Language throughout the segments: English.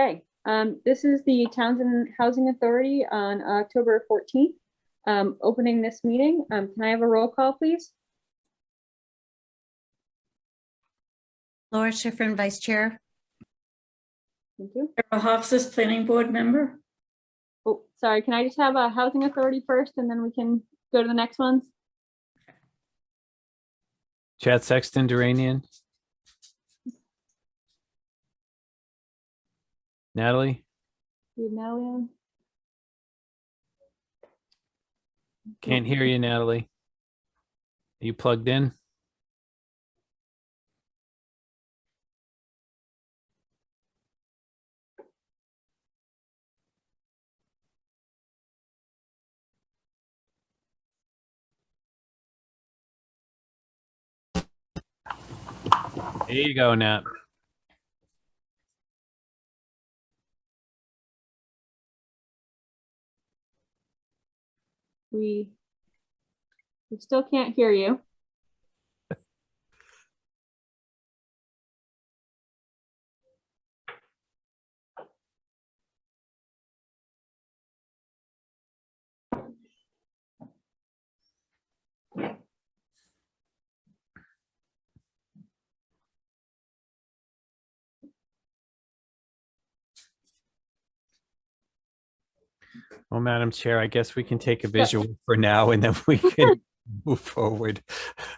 Okay, this is the Townsend Housing Authority on October 14th, opening this meeting. Can I have a roll call, please? Laura Schifrin, Vice Chair. Thank you. Carol Hofstas, Planning Board member. Oh, sorry, can I just have a Housing Authority first and then we can go to the next ones? Chad Sexton Duranian. Natalie, Do you have Natalie on? can't hear you, Natalie. Are you plugged in? There you go, Nat. We still can't hear you. Well, Madam Chair, I guess we can take a visual for now and then we can move forward.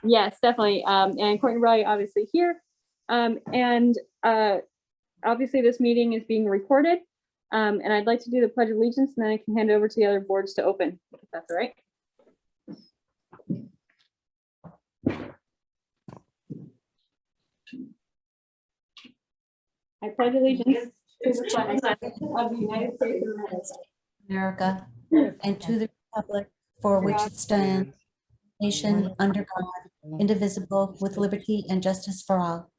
Yes, definitely. And Courtney Raleigh obviously here. Obviously this meeting is being recorded. And I'd like to do the Pledge of Allegiance and then I can hand it over to the other boards to open, if that's all right. I pledge allegiance to the flag of the United States of America, and to the republic for which it stands, nation under God, indivisible, with liberty and justice for all.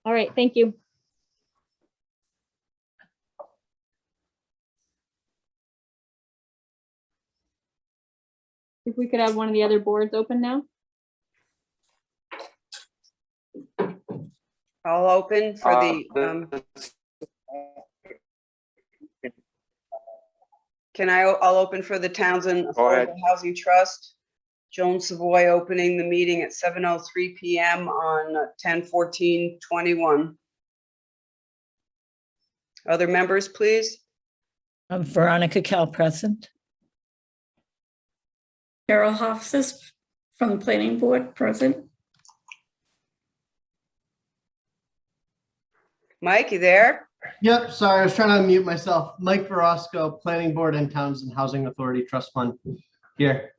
All right, thank you. If we could have one of the other boards open now. I'll open for I'll open for the Townsend Affordable Housing Trust. Joan Savoy opening the meeting at 7:03 p.m. on 10/14/21. Other members, please. Veronica Cal present. Carol Hofstas from the Planning Board present. Mike, you there? Yep, sorry, I was trying to unmute myself. Mike Verosco, Planning Board and Townsend Housing Authority Trust Fund here.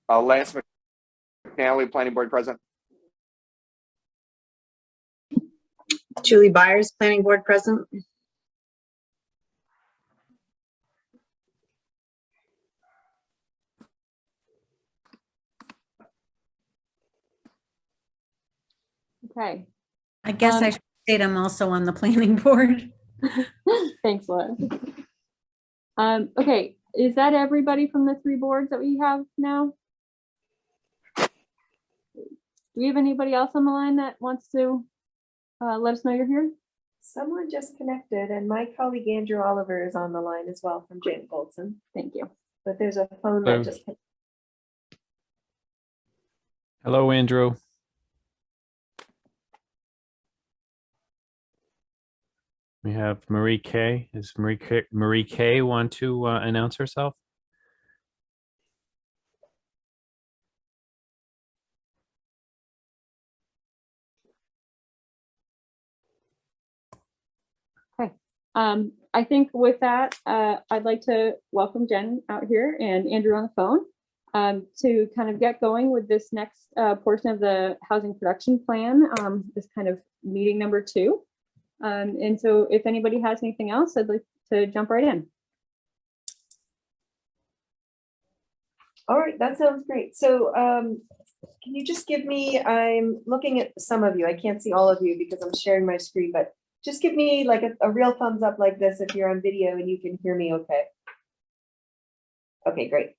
Lance McNally, Planning Board present. Julie Byers, Planning Board present. Okay. I guess I should state I'm also on the planning board. Thanks, Laura. Okay, is that everybody from the three boards that we have now? Do we have anybody else on the line that wants to let us know you're here? Someone just connected, and my colleague Andrew Oliver is on the line as well from Janet Goldson. Thank you. But there's a phone that just connected. Hello, Andrew. We have Marie Kay. Does Marie Kay want to announce herself? Okay. I think with that, I'd like to welcome Jen out here and Andrew on the phone to kind of get going with this next portion of the housing production plan, this kind of meeting number 2. And so if anybody has anything else, I'd like to jump right in. All right, that sounds great. So can you just give me, I'm looking at some of you, I can't see all of you because I'm sharing my screen, but just give me like a real thumbs up like this if you're on video and you can hear me okay. Okay, great.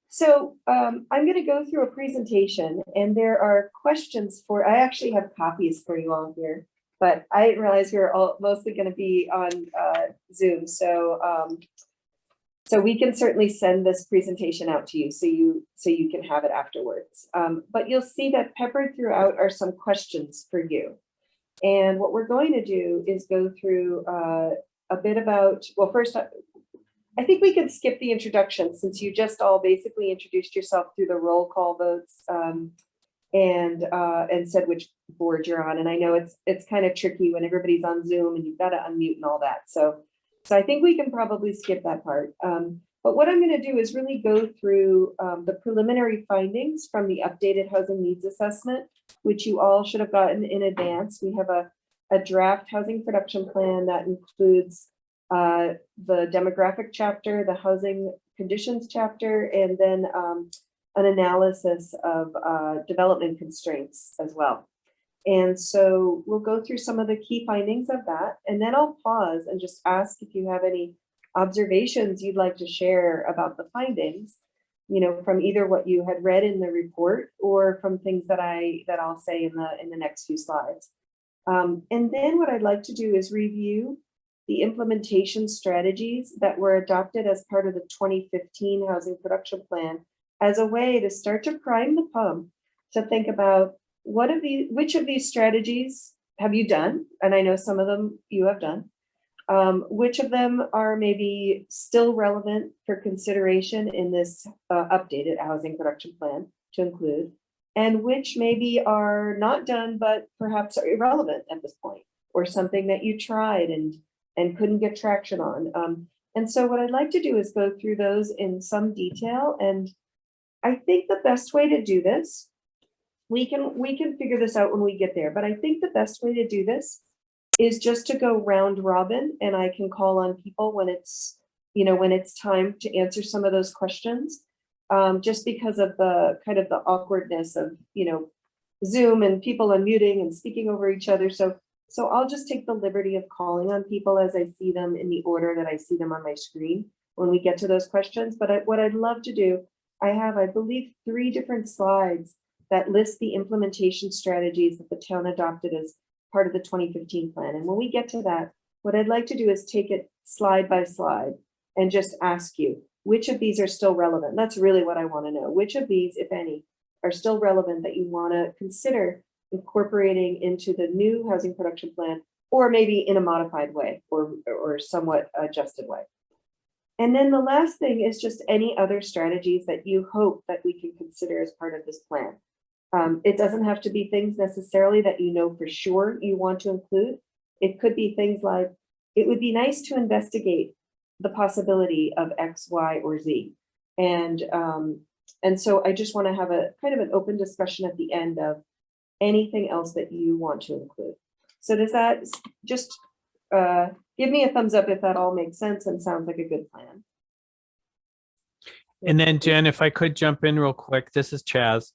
So I'm going to go through a presentation, and there are questions for, I actually have copies for you all here, but I didn't realize we were all mostly going to be on Zoom. So so we can certainly send this presentation out to you so you can have it afterwards. But you'll see that peppered throughout are some questions for you. And what we're going to do is go through a bit about, well, first, I think we could skip the introduction since you just all basically introduced yourself through the roll call votes and said which board you're on. And I know it's kind of tricky when everybody's on Zoom and you've got to unmute and all that. So I think we can probably skip that part. But what I'm going to do is really go through the preliminary findings from the updated housing needs assessment, which you all should have gotten in advance. We have a draft housing production plan that includes the demographic chapter, the housing conditions chapter, and then an analysis of development constraints as well. And so we'll go through some of the key findings of that, and then I'll pause and just ask if you have any observations you'd like to share about the findings, you know, from either what you had read in the report or from things that I'll say in the next few slides. And then what I'd like to do is review the implementation strategies that were adopted as part of the 2015 housing production plan as a way to start to prime the pump to think about which of these strategies have you done? And I know some of them you have done. Which of them are maybe still relevant for consideration in this updated housing production plan to include, and which maybe are not done, but perhaps are irrelevant at this point, or something that you tried and couldn't get traction on. And so what I'd like to do is go through those in some detail. And I think the best way to do this, we can figure this out when we get there, but I think the best way to do this is just to go round robin, and I can call on people when it's time to answer some of those questions, just because of the kind of the awkwardness of, Zoom and people unmuting and speaking over each other. So I'll just take the liberty of calling on people as I see them in the order that I see them on my screen when we get to those questions. But what I'd love to do, I have, I believe, 3 different slides that list the implementation strategies that the town adopted as part of the 2015 plan. And when we get to that, what I'd like to do is take it slide by slide and just ask you, which of these are still relevant? That's really what I want to know. Which of these, if any, are still relevant that you want to consider incorporating into the new housing production plan, or maybe in a modified way or somewhat adjusted way. And then the last thing is just any other strategies that you hope that we can consider as part of this plan. It doesn't have to be things necessarily that you know for sure you want to include. It could be things like, it would be nice to investigate the possibility of X, Y, or Z. And so I just want to have a kind of an open discussion at the end of anything else that you want to include. So does that just give me a thumbs up if that all makes sense and sounds like a good plan? And then Jen, if I could jump in real quick, this is Chaz.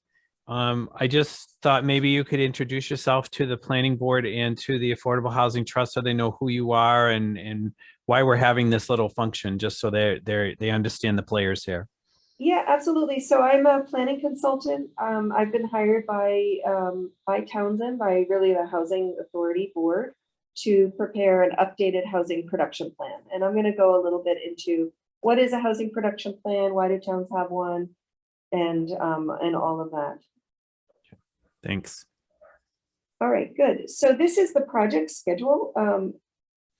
I just thought maybe you could introduce yourself to the planning board and to the Affordable Housing Trust so they know who you are and why we're having this little function, just so they understand the players here. Yeah, absolutely. So I'm a planning consultant. I've been hired by Townsend, by really the Housing Authority Board, to prepare an updated housing production plan. And I'm going to go a little bit into what is a housing production plan, why do towns have one, and all of that. Thanks. All right, good. So this is the project schedule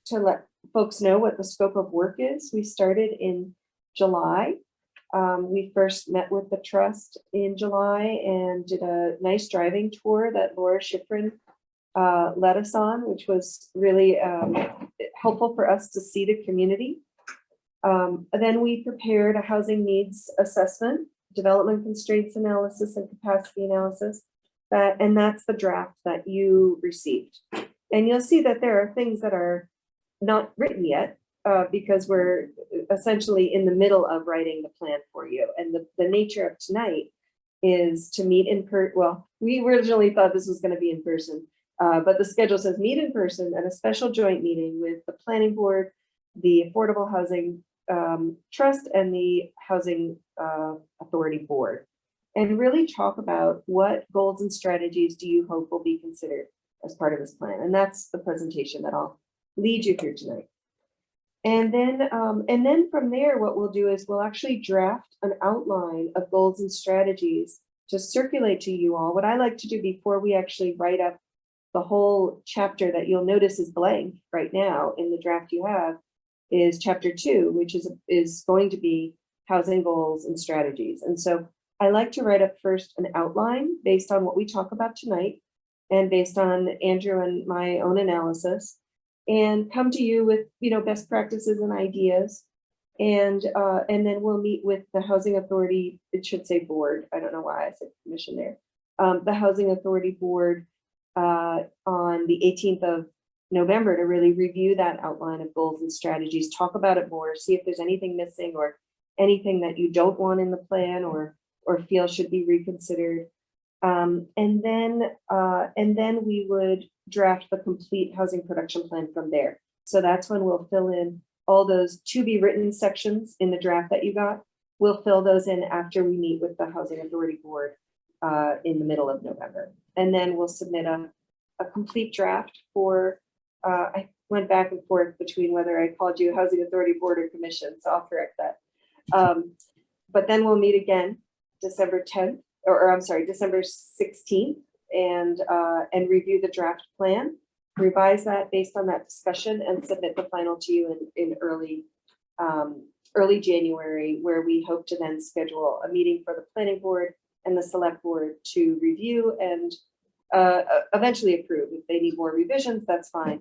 to let folks know what the scope of work is. We started in July. We first met with the trust in July and did a nice driving tour that Laura Schifrin led us on, which was really helpful for us to see the community. Then we prepared a housing needs assessment, development constraints analysis, and capacity analysis. And that's the draft that you received. And you'll see that there are things that are not written yet because we're essentially in the middle of writing the plan for you. And the nature of tonight is to meet in person. Well, we originally thought this was going to be in person, but the schedule says meet in person at a special joint meeting with the planning board, the Affordable Housing Trust and the Housing Authority Board, and really talk about what goals and strategies do you hope will be considered as part of this plan. And that's the presentation that I'll lead you through tonight. And then from there, what we'll do is we'll actually draft an outline of goals and strategies to circulate to you all. What I like to do before we actually write up the whole chapter that you'll notice is blank right now in the draft you have is chapter 2, which is going to be housing goals and strategies. And so I like to write up first an outline based on what we talk about tonight and based on Andrew and my own analysis, and come to you with, best practices and ideas. And then we'll meet with the Housing Authority, it should say board, I don't know why I said commission there. The Housing Authority Board on the 18th of November to really review that outline of goals and strategies, talk about it more, see if there's anything missing or anything that you don't want in the plan or feel should be reconsidered. And then we would draft the complete housing production plan from there. So that's when we'll fill in all those to be written sections in the draft that you got. We'll fill those in after we meet with the Housing Authority Board in the middle of November. And then we'll submit a complete draft for, I went back and forth between whether I called you Housing Authority Board or Commission, so I'll correct that. But then we'll meet again December 10th, or I'm sorry, December 16th, and review the draft plan, revise that based on that discussion, and submit the final to you in early January, where we hope to then schedule a meeting for the planning board and the select board to review and eventually approve. If they need more revisions, that's fine.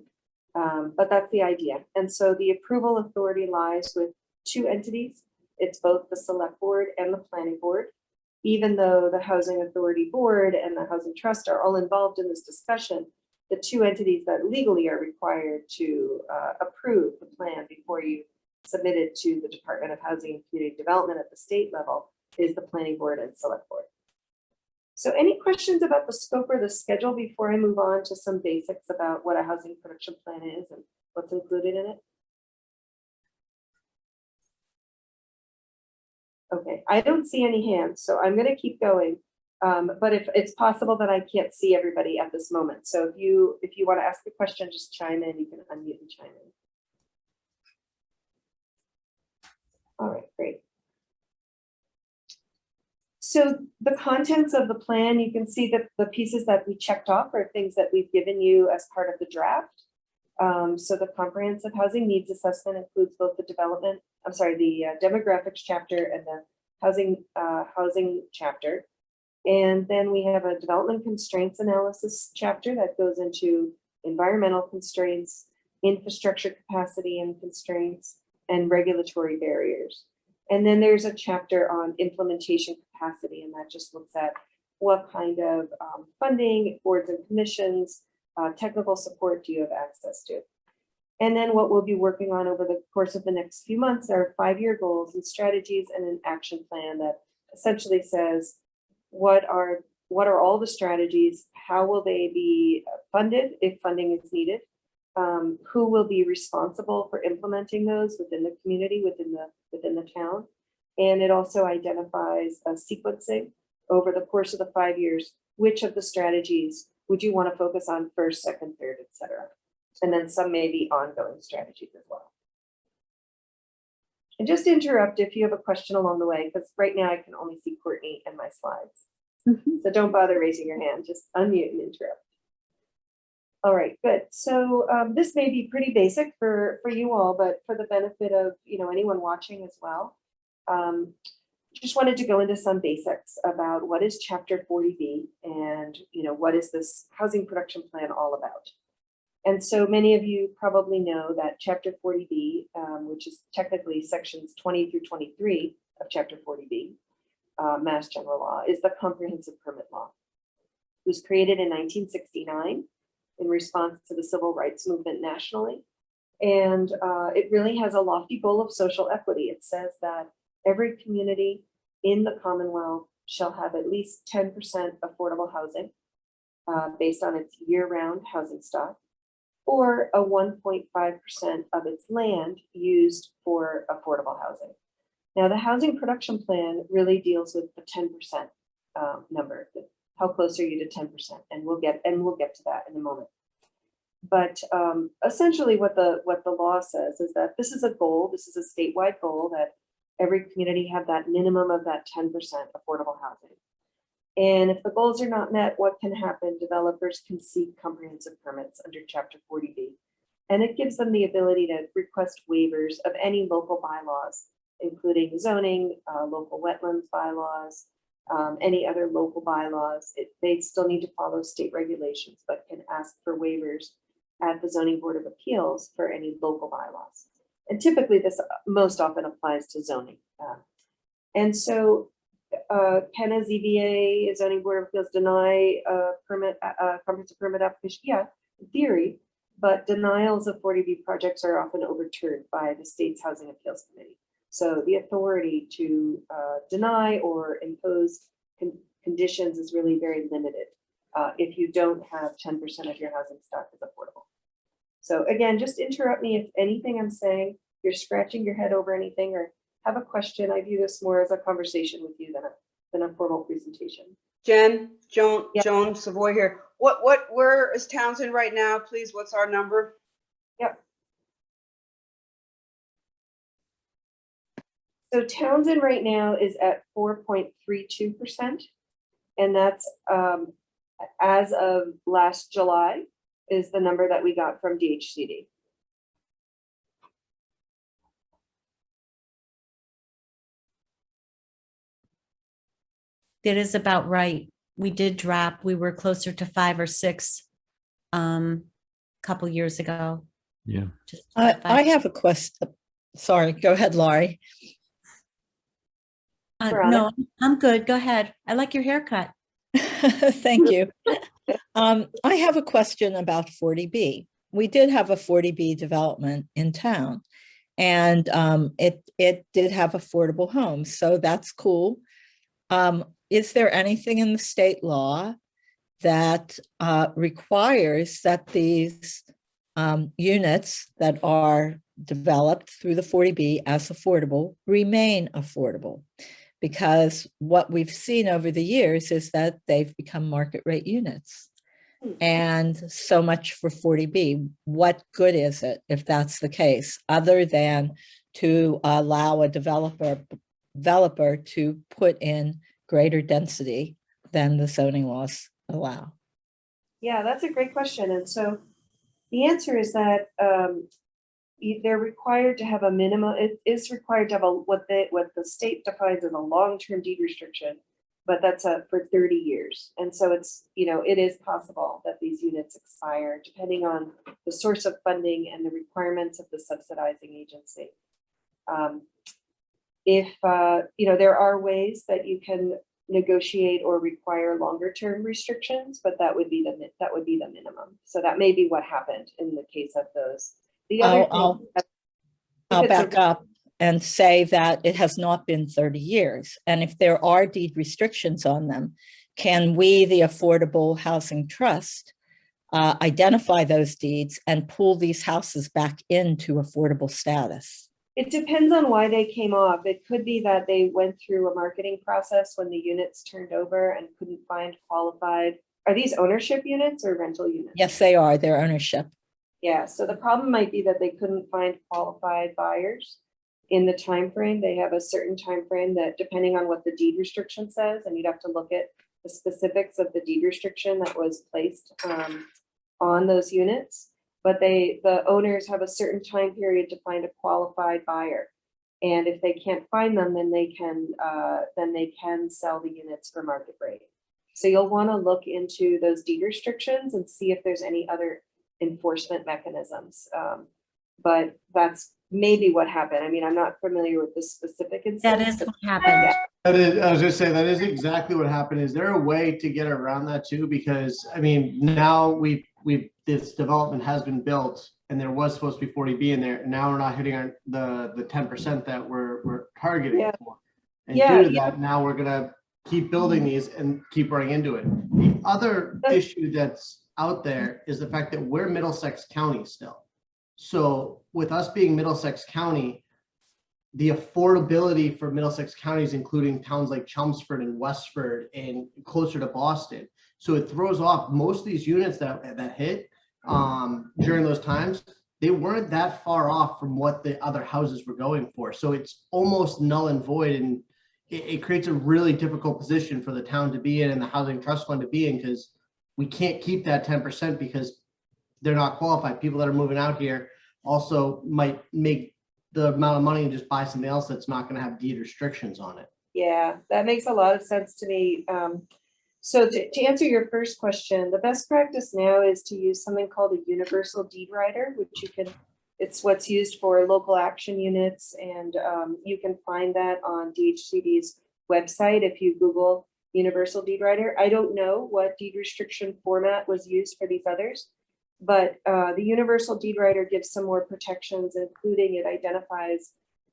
But that's the idea. And so the approval authority lies with two entities. It's both the select board and the planning board. Even though the Housing Authority Board and the Housing Trust are all involved in this discussion, the two entities that legally are required to approve the plan before you submit it to the Department of Housing and Community Development at the state level is the planning board and select board. So any questions about the scope or the schedule before I move on to some basics about what a housing production plan is and what's included in it? Okay, I don't see any hands, so I'm going to keep going. But if it's possible that I can't see everybody at this moment. So if you want to ask a question, just chime in. You can unmute and chime in. All right, great. So the contents of the plan, you can see that the pieces that we checked off are things that we've given you as part of the draft. So the comprehensive housing needs assessment includes both the demographics chapter and the housing chapter. And then we have a development constraints analysis chapter that goes into environmental constraints, infrastructure capacity and constraints, and regulatory barriers. And then there's a chapter on implementation capacity, and that just looks at what kind of funding, boards and commissions, technical support do you have access to. And then what we'll be working on over the course of the next few months are 5-year goals and strategies and an action plan that essentially says, what are all the strategies? How will they be funded if funding is needed? Who will be responsible for implementing those within the community, within the town? And it also identifies a sequencing over the course of the 5 years. Which of the strategies would you want to focus on first, second, third, etc.? And then some may be ongoing strategies as well. And just interrupt if you have a question along the way, because right now I can only see Courtney and my slides. So don't bother raising your hand, just unmute and interrupt. All right, good. So this may be pretty basic for you all, but for the benefit of anyone watching as well, just wanted to go into some basics about what is Chapter 40B and what is this housing production plan all about. And so many of you probably know that Chapter 40B, which is technically sections 20 through 23 of Chapter 40B, Mass General Law, is the comprehensive permit law. It was created in 1969 in response to the civil rights movement nationally. And it really has a lofty goal of social equity. It says that every community in the Commonwealth shall have at least 10% affordable housing based on its year-round housing stock, or a 1.5% of its land used for affordable housing. Now, the housing production plan really deals with the 10% number. How close are you to 10%? And we'll get to that in a moment. But essentially what the law says is that this is a goal, this is a statewide goal, that every community have that minimum of that 10% affordable housing. And if the goals are not met, what can happen? Developers can seek comprehensive permits under Chapter 40B. And it gives them the ability to request waivers of any local bylaws, including zoning, local wetlands bylaws, any other local bylaws. They still need to follow state regulations, but can ask for waivers at the Zoning Board of Appeals for any local bylaws. And typically this most often applies to zoning. And so can a ZBA, a Zoning Board of Appeals, deny a permit, comprehensive permit application? Yeah, in theory, but denials of 40B projects are often overturned by the state's Housing Appeals Committee. So the authority to deny or impose conditions is really very limited if you don't have 10% of your housing stock is affordable. So again, just interrupt me if anything I'm saying, you're scratching your head over anything or have a question. I view this more as a conversation with you than a formal presentation. Joan Yeah. Joan Savoy here. Where is Townsend right now, please? What's our number? Yep. So Townsend right now is at 4.32%. And that's as of last July is the number that we got from DHCD. That is about right. We did drop, we were closer to 5 or 6 couple years ago. Yeah. Just I 5. have a question. Sorry, go ahead, Laurie. No, I'm good. Go ahead. I like your haircut. Thank you. I have a question about 40B. We did have a 40B development in town, and it did have affordable homes, so that's cool. Is there anything in the state law that requires that these units that are developed through the 40B as affordable remain affordable? Because what we've seen over the years is that they've become market rate units. And so much for 40B. What good is it if that's the case, other than to allow a developer to put in greater density than the zoning laws allow? Yeah, that's a great question. And so the answer is that they're required to have a minimum. It is required to have what the state defines as a long-term deed restriction, but that's for 30 years. And so it's, it is possible that these units expire depending on the source of funding and the requirements of the subsidizing agency. There are ways that you can negotiate or require longer term restrictions, but that would be the minimum. So that may be what happened in the case of those. The other I'll thing, back up and say that it has not been 30 years. And if there are deed restrictions on them, can we, the Affordable Housing Trust, identify those deeds and pull these houses back into affordable status? it depends on why they came off. It could be that they went through a marketing process when the units turned over and couldn't find qualified. Are these ownership units or rental units? Yes, they are. Their ownership. Yeah, so the problem might be that they couldn't find qualified buyers in the time frame. They have a certain time frame that, depending on what the deed restriction says, and you'd have to look at the specifics of the deed restriction that was placed on those units. But the owners have a certain time period to find a qualified buyer, and if they can't find them, then they can sell the units for market rate. So you'll want to look into those deed restrictions and see if there's any other enforcement mechanisms. But that's maybe what happened. I mean, I'm not familiar with the specific instance. That is what happened. That is, I was just saying, that is exactly what happened. Is there a way to get around that too? Because I mean, now this development has been built and there was supposed to be 40B in there. And now we're not hitting the 10% that we're targeting for. And due to that, now we're gonna keep building these and keep running into it. The other issue that's out there is the fact that we're Middlesex County still. So with us being Middlesex County, the affordability for Middlesex counties, including towns like Chelmsford and Westford and closer to Boston. So it throws off most of these units that hit during those times. They weren't that far off from what the other houses were going for. So it's almost null and void, and it creates a really difficult position for the town to be in and the housing trust fund to be in, because we can't keep that 10% because they're not qualified. People that are moving out here also might make the amount of money and just buy something else that's not going to have deed restrictions on it. Yeah, that makes a lot of sense to me. So to answer your first question, the best practice now is to use something called a universal deed writer, which it's what's used for local action units. And you can find that on DHCD's website if you Google universal deed writer. I don't know what deed restriction format was used for these others, but the universal deed writer gives some more protections, including it identifies,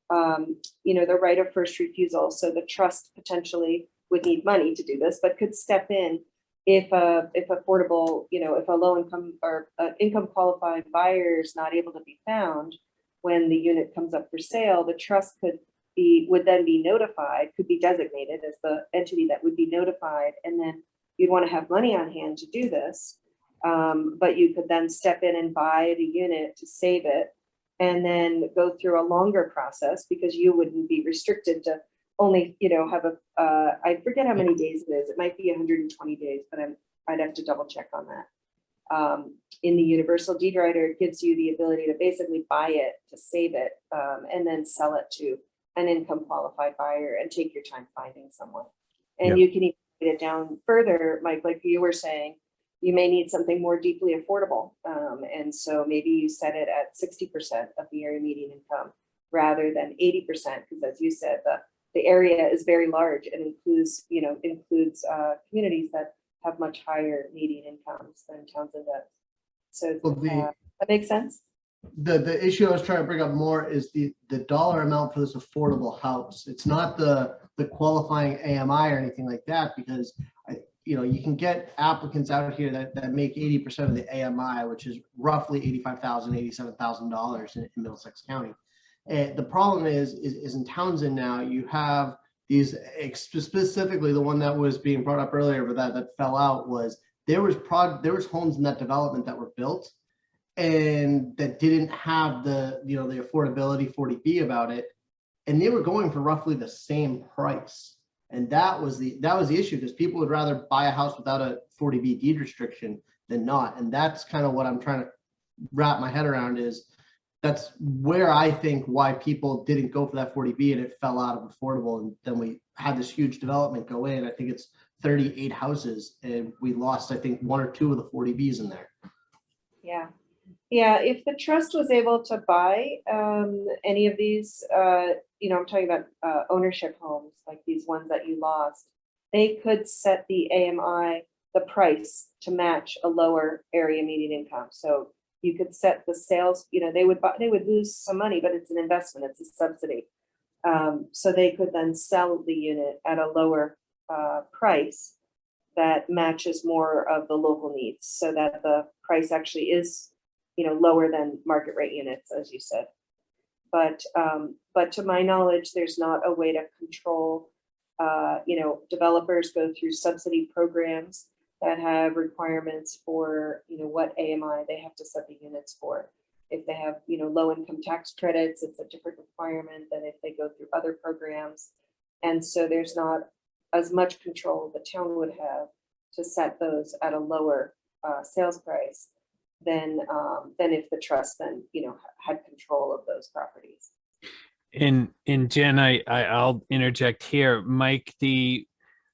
the right of first refusal. So the trust potentially would need money to do this, but could step in if affordable, if a low income or income qualified buyer is not able to be found when the unit comes up for sale. The trust would then be notified, could be designated as the entity that would be notified, and then you'd want to have money on hand to do this. But you could then step in and buy the unit to save it, and then go through a longer process, because you wouldn't be restricted to only, have I forget how many days it is. It might be 120 days, but I'd have to double check on that. In the universal deed writer, it gives you the ability to basically buy it, to save it, and then sell it to an income qualified buyer and take your time finding someone. And you can even get it down further, Mike, like you were saying. You may need something more deeply affordable. And so maybe you set it at 60% of the area median income rather than 80%, because as you said, the area is very large and includes communities that have much higher median incomes than Townsend does. So that makes sense. The issue I was trying to bring up more is the dollar amount for this affordable house. It's not the qualifying AMI or anything like that, because you can get applicants out here that make 80% of the AMI, which is roughly $85,000, $87,000 in Middlesex County. And the problem is in Townsend now, you have these, specifically the one that was being brought up earlier, but that fell out, was there was homes in that development that were built and that didn't have the affordability 40B about it, and they were going for roughly the same price. And that was the issue, because people would rather buy a house without a 40B deed restriction than not. And that's kind of what I'm trying to wrap my head around, is that's where I think why people didn't go for that 40B and it fell out of affordable. And then we had this huge development go in. I think it's 38 houses, and we lost, I think, 1 or 2 of the 40Bs in there. Yeah. Yeah, if the trust was able to buy any of these, I'm talking about ownership homes, like these ones that you lost, they could set the AMI, the price, to match a lower area median income. So you could set the sales, they would lose some money, but it's an investment, it's a subsidy. So they could then sell the unit at a lower price that matches more of the local needs, so that the price actually is lower than market rate units, as you said. But to my knowledge, there's not a way to control, developers go through subsidy programs that have requirements for, what AMI they have to set the units for. If they have, low income tax credits, it's a different requirement than if they go through other programs. And so there's not as much control the town would have to set those at a lower sales price than if the trust then had control of those properties. And Jen, I'll interject here, Mike.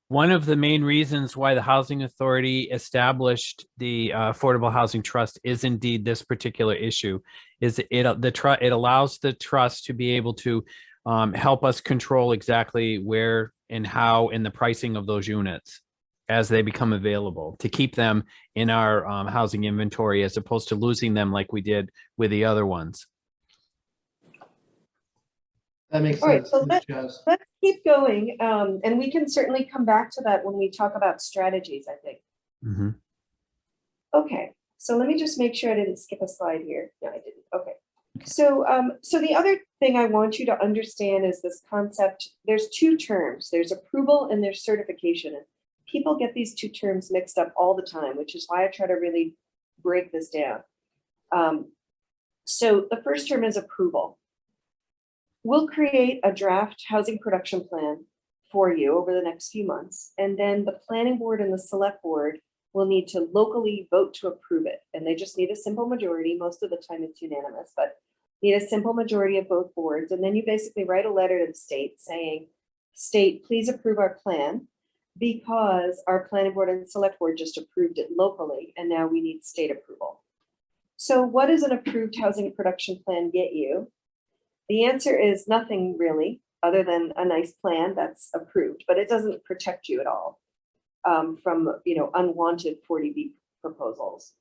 One of the main reasons why the Housing Authority established the Affordable Housing Trust is indeed this particular issue. Is it allows the trust to be able to help us control exactly where and how and the pricing of those units as they become available, to keep them in our housing inventory, as opposed to losing them like we did with the other ones. That makes All right, sense. so let's keep going. And we can certainly come back to that when we talk about strategies, I think. Mm-hmm. Okay, so let me just make sure I didn't skip a slide here. No, I didn't. Okay. So, so the other thing I want you to understand is this concept. There's two terms. There's approval and there's certification. And people get these two terms mixed up all the time, which is why I try to really break this down. So the first term is approval. We'll create a draft housing production plan for you over the next few months, and then the planning board and the select board will need to locally vote to approve it. And they just need a simple majority. Most of the time it's unanimous, but need a simple majority of both boards. And then you basically write a letter to the state saying, state, please approve our plan because our planning board and select board just approved it locally, and now we need state approval. So what does an approved housing production plan get you? The answer is nothing really, other than a nice plan that's approved, but it doesn't protect you at all from, you know, unwanted 40B proposals.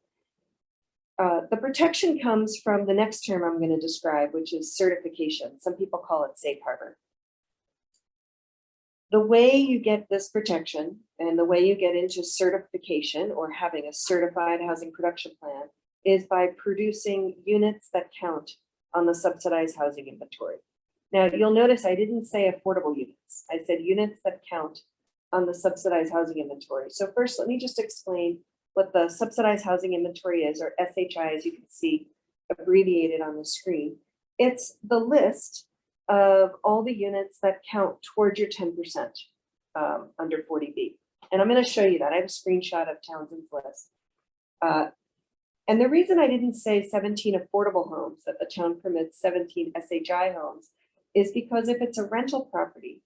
The protection comes from the next term I'm going to describe, which is certification. Some people call it safe harbor. The way you get this protection and the way you get into certification or having a certified housing production plan is by producing units that count on the subsidized housing inventory. Now, you'll notice I didn't say affordable units. I said units that count on the subsidized housing inventory. So first, let me just explain what the subsidized housing inventory is, or SHI, as you can see abbreviated on the screen. It's the list of all the units that count towards your 10% under 40B. And I'm going to show you that. I have a screenshot of Townsend's list. And the reason I didn't say 17 affordable homes, that the town permits 17 SHI homes, is because if it's a rental property,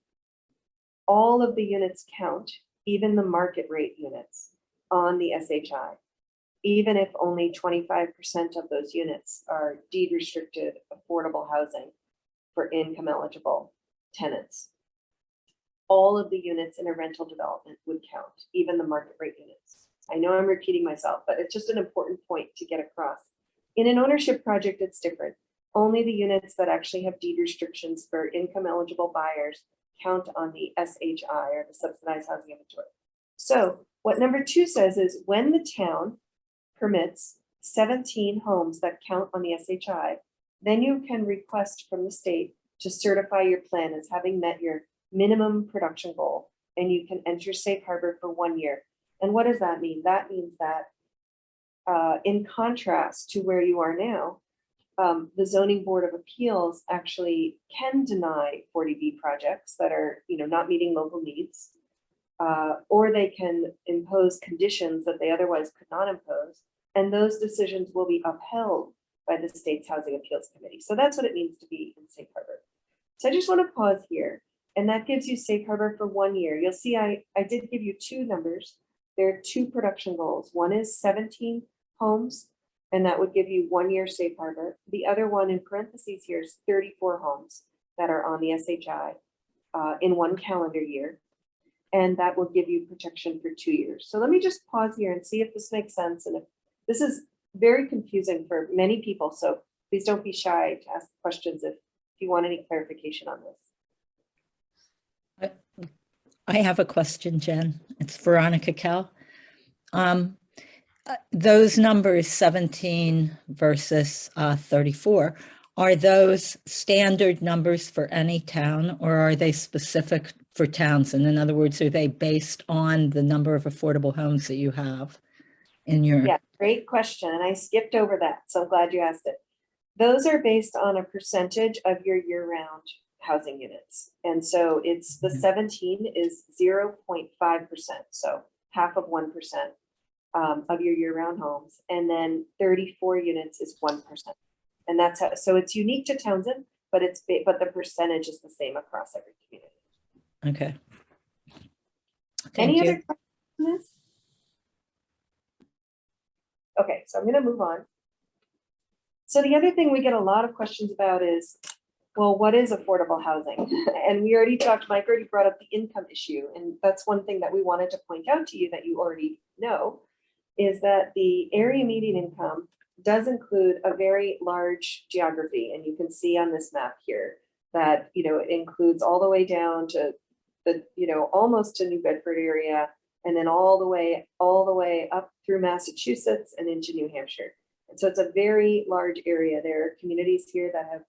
all of the units count, even the market rate units on the SHI, even if only 25% of those units are deed restricted affordable housing for income eligible tenants. All of the units in a rental development would count, even the market rate units. I know I'm repeating myself, but it's just an important point to get across. In an ownership project, it's different. Only the units that actually have deed restrictions for income eligible buyers count on the SHI, or the subsidized housing inventory. So what number 2 says is when the town permits 17 homes that count on the SHI, then you can request from the state to certify your plan as having met your minimum production goal, and you can enter safe harbor for 1 year. And what does that mean? That means that in contrast to where you are now, the Zoning Board of Appeals actually can deny 40B projects that are, you know, not meeting local needs, or they can impose conditions that they otherwise could not impose, and those decisions will be upheld by the state's Housing Appeals Committee. So that's what it means to be in safe harbor. So I just want to pause here, and that gives you safe harbor for 1 year. You'll see I did give you 2 numbers. There are 2 production goals. One is 17 homes, and that would give you 1 year safe harbor. The other one in parentheses here is 34 homes that are on the SHI in 1 calendar year, and that will give you protection for 2 years. So let me just pause here and see if this makes sense. And if this is very confusing for many people, so please don't be shy to ask questions if you want any clarification on this. I have a question, Jen. It's Veronica Kell. Those numbers 17 versus 34, are those standard numbers for any town, or are they specific for Townsend? In other words, are they based on the number of affordable homes that you have in your? Yeah, great question. And I skipped over that, so I'm glad you asked it. Those are based on a percentage of your year-round housing units. And so it's the 17 is 0.5%. So half of 1% of your year-round homes. And then 34 units is 1%. And that's how, so it's unique to Townsend, but but the percentage is the same across every community. Okay. Thank Any you. other questions on this? Okay, so I'm going to move on. So the other thing we get a lot of questions about is, well, what is affordable housing? And we already talked, Mike already brought up the income issue. And that's one thing that we wanted to point out to you that you already know, is that the area median income does include a very large geography. And you can see on this map here that, you know, it includes all the way down to the, you know, almost to New Bedford area, and then all the way up through Massachusetts and into New Hampshire. And so it's a very large area. There are communities here that have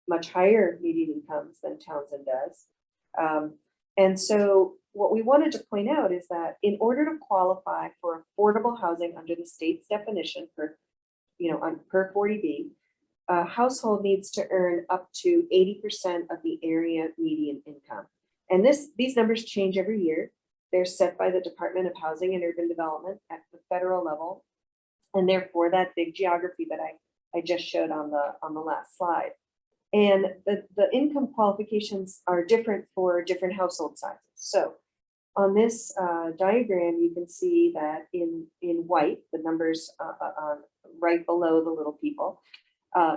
much higher median incomes than Townsend does. And so what we wanted to point out is that in order to qualify for affordable housing under the state's definition for, per 40B, a household needs to earn up to 80% of the area median income. And these numbers change every year. They're set by the Department of Housing and Urban Development at the federal level. And therefore that big geography that I just showed on the last slide. And the income qualifications are different for different household sizes. So on this diagram, you can see that in white, the numbers right below the little people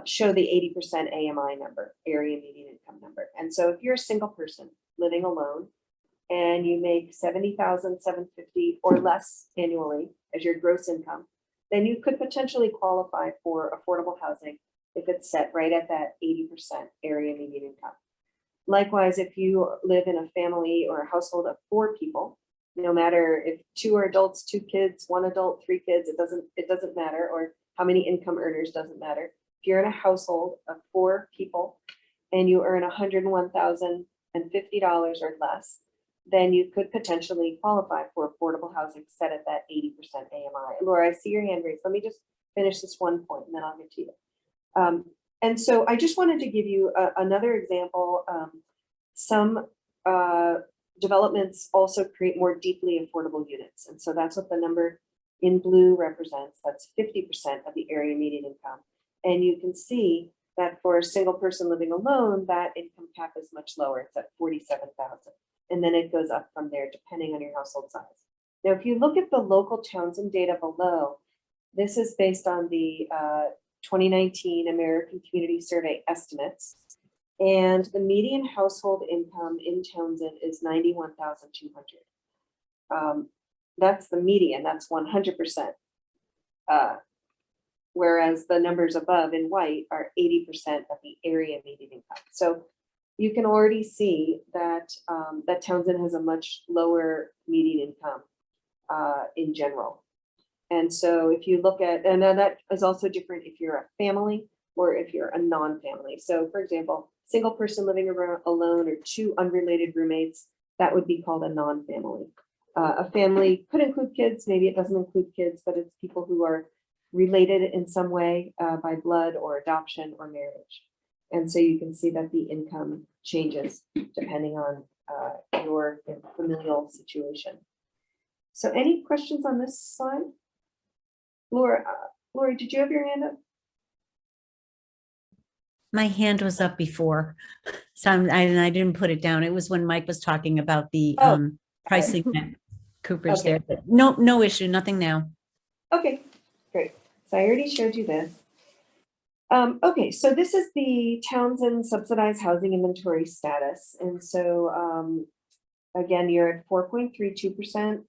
show the 80% AMI number, area median income number. And so if you're a single person living alone and you make $70,750 or less annually as your gross income, then you could potentially qualify for affordable housing if it's set right at that 80% area median income. Likewise, if you live in a family or a household of 4 people, no matter if 2 are adults, 2 kids, 1 adult, 3 kids, it doesn't matter, or how many income earners doesn't matter. If you're in a household of 4 people and you earn $101,050 or less, then you could potentially qualify for affordable housing set at that 80% AMI. Laura, I see your hand raised. Let me just finish this one point and then I'll get to you. And so I just wanted to give you another example. Some developments also create more deeply affordable units. And so that's what the number in blue represents. That's 50% of the area median income. And you can see that for a single person living alone, that income cap is much lower. It's at 47,000. And then it goes up from there depending on your household size. Now, if you look at the local Townsend data below, this is based on the 2019 American Community Survey estimates. And the median household income in Townsend is $91,200. That's the median, that's 100%. Whereas the numbers above in white are 80% of the area median income. So you can already see that that Townsend has a much lower median income in general. And so if you look at, and now that is also different if you're a family or if you're a non-family. So for example, single person living alone or 2 unrelated roommates, that would be called a non-family. A family could include kids, maybe it doesn't include kids, but it's people who are related in some way by blood or adoption or marriage. And so you can see that the income changes depending on your familial situation. So any questions on this slide? Lori, did you have your hand up? My hand was up before, so I didn't put it down. It was when Mike was talking about the pricing at Cooperage Okay. there. But no issue, nothing now. Okay, great. So I already showed you this. Okay, so this is the Townsend subsidized housing inventory status. And so again, you're at 4.32%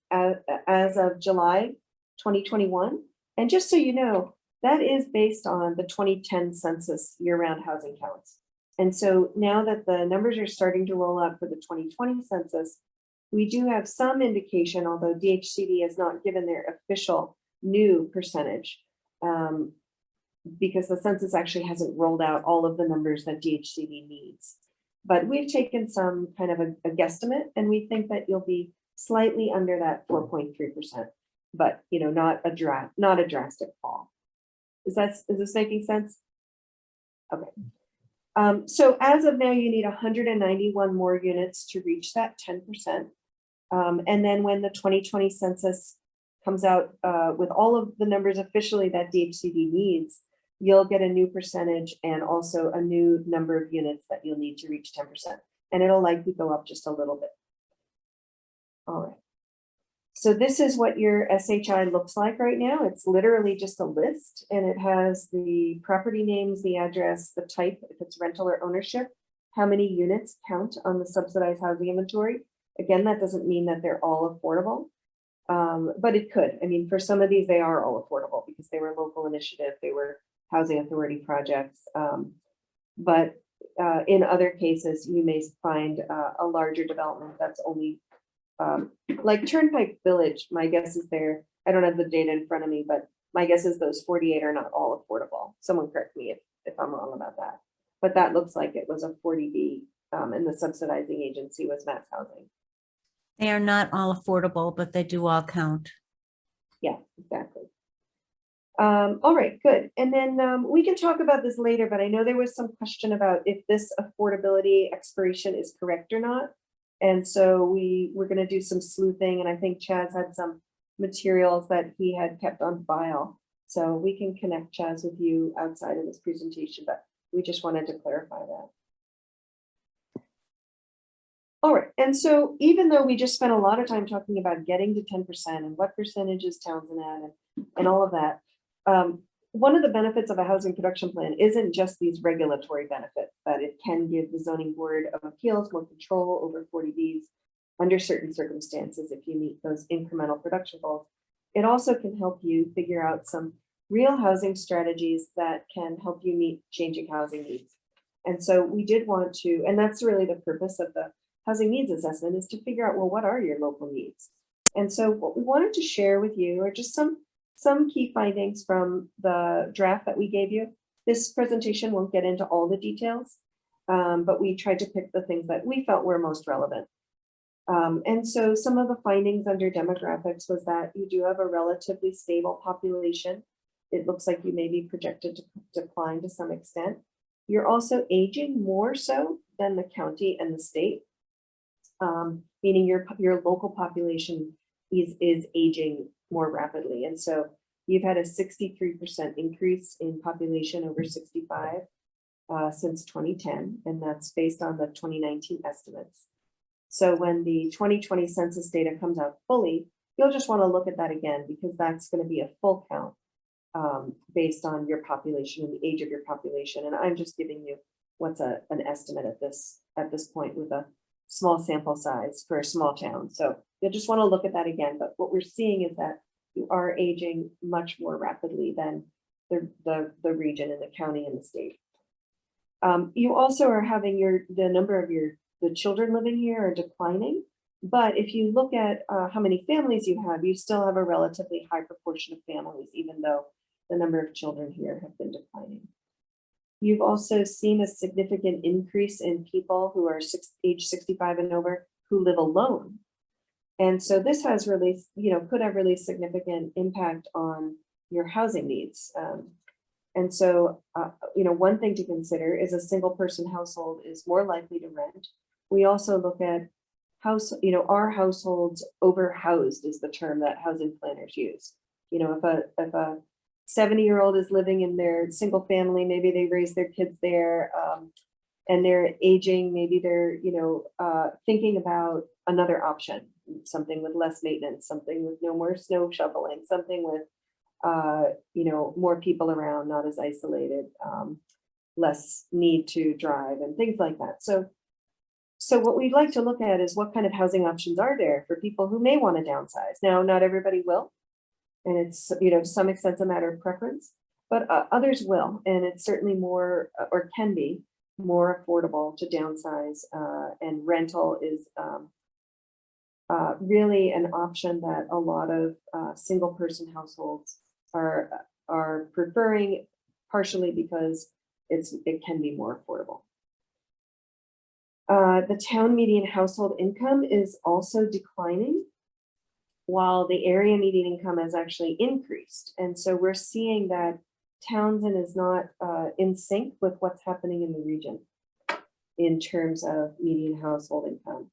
as of July 2021. And just so you know, that is based on the 2010 census year-round housing counts. And so now that the numbers are starting to roll out for the 2020 census, we do have some indication, although DHCD has not given their official new percentage, because the census actually hasn't rolled out all of the numbers that DHCD needs. But we've taken some kind of a guesstimate, and we think that you'll be slightly under that 4.3%, but not a drastic fall. Is this making sense? Okay. So as of now, you need 191 more units to reach that 10%. And then when the 2020 census comes out with all of the numbers officially that DHCD needs, you'll get a new percentage and also a new number of units that you'll need to reach 10%. And it'll likely go up just a little bit. All right. So this is what your SHI looks like right now. It's literally just a list, and it has the property names, the address, the type, if it's rental or ownership, how many units count on the subsidized housing inventory. Again, that doesn't mean that they're all affordable, but it could. I mean, for some of these, they are all affordable because they were local initiative, they were housing authority projects. But in other cases, you may find a larger development that's only like Turnpike Village, my guess is there, I don't have the data in front of me, but my guess is those 48 are not all affordable. Someone correct me if I'm wrong about that. But that looks like it was a 40B, and the subsidizing agency was Mass Housing. They are not all affordable, but they do all count. Yeah, exactly. All right, good. And then we can talk about this later, but I know there was some question about if this affordability expiration is correct or not. And so we're going to do some sleuthing, and I think Chaz had some materials that he had kept on file. So we can connect Chaz with you outside of this presentation, but we just wanted to clarify that. All right, and so even though we just spent a lot of time talking about getting to 10% and what percentage is Townsend at and all of that, one of the benefits of a housing production plan isn't just these regulatory benefits, that it can give the zoning board of appeals more control over 40Bs under certain circumstances if you meet those incremental production goals. It also can help you figure out some real housing strategies that can help you meet changing housing needs. And so we did want to, and that's really the purpose of the housing needs assessment, is to figure out, well, what are your local needs? And so what we wanted to share with you are just some key findings from the draft that we gave you. This presentation won't get into all the details, but we tried to pick the things that we felt were most relevant. And so some of the findings under demographics was that you do have a relatively stable population. It looks like you may be projected to decline to some extent. You're also aging more so than the county and the state, meaning your local population is aging more rapidly. And so you've had a 63% increase in population over 65 since 2010, and that's based on the 2019 estimates. So when the 2020 census data comes out fully, you'll just want to look at that again, because that's going to be a full count based on your population and the age of your population. And I'm just giving you what's an estimate at this point with a small sample size for a small town. So you'll just want to look at that again. But what we're seeing is that you are aging much more rapidly than the region and the county and the state. You also are having the number of the children living here are declining. But if you look at how many families you still have a relatively high proportion of families, even though the number of children here have been declining. You've also seen a significant increase in people who are age 65 and over who live alone. And so this has really, could have really significant impact on your housing needs. And so, one thing to consider is a single person household is more likely to rent. We also look at our households overhoused is the term that housing planners use. If a 70-year-old is living in their single family, maybe they raise their kids there, and they're aging, maybe they're, thinking about another option, something with less maintenance, something with no more snow shoveling, something with, more people around, not as isolated, less need to drive and things like that. So what we'd like to look at is what kind of housing options are there for people who may want to downsize. Now, not everybody will, and it's, to some extent a matter of preference, but others will, and it's certainly more, or can be more affordable to downsize, and rental is really an option that a lot of single person households are preferring, partially because it can be more affordable. The town median household income is also declining, while the area median income has actually increased. And so we're seeing that Townsend is not in sync with what's happening in the region in terms of median household income.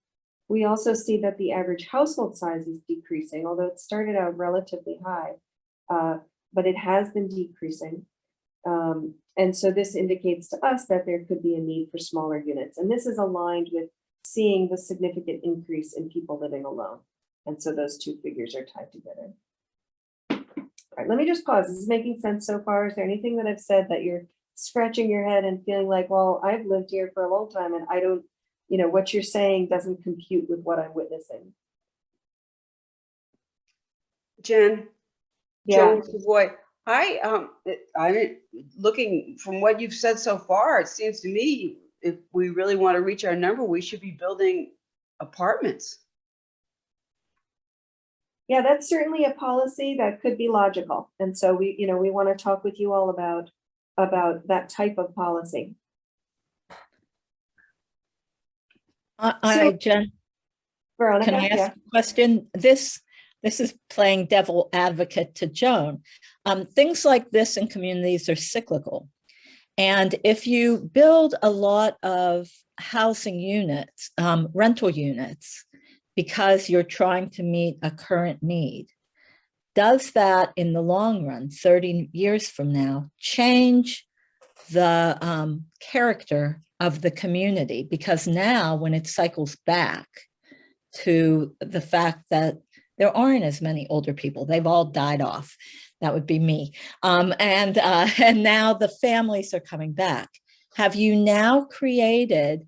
We also see that the average household size is decreasing, although it started out relatively high, but it has been decreasing. And so this indicates to us that there could be a need for smaller units. And this is aligned with seeing the significant increase in people living alone. And so those two figures are tied together. All right, let me just pause. Is this making sense so far? Is there anything that I've said that you're scratching your head and feeling like, well, I've lived here for a long time and I don't, what you're saying doesn't compute with what I'm witnessing? Jen, Yeah. Joan Savoy, I'm looking from what you've said so far, it seems to me if we really want to reach our number, we should be building apartments. Yeah, that's certainly a policy that could be logical. And so we, we want to talk with you all about that type of policy. Jen, Veronica, can I yeah. ask a question? This is playing devil advocate to Joan. Things like this in communities are cyclical. And if you build a lot of housing units, rental units, because you're trying to meet a current need, does that in the long run, 30 years from now, change the character of the community? Because now when it cycles back to the fact that there aren't as many older people, they've all died off. That would be me. And now the families are coming back. Have you now created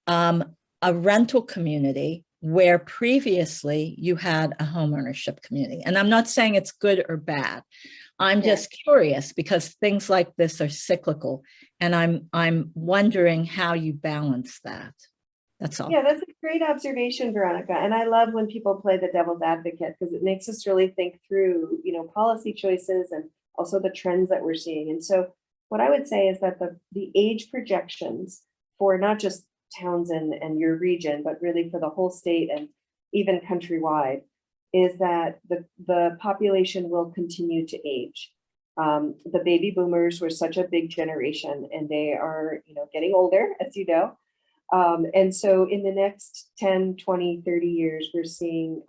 a rental community where previously you had a homeownership community? And I'm not saying it's good or bad. I'm just curious because things like this are cyclical, and I'm wondering how you balance that. That's all. Yeah, that's a great observation, Veronica. And I love when people play the devil's advocate because it makes us really think through, policy choices and also the trends that we're seeing. And so what I would say is that the age projections for not just Townsend and your region, but really for the whole state and even countrywide, is that the population will continue to age. The baby boomers were such a big generation, and they are, getting older, as you know. And so in the next 10, 20, 30 years, we're seeing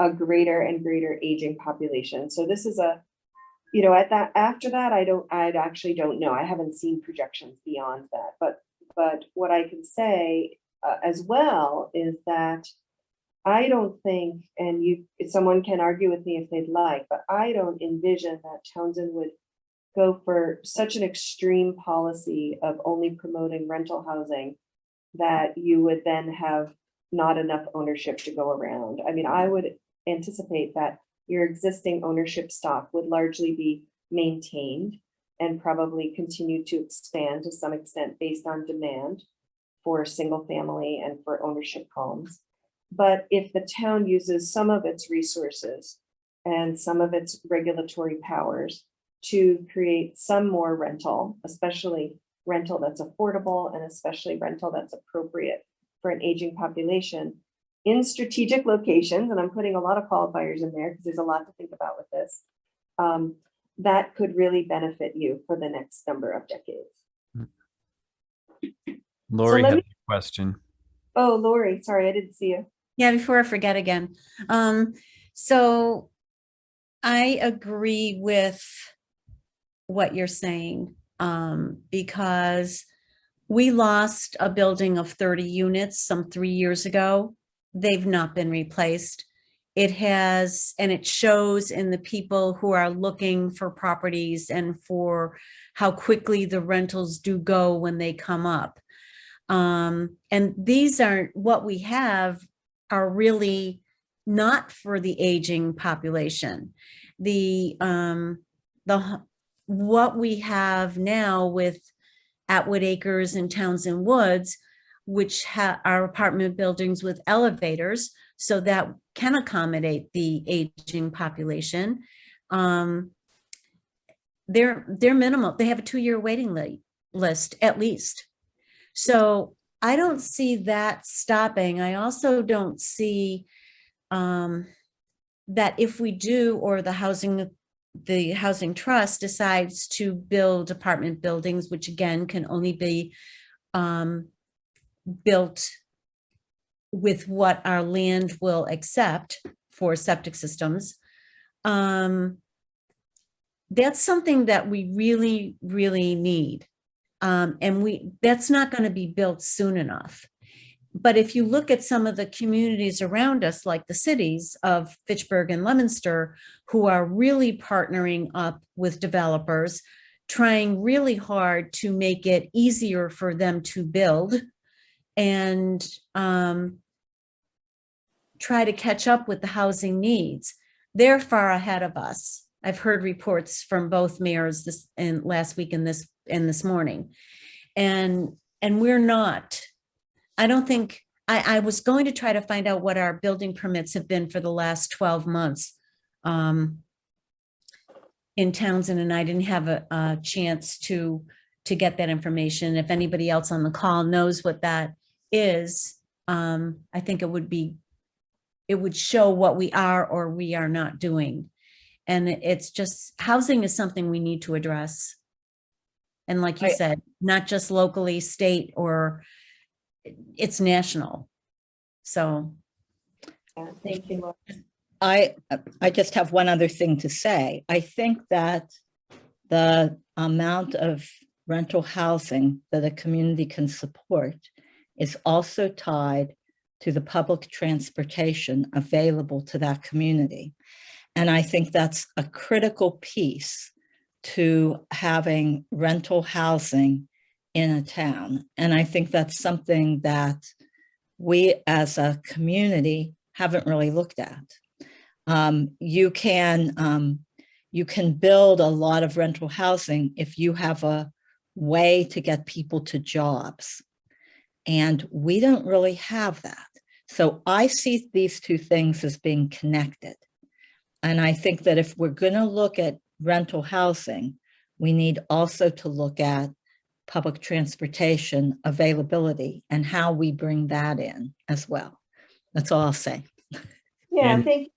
a greater and greater aging population. So this is after that, I actually don't know. I haven't seen projections beyond that, but what I can say as well is that I don't think, and someone can argue with me if they'd like, but I don't envision that Townsend would go for such an extreme policy of only promoting rental housing that you would then have not enough ownership to go around. I mean, I would anticipate that your existing ownership stock would largely be maintained and probably continue to expand to some extent based on demand for single family and for ownership homes. But if the town uses some of its resources and some of its regulatory powers to create some more rental, especially rental that's affordable and especially rental that's appropriate for an aging population in strategic locations, and I'm putting a lot of qualifiers in there because there's a lot to think about with this, that could really benefit you for the next number of decades. Lori let has me- a question. Oh, Lori, sorry, I didn't see you. Yeah, before I forget again. So I agree with what you're saying, because we lost a building of 30 units some 3 years ago. They've not been replaced. It has, and it shows in the people who are looking for properties and for how quickly the rentals do go when they come up. And these aren't what we have are really not for the aging population. What we have now with Atwood Acres and Townsend Woods, which are apartment buildings with elevators, so that can accommodate the aging population. They're minimal. They have a 2-year waiting list at least. So I don't see that stopping. I also don't see that if we do, or the housing trust decides to build apartment buildings, which again can only be built with what our land will accept for septic systems. That's something that we really, really need. And that's not going to be built soon enough. But if you look at some of the communities around us, like the cities of Fitchburg and Leominster, who are really partnering up with developers, trying really hard to make it easier for them to build and try to catch up with the housing needs, they're far ahead of us. I've heard reports from both mayors last week and this morning, and we're not. I don't think I was going to try to find out what our building permits have been for the last 12 months in Townsend, and I didn't have a chance to get that information. If anybody else on the call knows what that is, I think it would show what we are or we are not doing. And it's just, housing is something we need to address. And like you said, not just locally, state, or it's national. So. Yeah, thank you, Laura. I just have one other thing to say. I think that the amount of rental housing that a community can support is also tied to the public transportation available to that community. And I think that's a critical piece to having rental housing in a town. And I think that's something that we as a community haven't really looked at. You can build a lot of rental housing if you have a way to get people to jobs. And we don't really have that. So I see these two things as being connected. And I think that if we're going to look at rental housing, we need also to look at public transportation availability and how we bring that in as well. That's all I'll say. Yeah, And- thank you.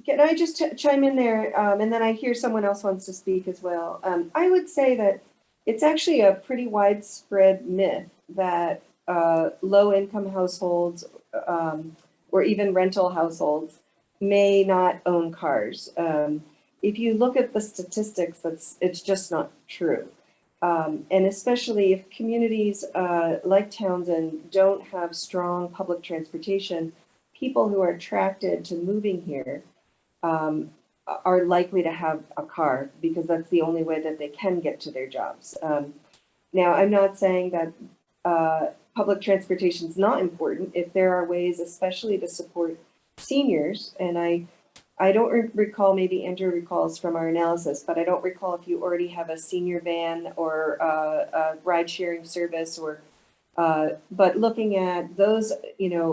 Can I just chime in there? And then I hear someone else wants to speak as well. I would say that it's actually a pretty widespread myth that low-income households or even rental households may not own cars. If you look at the statistics, it's just not true. And especially if communities like Townsend don't have strong public transportation, people who are attracted to moving here are likely to have a car because that's the only way that they can get to their jobs. Now, I'm not saying that public transportation is not important if there are ways, especially to support seniors. And I don't recall, maybe Andrew recalls from our analysis, but I don't recall if you already have a senior van or a ride sharing service or but looking at those,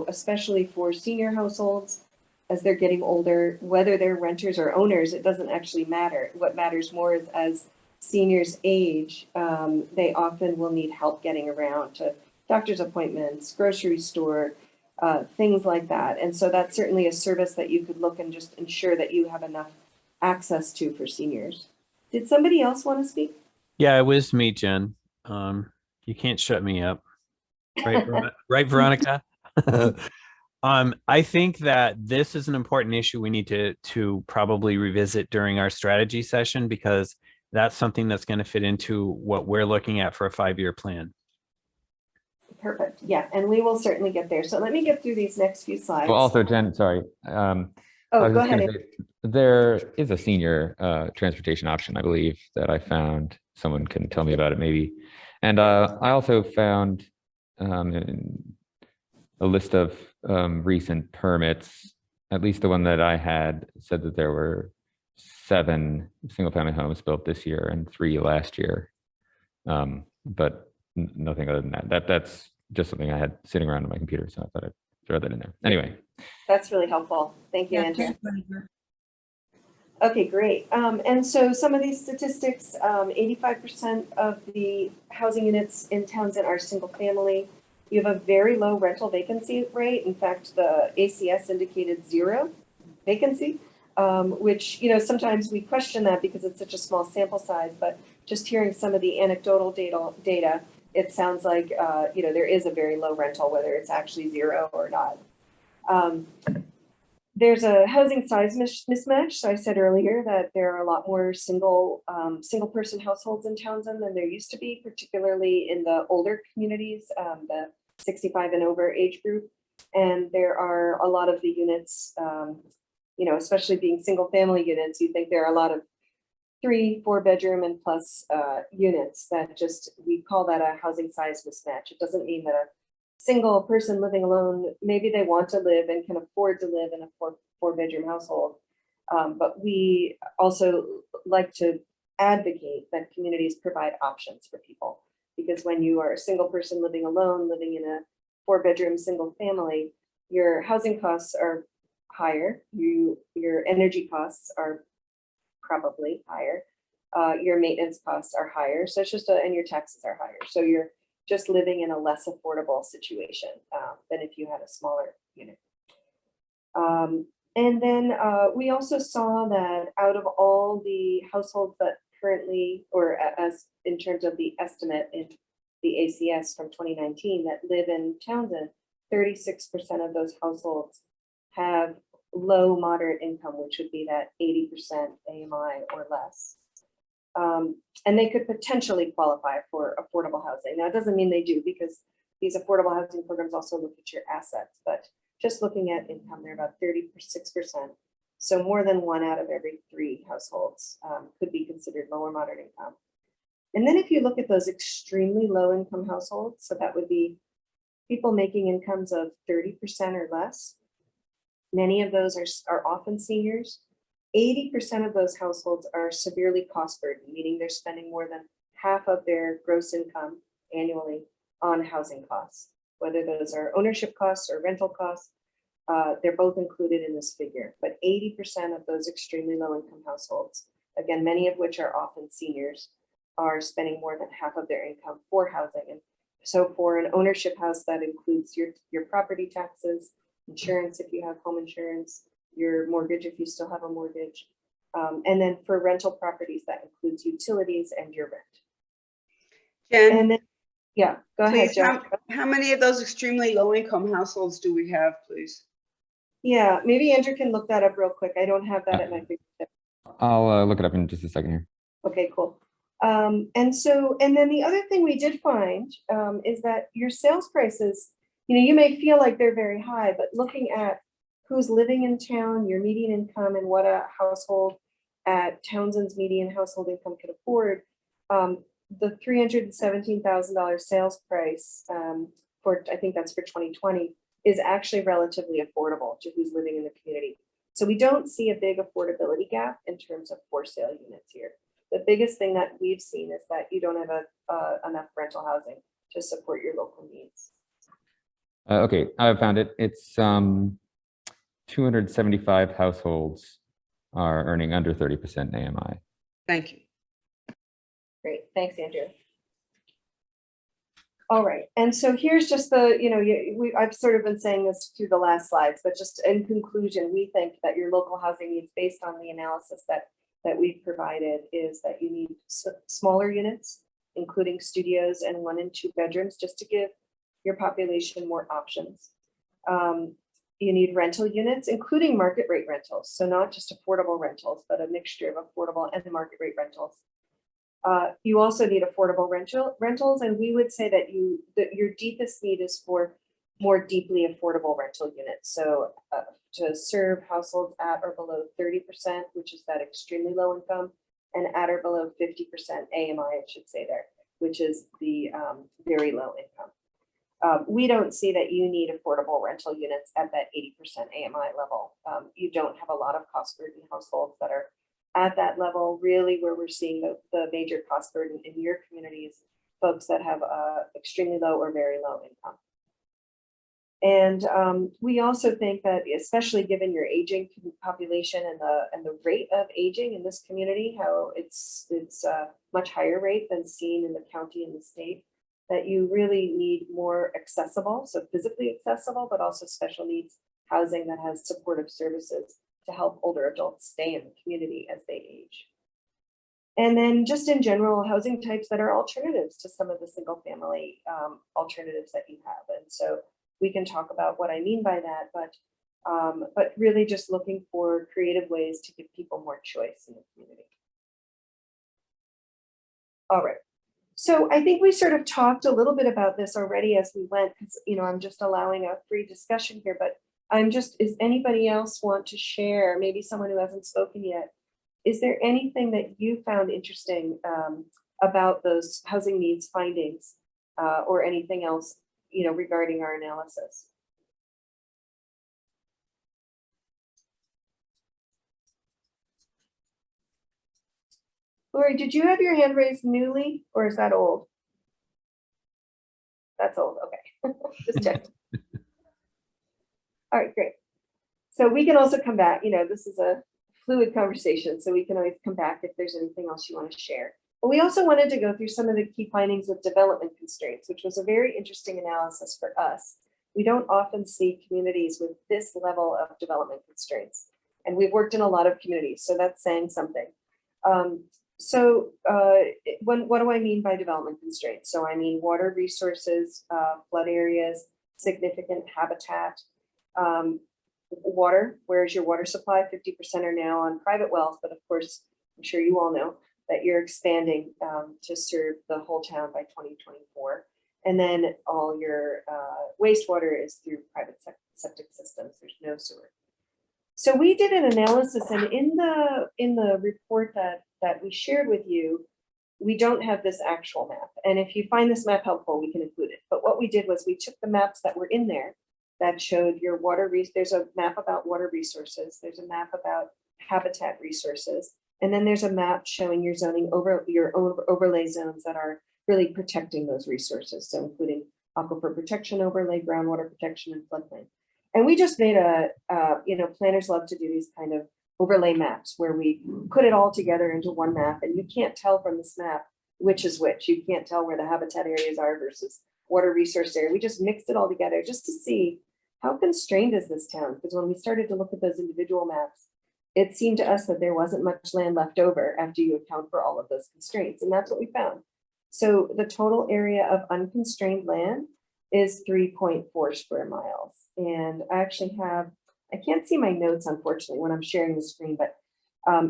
especially for senior households, as they're getting older, whether they're renters or owners, it doesn't actually matter. What matters more is as seniors age, they often will need help getting around to doctor's appointments, grocery store, things like that. And so that's certainly a service that you could look and just ensure that you have enough access to for seniors. Did somebody else want to speak? Yeah, it was me, Jen. You can't shut me up. Right, right, Veronica? I think that this is an important issue we need to probably revisit during our strategy session because that's something that's going to fit into what we're looking at for a 5-year plan. Perfect. Yeah, and we will certainly get there. So let me get through these next few slides. Well, also, Jen, sorry. I Oh, was go just gonna ahead. say, there is a senior transportation option, I believe, that I found. Someone can tell me about it maybe. And I also found in a list of recent permits, at least the one that I had said that there were 7 single-family homes built this year and 3 last year. But nothing other than that. That's just something I had sitting around on my computer, so I thought I'd throw that in there. Anyway. That's really helpful. Thank you, Yeah, Andrew. thanks, Jennifer. Okay, great. And so some of these statistics, 85% of the housing units in Townsend are single family. You have a very low rental vacancy rate. In fact, the ACS indicated 0 vacancy, which, sometimes we question that because it's such a small sample size, but just hearing some of the anecdotal data, it sounds like, there is a very low rental, whether it's actually 0 or not. There's a housing size mismatch. So I said earlier that there are a lot more single person households in Townsend than there used to be, particularly in the older communities, the 65 and over age group. And there are a lot of the units, especially being single family units, you think there are a lot of 3-4 bedroom and plus units that we call that a housing size mismatch. It doesn't mean that a single person living alone, maybe they want to live and can afford to live in a 4 bedroom household. But we also like to advocate that communities provide options for people, because when you are a single person living alone, living in a 4-bedroom, single family, your housing costs are higher, your energy costs are probably higher, your maintenance costs are higher, so it's just, and your taxes are higher. So you're just living in a less affordable situation than if you had a smaller unit. And then we also saw that out of all the households that currently, or as in terms of the estimate in the ACS from 2019 that live in Townsend, 36% of those households have low moderate income, which would be that 80% AMI or less. And they could potentially qualify for affordable housing. Now, it doesn't mean they do, because these affordable housing programs also look at your assets, but just looking at income, they're about 36%. So more than 1 out of every 3 households could be considered low or moderate income. And then if you look at those extremely low income households, so that would be people making incomes of 30% or less, many of those are often seniors. 80% of those households are severely cost burdened, meaning they're spending more than half of their gross income annually on housing costs, whether those are ownership costs or rental costs. They're both included in this figure, but 80% of those extremely low income households, again, many of which are often seniors, are spending more than half of their income for housing. And so for an ownership house, that includes your property taxes, insurance if you have home insurance, your mortgage if you still have a mortgage. And then for rental properties, that includes utilities and your rent. Jen, And then, yeah, go ahead, please, Jeff. how many of those extremely low-income households do we have, please? Yeah, maybe Andrew can look that up real quick. I don't have that at my fingertips. I'll look it up in just a second here. Okay, cool. And then the other thing we did find is that your sales prices, you may feel like they're very high, but looking at who's living in town, your median income, and what a household at Townsend's median household income could afford, the $317,000 sales price for, I think that's for 2020, is actually relatively affordable to who's living in the community. So we don't see a big affordability gap in terms of for sale units here. The biggest thing that we've seen is that you don't have enough rental housing to support your local needs. Okay, I found it. It's 275 households are earning under 30% AMI. Thank you. Great, thanks, Andrew. All right, and so here's just the, I've sort of been saying this through the last slides, but just in conclusion, we think that your local housing needs, based on the analysis that we've provided, is that you need smaller units, including studios and 1 and 2 bedrooms, just to give your population more options. You need rental units, including market rate rentals. So not just affordable rentals, but a mixture of affordable and market rate rentals. You also need affordable rentals, and we would say that your deepest need is for more deeply affordable rental units. So to serve households at or below 30%, which is that extremely low income, and at or below 50% AMI, I should say there, which is the very low income. We don't see that you need affordable rental units at that 80% AMI level. You don't have a lot of cost burden households that are at that level. Really, where we're seeing the major cost burden in your communities, folks that have extremely low or very low income. And we also think that, especially given your aging population and the rate of aging in this community, how it's a much higher rate than seen in the county and the state, that you really need more accessible, so physically accessible, but also special needs housing that has supportive services to help older adults stay in the community as they age. And then just in general, housing types that are alternatives to some of the single family alternatives that you have. And so we can talk about what I mean by that, but really just looking for creative ways to give people more choice in the community. All right. So I think we sort of talked a little bit about this already as we went, because I'm just allowing a free discussion here, but is anybody else want to share, maybe someone who hasn't spoken yet, is there anything that you found interesting about those housing needs findings or anything else, regarding our analysis? Lori, did you have your hand raised newly, or is that old? That's old, okay. Just check. All right, great. So we can also come back, this is a fluid conversation, so we can always come back if there's anything else you want to share. But we also wanted to go through some of the key findings with development constraints, which was a very interesting analysis for us. We don't often see communities with this level of development constraints. And we've worked in a lot of communities, so that's saying something. What do I mean by development constraints? So I mean water resources, flood areas, significant habitat, water. Where's your water supply? 50% are now on private wells, but of course, I'm sure you all know that you're expanding to serve the whole town by 2024. And then all your wastewater is through private septic systems. There's no sewer. So we did an analysis, and in the report that we shared with you, we don't have this actual map. And if you find this map helpful, we can include it. But what we did was we took the maps that were in there that showed your water, there's a map about water resources, there's a map about habitat resources, and then there's a map showing your zoning over your own overlay zones that are really protecting those resources. So including aquifer protection overlay, groundwater protection, and floodplain. And we just made planners love to do these kind of overlay maps where we put it all together into one map, and you can't tell from this map which is which. You can't tell where the habitat areas are versus water resource area. We just mixed it all together just to see how constrained is this town? Because when we started to look at those individual maps, it seemed to us that there wasn't much land left over after you account for all of those constraints. And that's what we found. So the total area of unconstrained land is 3.4 square miles. And I actually I can't see my notes, unfortunately, when I'm sharing the screen, but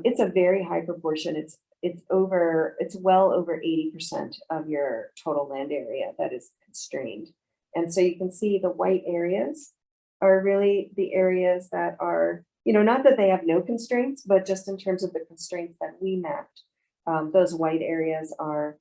it's a very high proportion. It's well over 80% of your total land area that is constrained. And so you can see the white areas are really the areas that are, not that they have no constraints, but just in terms of the constraints that we mapped, those white areas are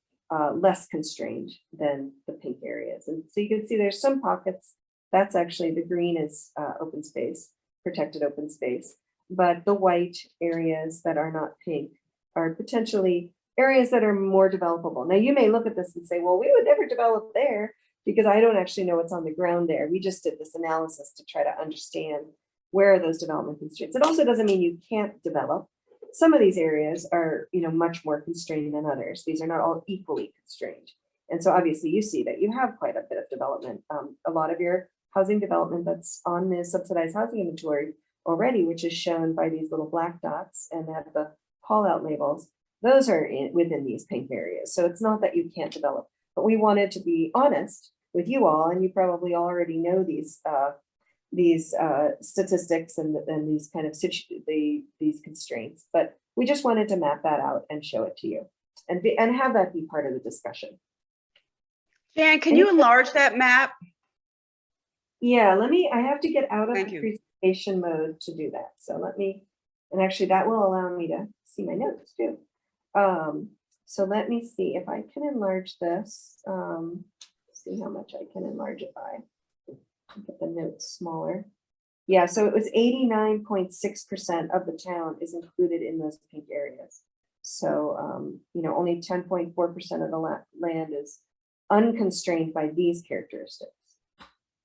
less constrained than the pink areas. And so you can see there's some pockets. That's actually, the green is open space, protected open space, but the white areas that are not pink are potentially areas that are more developable. Now you may look at this and say, well, we would never develop there because I don't actually know what's on the ground there. We just did this analysis to try to understand where are those development constraints. It also doesn't mean you can't develop. Some of these areas are, much more constrained than others. These are not all equally constrained. And so obviously you see that you have quite a bit of development. A lot of your housing development that's on the subsidized housing inventory already, which is shown by these little black dots and have the call out labels, those are within these pink areas. So it's not that you can't develop, but we wanted to be honest with you all, and you probably already know these statistics and these kind of these constraints, but we just wanted to map that out and show it to you and have that be part of the discussion. Jan, can you enlarge that map? Yeah, I have to get out of Thank the you. presentation mode to do that. So and actually that will allow me to see my notes too. So let me see if I can enlarge this. See how much I can enlarge it by. Get the notes smaller. Yeah, so it was 89.6% of the town is included in those pink areas. So, only 10.4% of the land is unconstrained by these characteristics.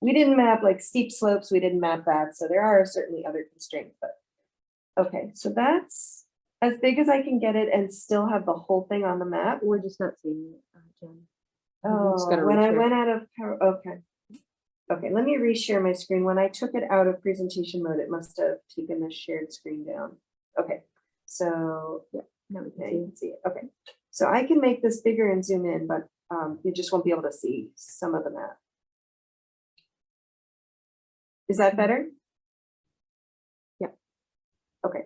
We didn't map like steep slopes. We didn't map that. So there are certainly other constraints, but okay. So that's as big as I can get it and still have the whole thing on the map. We're just not seeing it, Jen. Oh, when I went out of power, okay. Okay, let me reshare my screen. When I took it out of presentation mode, it must have taken the shared screen down. Okay, so yeah, now we can see it. Okay, so I can make this bigger and zoom in, but you just won't be able to see some of the map. Is that better? Yeah. Okay.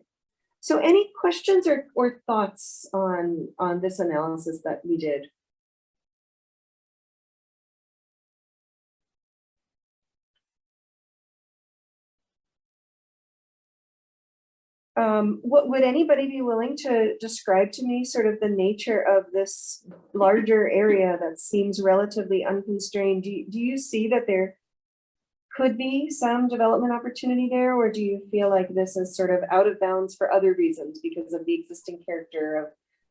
So any questions or thoughts on this analysis that we did? What would anybody be willing to describe to me sort of the nature of this larger area that seems relatively unconstrained? Do you see that there could be some development opportunity there, or do you feel like this is sort of out of bounds for other reasons because of the existing character of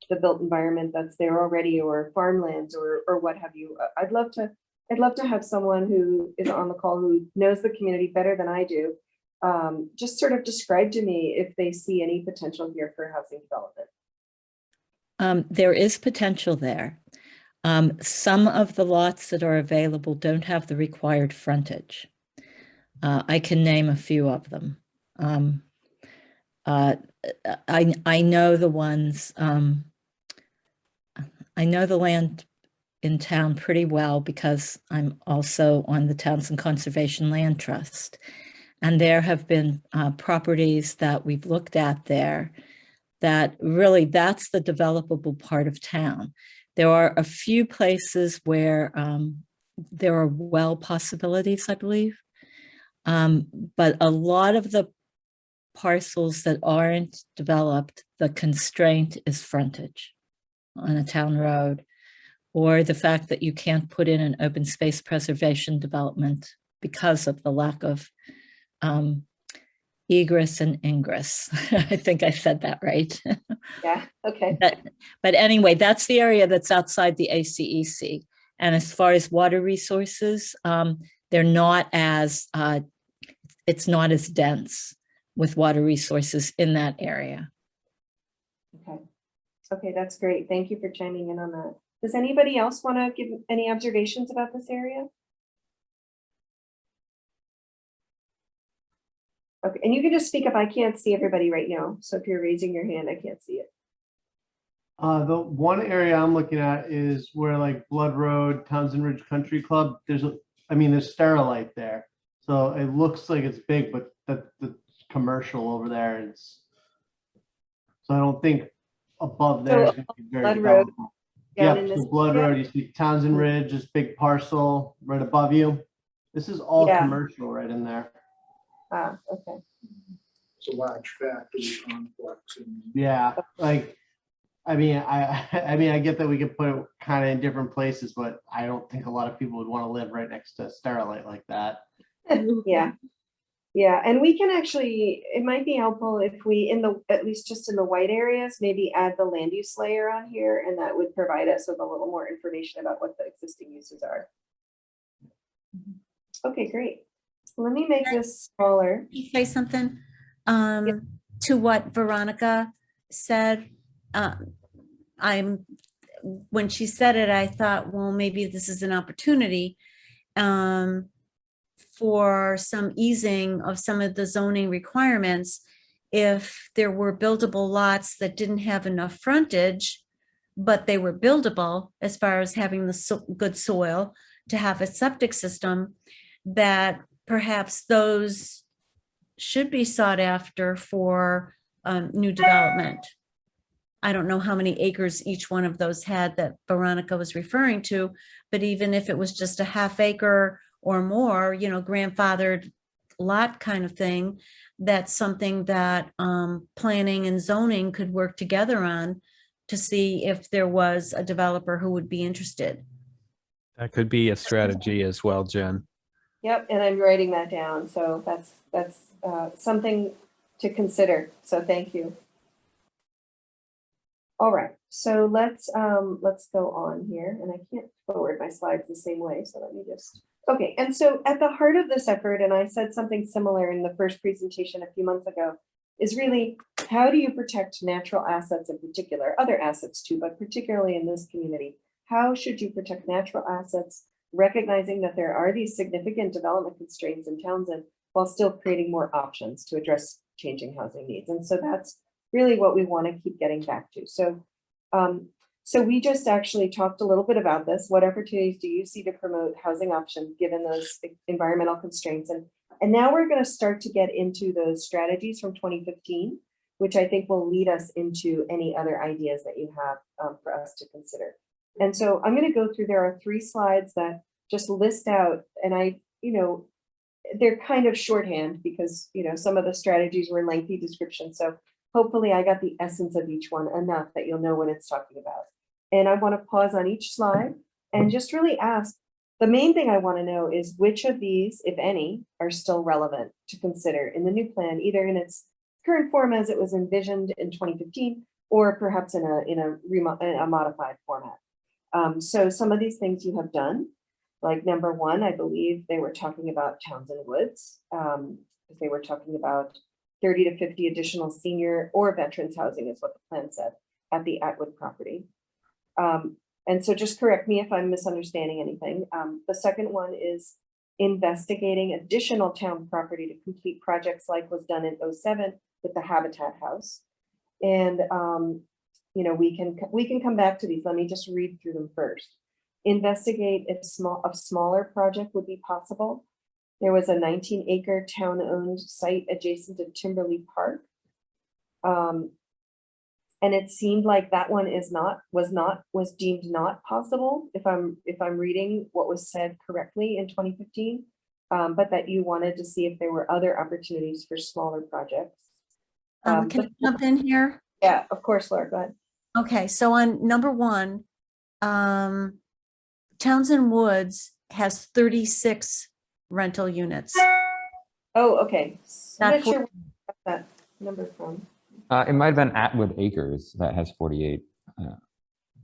the built environment that's there already, or farmlands, or what have you? I'd love to I'd love to have someone who is on the call who knows the community better than I do. Just sort of describe to me if they see any potential here for housing development. There is potential there. Some of the lots that are available don't have the required frontage. I can name a few of them. I know the ones, I know the land in town pretty well because I'm also on the Townsend Conservation Land Trust. And there have been properties that we've looked at there that really, that's the developable part of town. There are a few places where there are well possibilities, I believe. But a lot of the parcels that aren't developed, the constraint is frontage on a town road, or the fact that you can't put in an open space preservation development because of the lack of egress and ingress. I think I said that right. Yeah, okay. But anyway, that's the area that's outside the ACEC. And as far as water resources, they're not as, it's not as dense with water resources in that area. Okay. Okay, that's great. Thank you for chiming in on that. Does anybody else want to give any observations about this area? Okay, and you can just speak up. I can't see everybody right now. So if you're raising your hand, I can't see it. The one area I'm looking at is where like Blood Road, Townsend Ridge Country Club, there's Sterilite there. So it looks like it's big, but the commercial over there is, so I don't think above there is going to be very Blood Road, developable. down Yeah, in so this Blood area? Road, you see Townsend Ridge, this big parcel right above you. This is all Yeah. commercial right in there. Ah, okay. It's a large factory complex. Yeah, like, I mean, I get that we could put it kind of in different places, but I don't think a lot of people would want to live right next to Sterilite like that. Yeah. Yeah, and we can actually, it might be helpful if we, at least just in the white areas, maybe add the land use layer on here, and that would provide us with a little more information about what the existing uses are. Okay, great. Let me make this smaller. Can you say something to what Veronica said? When she said it, I thought, well, maybe this is an opportunity for some easing of some of the zoning requirements. If there were buildable lots that didn't have enough frontage, but they were buildable as far as having the good soil to have a septic system, that perhaps those should be sought after for new development. I don't know how many acres each one of those had that Veronica was referring to, but even if it was just a half acre or more, grandfathered lot kind of thing, that's something that planning and zoning could work together on to see if there was a developer who would be interested. That could be a strategy as well, Jen. Yep, and I'm writing that down. So that's something to consider. So thank you. All right, so let's go on here, and I can't forward my slides the same way. So let me just. Okay, and so at the heart of this effort, and I said something similar in the first presentation a few months ago, is really how do you protect natural assets in particular, other assets too, but particularly in this community? How should you protect natural assets, recognizing that there are these significant development constraints in Townsend while still creating more options to address changing housing needs? And so that's really what we want to keep getting back to. So so we just actually talked a little bit about this. What opportunities do you see to promote housing options given those environmental constraints? And now we're going to start to get into those strategies from 2015, which I think will lead us into any other ideas that you have for us to consider. And so I'm going to go through, there are 3 slides that just list out, and they're kind of shorthand because, some of the strategies were lengthy descriptions. So hopefully I got the essence of each one enough that you'll know what it's talking about. And I want to pause on each slide and just really ask, the main thing I want to know is which of these, if any, are still relevant to consider in the new plan, either in its current form as it was envisioned in 2015, or perhaps in a modified format. So some of these things you have done. Like number one, I believe they were talking about Townsend Woods. Because they were talking about 30 to 50 additional senior or veterans housing is what the plan said at the Atwood property. And so just correct me if I'm misunderstanding anything. The second one is investigating additional town property to complete projects like was done in '07 with the Habitat House. And, you know, we can come back to these. Let me just read through them first. Investigate if a smaller project would be possible. There was a 19-acre town-owned site adjacent to Timberley Park. And it seemed like that one was deemed not possible, if I'm reading what was said correctly in 2015, but that you wanted to see if there were other opportunities for smaller projects. Can I jump in here? Yeah, of course, Laura, go ahead. Okay, so on number one, Townsend Woods has 36 rental units. Oh, okay. I'm Not not sure where I got that number from. It might have been Atwood Acres that has 48.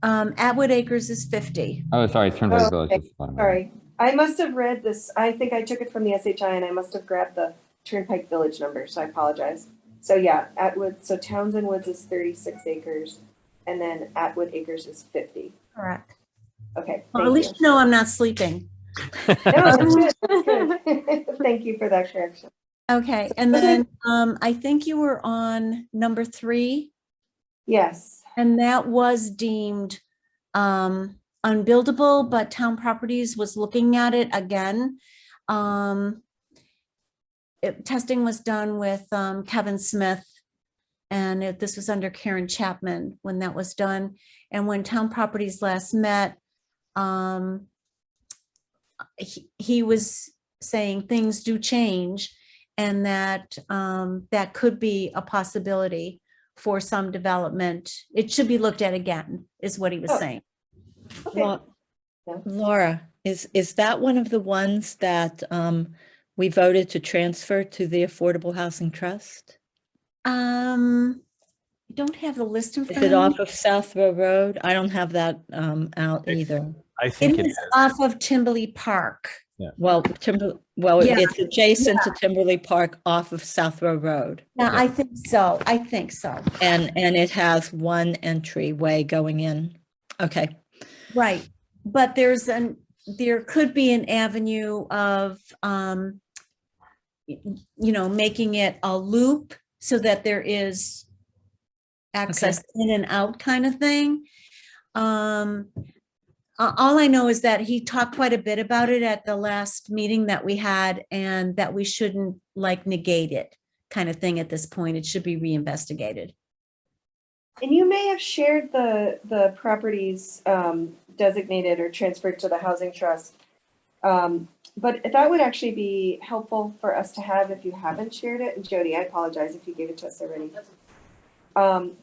Atwood Acres is 50. Oh, sorry, Turnberry Oh, Village. okay. is the bottom. Sorry, I must have read this. I think I took it from the SHI and I must have grabbed the Turnpike Village number, so I apologize. So yeah, Atwood, so Townsend Woods is 36 acres and then Atwood Acres is 50. Correct. Okay. Well, thank at least you know I'm not sleeping. No, that's good. That's good. Thank you for that correction. Okay, and then I think you were on number 3. Yes. And that was deemed unbuildable, but Town Properties was looking at it again. Testing was done with Kevin Smith, and this was under Karen Chapman when that was done. And when Town Properties last met, he was saying things do change, and that that could be a possibility for some development. It should be looked at again, is what he was saying. Okay. Laura, is that one of the ones that we voted to transfer to the Affordable Housing Trust? I don't have the list in Is front it of off me. of South Row Road? I don't have that out either. I think It it is is. off of Timberley Park. Well, Yeah. it's adjacent to Timberley Park off of South Row Road. Yeah, I think so. I think so. And it has one entryway going in. Okay. Right. But there could be an avenue of, making it a loop so that there is access in and out kind of thing. All I know is that he talked quite a bit about it at the last meeting that we had, and that we shouldn't negate it kind of thing at this point. It should be reinvestigated. And you may have shared the properties designated or transferred to the housing trust. But that would actually be helpful for us to have if you haven't shared it. And Jody, I apologize if you gave it to us already.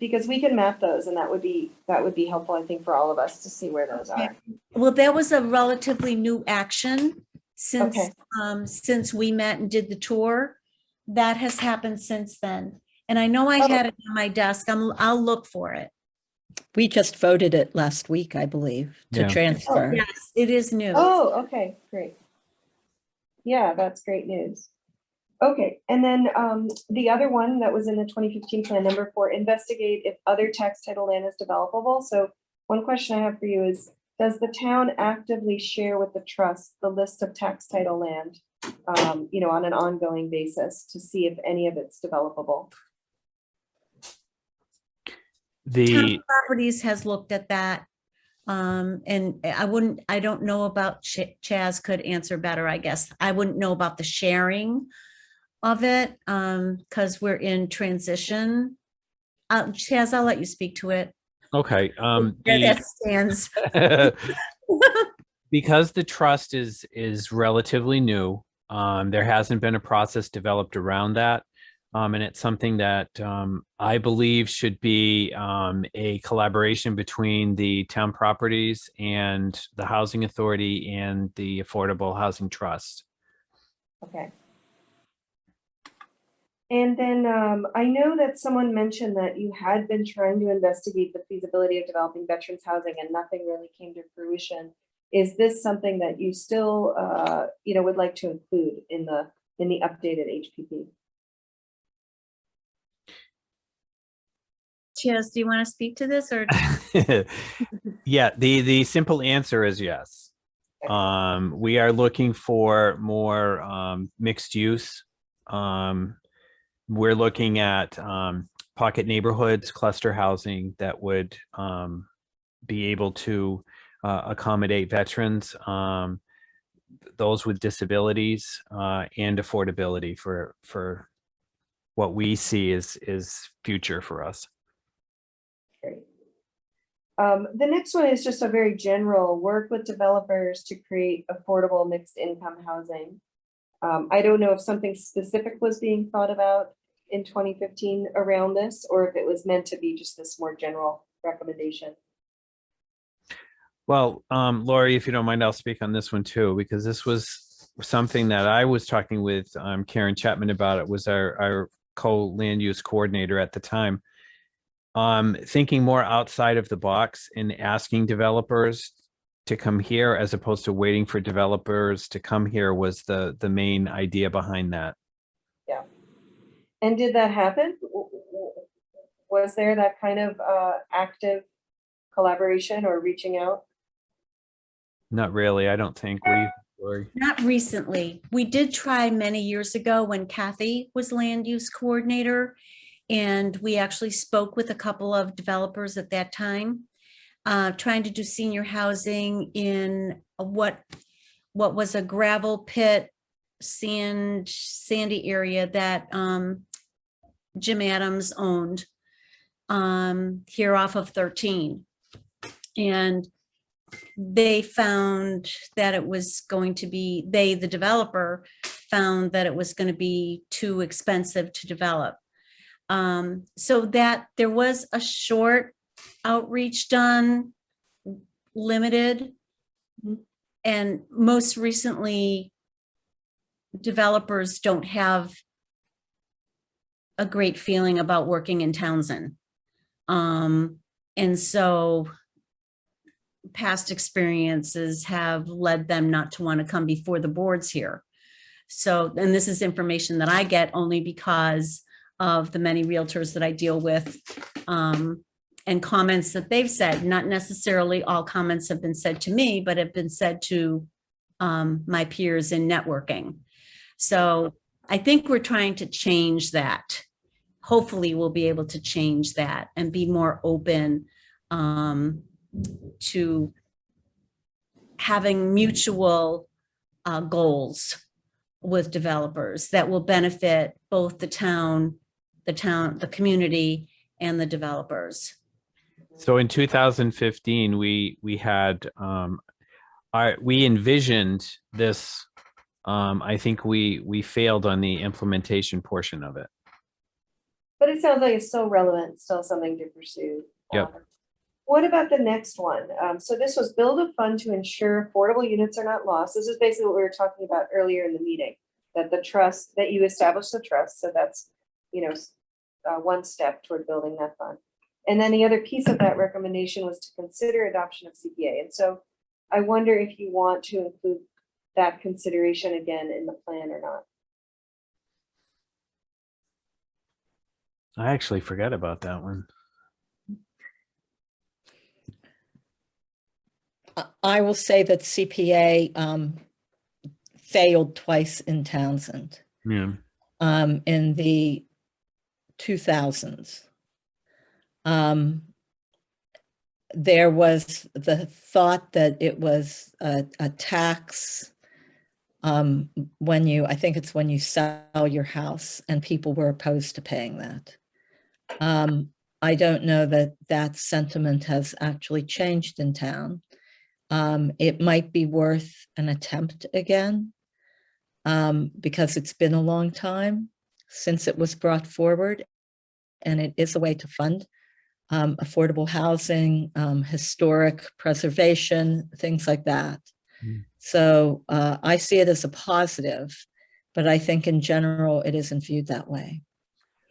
Because we can map those, and that would be helpful, I think, for all of us to see where those are. Well, that was a relatively new action since we met and did the tour. That has happened since then. And I know I had it on my desk. I'll look for it. We just voted it last week, I believe, to Yeah. transfer. Yes, it is new. Oh, okay, great. Yeah, that's great news. Okay, and then the other one that was in the 2015 plan, number 4, investigate if other tax title land is developable. So one question I have for you is, does the town actively share with the trust the list of tax title land, on an ongoing basis to see if any of it's developable? Town Properties has looked at that. And I don't know about, Chaz could answer better, I guess. I wouldn't know about the sharing of it, because we're in transition. Chaz, I'll let you speak to it. Okay. Where that stands. Because the trust is relatively new, there hasn't been a process developed around that. And it's something that I believe should be a collaboration between the Town Properties and the Housing Authority and the Affordable Housing Trust. Okay. And then I know that someone mentioned that you had been trying to investigate the feasibility of developing veterans housing and nothing really came to fruition. Is this something that you still, would like to include in the updated HPP? Chaz, do you want to speak to this or? Yeah, the simple answer is yes. We are looking for more mixed use. We're looking at pocket neighborhoods, cluster housing that would be able to accommodate veterans, those with disabilities, and affordability for what we see is future for us. Great. The next one is just a very general: work with developers to create affordable mixed income housing. I don't know if something specific was being thought about in 2015 around this, or if it was meant to be just this more general recommendation. Well, Lori, if you don't mind, I'll speak on this one too, because this was something that I was talking with Karen Chapman about. It was our co-land use coordinator at the time. Thinking more outside of the box and asking developers to come here as opposed to waiting for developers to come here was the main idea behind that. Yeah. And did that happen? Was there that kind of active collaboration or reaching out? Not really, I don't think. What do you think, Lori? Not recently. We did try many years ago when Kathy was land use coordinator, and we actually spoke with a couple of developers at that time, trying to do senior housing in what was a gravel pit, sandy area that Jim Adams owned here off of 13. And they found that it was going to be, the developer found that it was going to be too expensive to develop. So that there was a short outreach done, limited, and most recently, developers don't have a great feeling about working in Townsend. And so past experiences have led them not to want to come before the boards here. So, and this is information that I get only because of the many realtors that I deal with, and comments that they've said. Not necessarily all comments have been said to me, but have been said to my peers in networking. So I think we're trying to change that. Hopefully we'll be able to change that and be more open to having mutual goals with developers that will benefit both the town, the community, and the developers. So in 2015, we had we envisioned this. I think we failed on the implementation portion of it. But it sounds like it's still relevant, still something to pursue. Yep. What about the next one? So this was build a fund to ensure affordable units are not lost. This is basically what we were talking about earlier in the meeting, that the trust, that you establish the trust. So that's, one step toward building that fund. And then the other piece of that recommendation was to consider adoption of CPA. And so I wonder if you want to include that consideration again in the plan or not. I actually forgot about that one. I will say that CPA failed twice in Townsend. Yeah. In the 2000s. There was the thought that it was a tax I think it's when you sell your house, and people were opposed to paying that. I don't know that that sentiment has actually changed in town. It might be worth an attempt again, because it's been a long time since it was brought forward, and it is a way to fund affordable housing, historic preservation, things like that. So I see it as a positive, but I think in general it isn't viewed that way.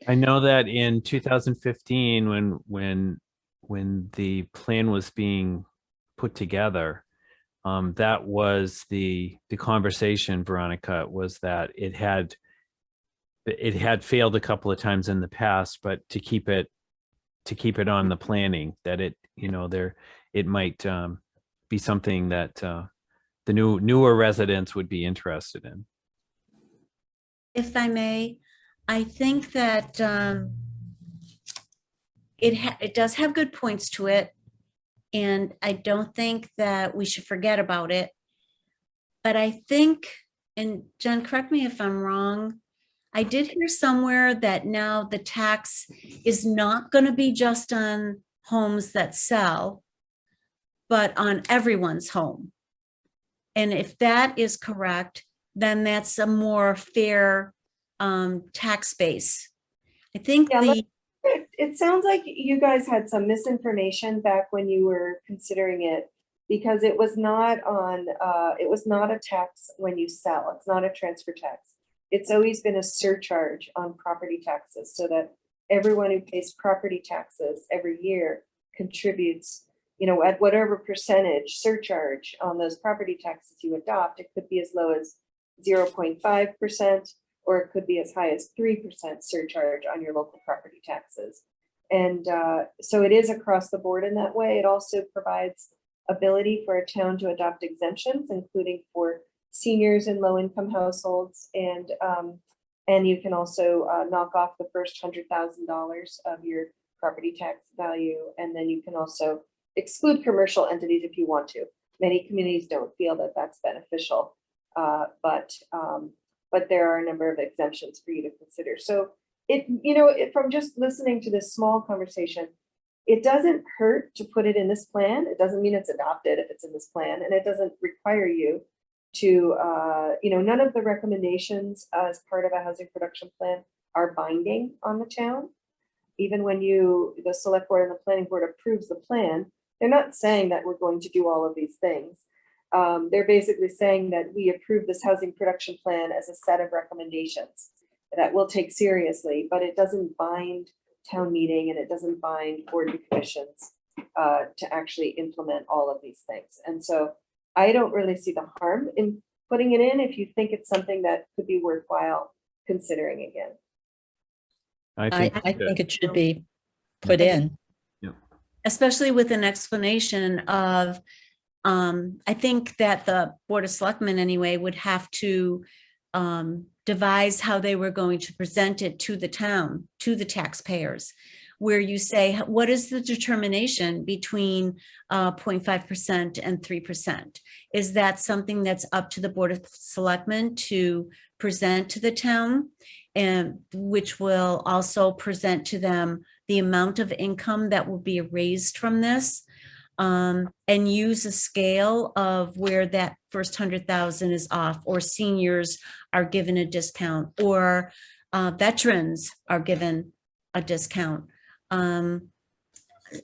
I know that in 2015, when the plan was being put together, That was the conversation, Veronica, was that it had failed a couple of times in the past, but to keep it on the planning, that it, it might be something that the newer residents would be interested in. If I may, I think that it does have good points to it. And I don't think that we should forget about it. But I think, and Jen, correct me if I'm wrong, I did hear somewhere that now the tax is not going to be just on homes that sell, but on everyone's home. And if that is correct, then that's a more fair tax base. I think Yeah, it sounds like you guys had some misinformation back when you were considering it, because it was not a tax when you sell. It's not a transfer tax. It's always been a surcharge on property taxes, so that everyone who pays property taxes every year contributes, at whatever percentage surcharge on those property taxes you adopt. It could be as low as 0.5%, or it could be as high as 3% surcharge on your local property taxes. And so it is across the board in that way. It also provides ability for a town to adopt exemptions, including for seniors and low-income households. And you can also knock off the first $100,000 of your property tax value. And then you can also exclude commercial entities if you want to. Many communities don't feel that that's beneficial, but there are a number of exemptions for you to consider. So from just listening to this small conversation, it doesn't hurt to put it in this plan. It doesn't mean it's adopted if it's in this plan, and it doesn't require you to, none of the recommendations as part of a housing production plan are binding on the town. Even when the select board and the planning board approves the plan, they're not saying that we're going to do all of these things. They're basically saying that we approve this housing production plan as a set of recommendations that we'll take seriously, but it doesn't bind town meeting and it doesn't bind board and commissions to actually implement all of these things. And so I don't really see the harm in putting it in if you think it's something that could be worthwhile considering again. I think it should be put in. especially with an explanation of, I think that the Board of Selectmen anyway would have to devise how they were going to present it to the town, to the taxpayers, where you say, what is the determination between 0.5% and 3%? Is that something that's up to the Board of Selectmen to present to the town, and which will also present to them the amount of income that will be raised from this, and use a scale of where that first 100,000 is off, or seniors are given a discount, or veterans are given a discount.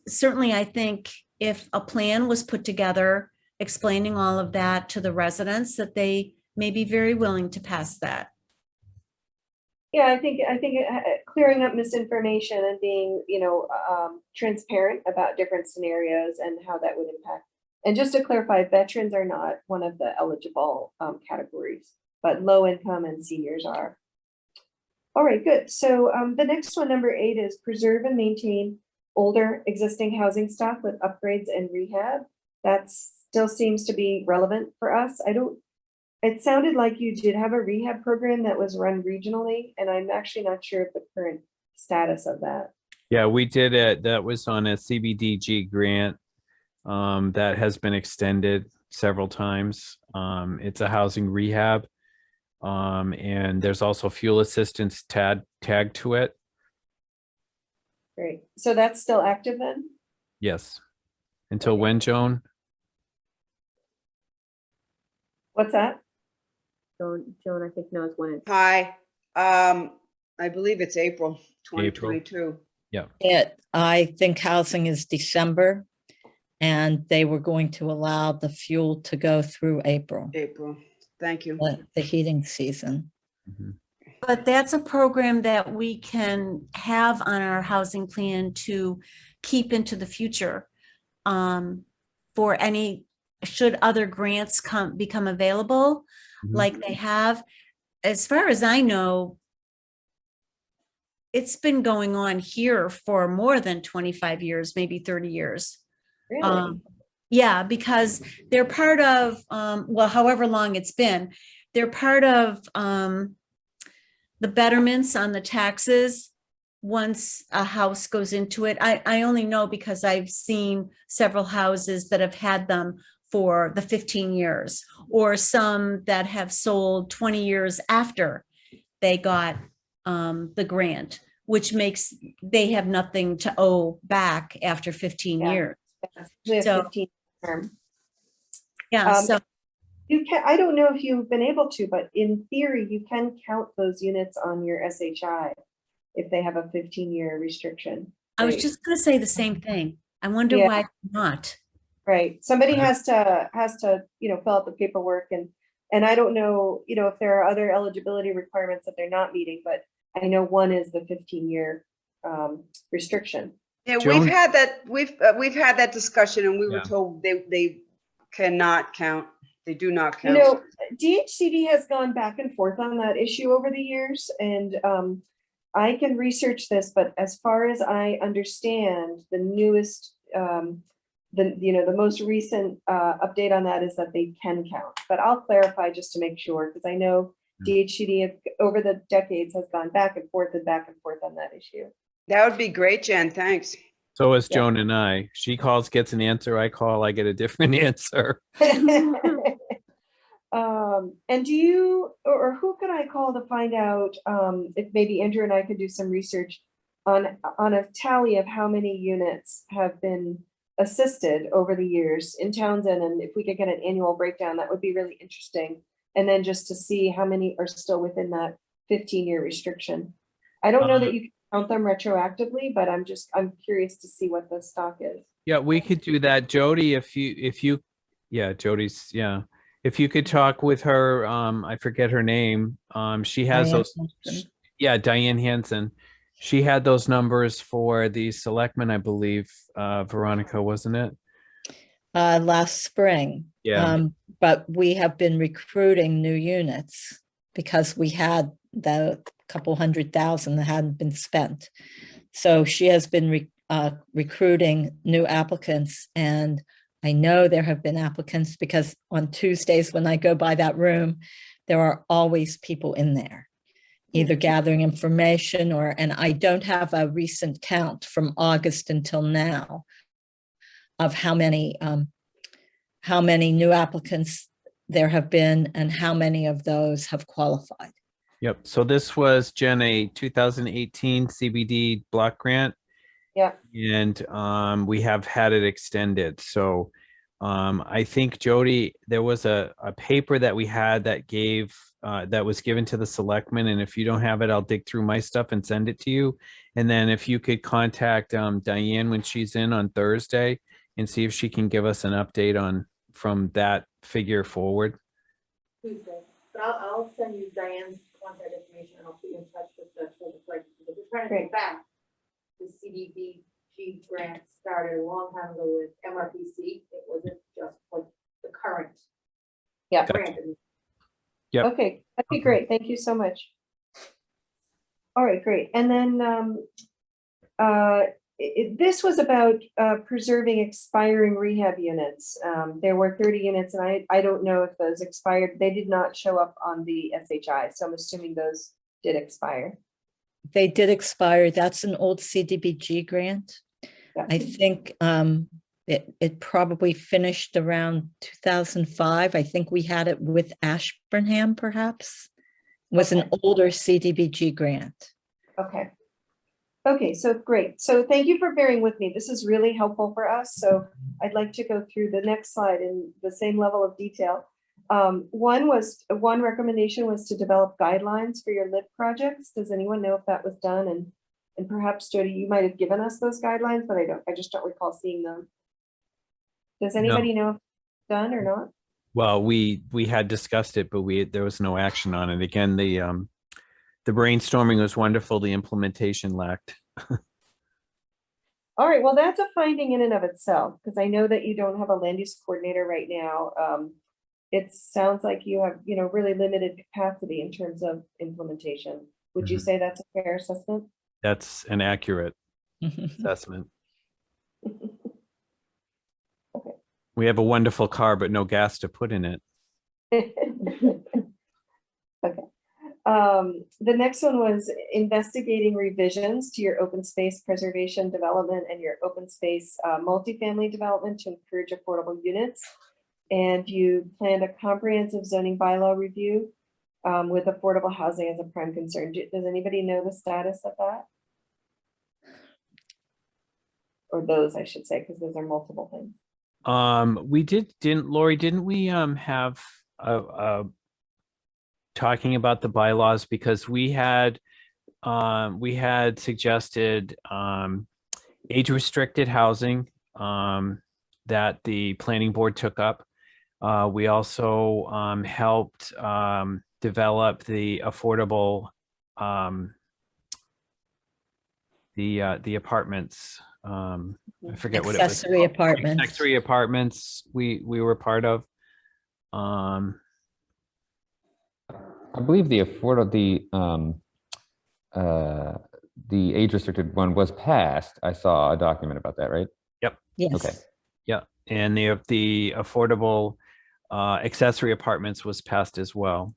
Certainly, I think if a plan was put together explaining all of that to the residents, that they may be very willing to pass that. Yeah, I think clearing up misinformation and being, transparent about different scenarios and how that would impact. And just to clarify, veterans are not one of the eligible categories, but low income and seniors are. All right, good. So the next one, number 8, is preserve and maintain older existing housing stock with upgrades and rehab. That still seems to be relevant for us. It sounded like you did have a rehab program that was run regionally, and I'm actually not sure of the current status of that. Yeah, we did it. That was on a CBDG grant that has been extended several times. It's a housing rehab. And there's also fuel assistance tagged to it. Great. So that's still active then? Yes. Until when, Joan? What's that? Joan, I think knows when it's. Hi, I believe it's April 2022. Yeah. I think housing is December, and they were going to allow the fuel to go through April, Thank you. the heating season. Mm-hmm. But that's a program that we can have on our housing plan to keep into the future for any should other grants become available, Mhm. like they have, as far as I know, it's been going on here for more than 25 years, maybe 30 years. Really? Yeah, because they're part of, well, however long it's been, they're part of the betterments on the taxes once a house goes into it. I only know because I've seen several houses that have had them for the 15 years, or some that have sold 20 years after they got the grant, which makes, they have nothing to owe back after 15 Yeah. years. That's usually a So- 15 term. Yeah, so You can, I don't know if you've been able to, but in theory, you can count those units on your SHI if they have a 15-year restriction. I was They- just gonna say the same thing. I wonder Yeah. why not. Right, somebody Uh-huh. has to, fill out the paperwork and I don't know, if there are other eligibility requirements that they're not meeting, but I know one is the 15-year restriction. Yeah, Joan- we've had that discussion and we were Yeah. told they cannot count. They do not count. DHCD has gone back and forth on that issue over the years, and I can research this, but as far as I understand, the newest, the most recent update on that is that they can count. But I'll clarify just to make sure, because I know DHCD over the decades has gone back and forth on that issue. That would be great, Jen. Thanks. So is Yeah. Joan and I. She calls, gets an answer. I call, I get a different answer. And do you, or who could I call to find out if maybe Andrew and I could do some research on a tally of how many units have been assisted over the years in Townsend, and if we could get an annual breakdown, that would be really interesting. And then just to see how many are still within that 15-year restriction. I don't know that you can count them retroactively, but I'm curious to see what the stock is. Yeah, we could do that. Jody, if you, yeah, Jody's, yeah. If you could talk with her, I forget her name. She has Diane those, Hanson. yeah, Diane Hanson. She had those numbers for the selectmen, I believe, Veronica, wasn't it? Last spring. Yeah. But we have been recruiting new units because we had the couple 100,000 that hadn't been spent. So she has been recruiting new applicants, and I know there have been applicants because on Tuesdays when I go by that room, there are always people in there, either gathering information and I don't have a recent count from August until now of how many new applicants there have been and how many of those have qualified. Yep. So this was, Jen, a 2018 CBD block grant. Yeah. And we have had it extended. So I think, Jody, there was a paper that we had that that was given to the selectmen. And if you don't have it, I'll dig through my stuff and send it to you. And then if you could contact Diane when she's in on Thursday and see if she can give us an update from that figure forward. Tuesday, but I'll send you Diane's contact information and I'll put you in touch with the like, we're trying to Great. get back. The CDBG grant started a long time ago with MRPC. It wasn't just like the current. Yeah. Grant. Yep. Okay, that'd be great. Thank you so much. All right, great. And then this was about preserving expiring rehab units. There were 30 units, and I don't know if those expired. They did not show up on the SHI, so I'm assuming those did expire. They did expire. That's an old CDBG grant. Yeah. I think it probably finished around 2005. I think we had it with Ashburnham, perhaps. It was an older CDBG grant. Okay. Okay, so great. So thank you for bearing with me. This is really helpful for us. So I'd like to go through the next slide in the same level of detail. One recommendation was to develop guidelines for your LIP projects. Does anyone know if that was done? And perhaps, Jody, you might have given us those guidelines, but I just don't recall seeing them. Does anybody know if it's done or not? Well, we had discussed it, but there was no action on it. Again, the brainstorming was wonderful. The implementation lacked. All right, well, that's a finding in and of itself, because I know that you don't have a land use coordinator right now. It sounds like you have, really limited capacity in terms of implementation. Would you Mhm. say that's a fair assessment? That's an accurate assessment. We have a wonderful car, but no gas to put in it. Okay. The next one was investigating revisions to your open space preservation development and your open space multifamily development to encourage affordable units. And you planned a comprehensive zoning bylaw review with affordable housing as a prime concern. Does anybody know the status of that? Or those, I should say, because those are multiple things. Lori, didn't we have talking about the bylaws, because we had suggested age restricted housing that the planning board took up. We also helped develop the affordable the apartments. I forget what it was. Accessory apartments. Accessory apartments we were part of. I believe the the age restricted one was passed. I saw a document about that, right? Yep. Yes. Okay. Yeah, and the affordable accessory apartments was passed as well.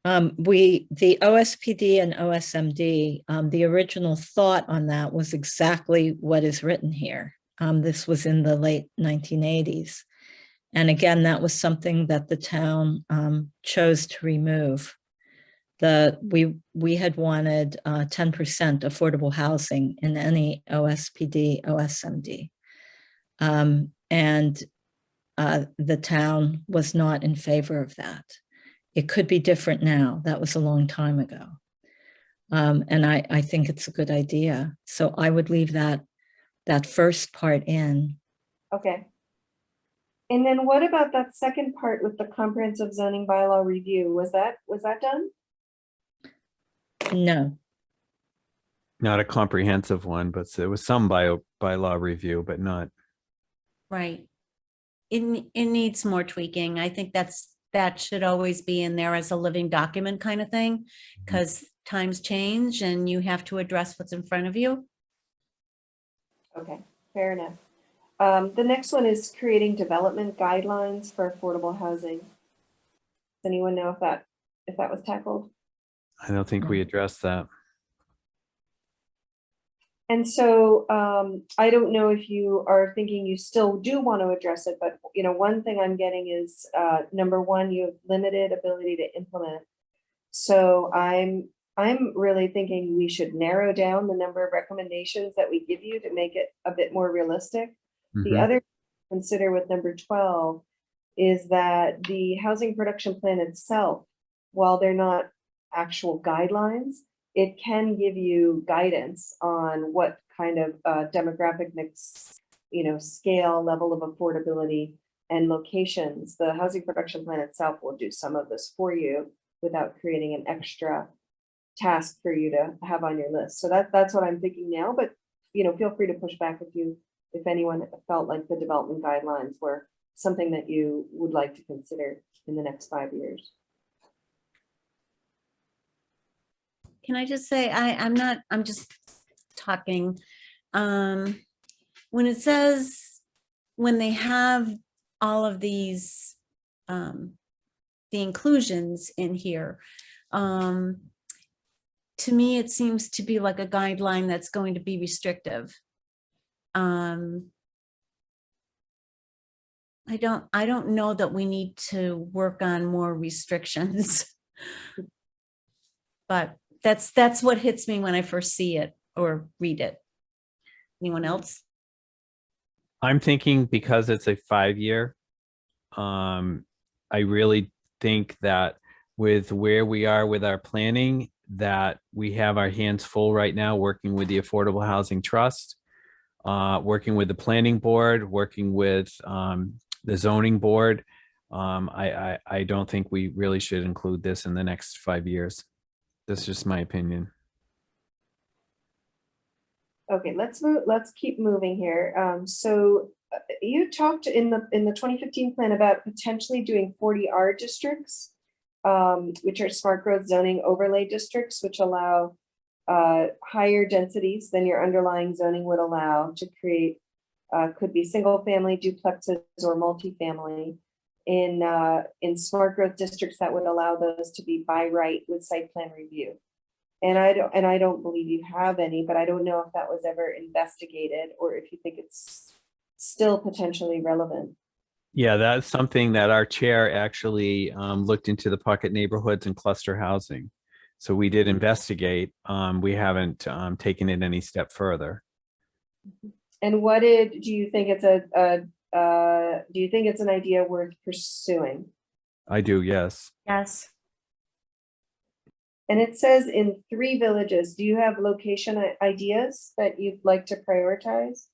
The OSPD and OSMD, the original thought on that was exactly what is written here. This was in the late 1980s. And again, that was something that the town chose to remove. We had wanted 10% affordable housing in any OSPD, OSMD. And the town was not in favor of that. It could be different now. That was a long time ago. And I think it's a good idea. So I would leave that first part in. Okay. And then what about that second part with the comprehensive zoning bylaw review? Was that done? No. Not a comprehensive one, but there was some bylaw review, but not. Right. It needs more tweaking. I think that should always be in there as a living document kind of thing, because times change and you have to address what's in front of you. Okay, fair enough. The next one is creating development guidelines for affordable housing. Does anyone know if that was tackled? I don't think we addressed that. And so I don't know if you are thinking you still do want to address it, but one thing I'm getting is number one, you have limited ability to implement. So I'm really thinking we should narrow down the number of recommendations that we give you to make it a bit more realistic. The other consider with number 12 is that the housing production plan itself, while they're not actual guidelines, it can give you guidance on what kind of demographic mix, scale, level of affordability, and locations. The housing production plan itself will do some of this for you without creating an extra task for you to have on your list. So that's what I'm thinking now, but feel free to push back if anyone felt like the development guidelines were something that you would like to consider in the next 5 years. Can I just say, I'm just talking. When it says, when they have all of these, the inclusions in here, to me, it seems to be like a guideline that's going to be restrictive. I don't know that we need to work on more restrictions. But that's what hits me when I first see it or read it. Anyone else? I'm thinking because it's a 5-year, I really think that with where we are with our planning, that we have our hands full right now working with the Affordable Housing Trust, working with the planning board, working with the zoning board. I don't think we really should include this in the next 5 years. That's just my opinion. Okay, let's keep moving here. So you talked in the 2015 plan about potentially doing 40R districts, which are smart growth zoning overlay districts, which allow higher densities than your underlying zoning would allow to create, could be single family duplexes or multifamily in smart growth districts that would allow those to be by right with site plan review. And I don't believe you have any, but I don't know if that was ever investigated or if you think it's still potentially relevant. Yeah, that's something that our chair actually looked into, the pocket neighborhoods and cluster housing. So we did investigate. We haven't taken it any step further. And do you think it's do you think it's an idea worth pursuing? I do, yes. Yes. And it says in 3 villages, do you have location ideas that you'd like to prioritize?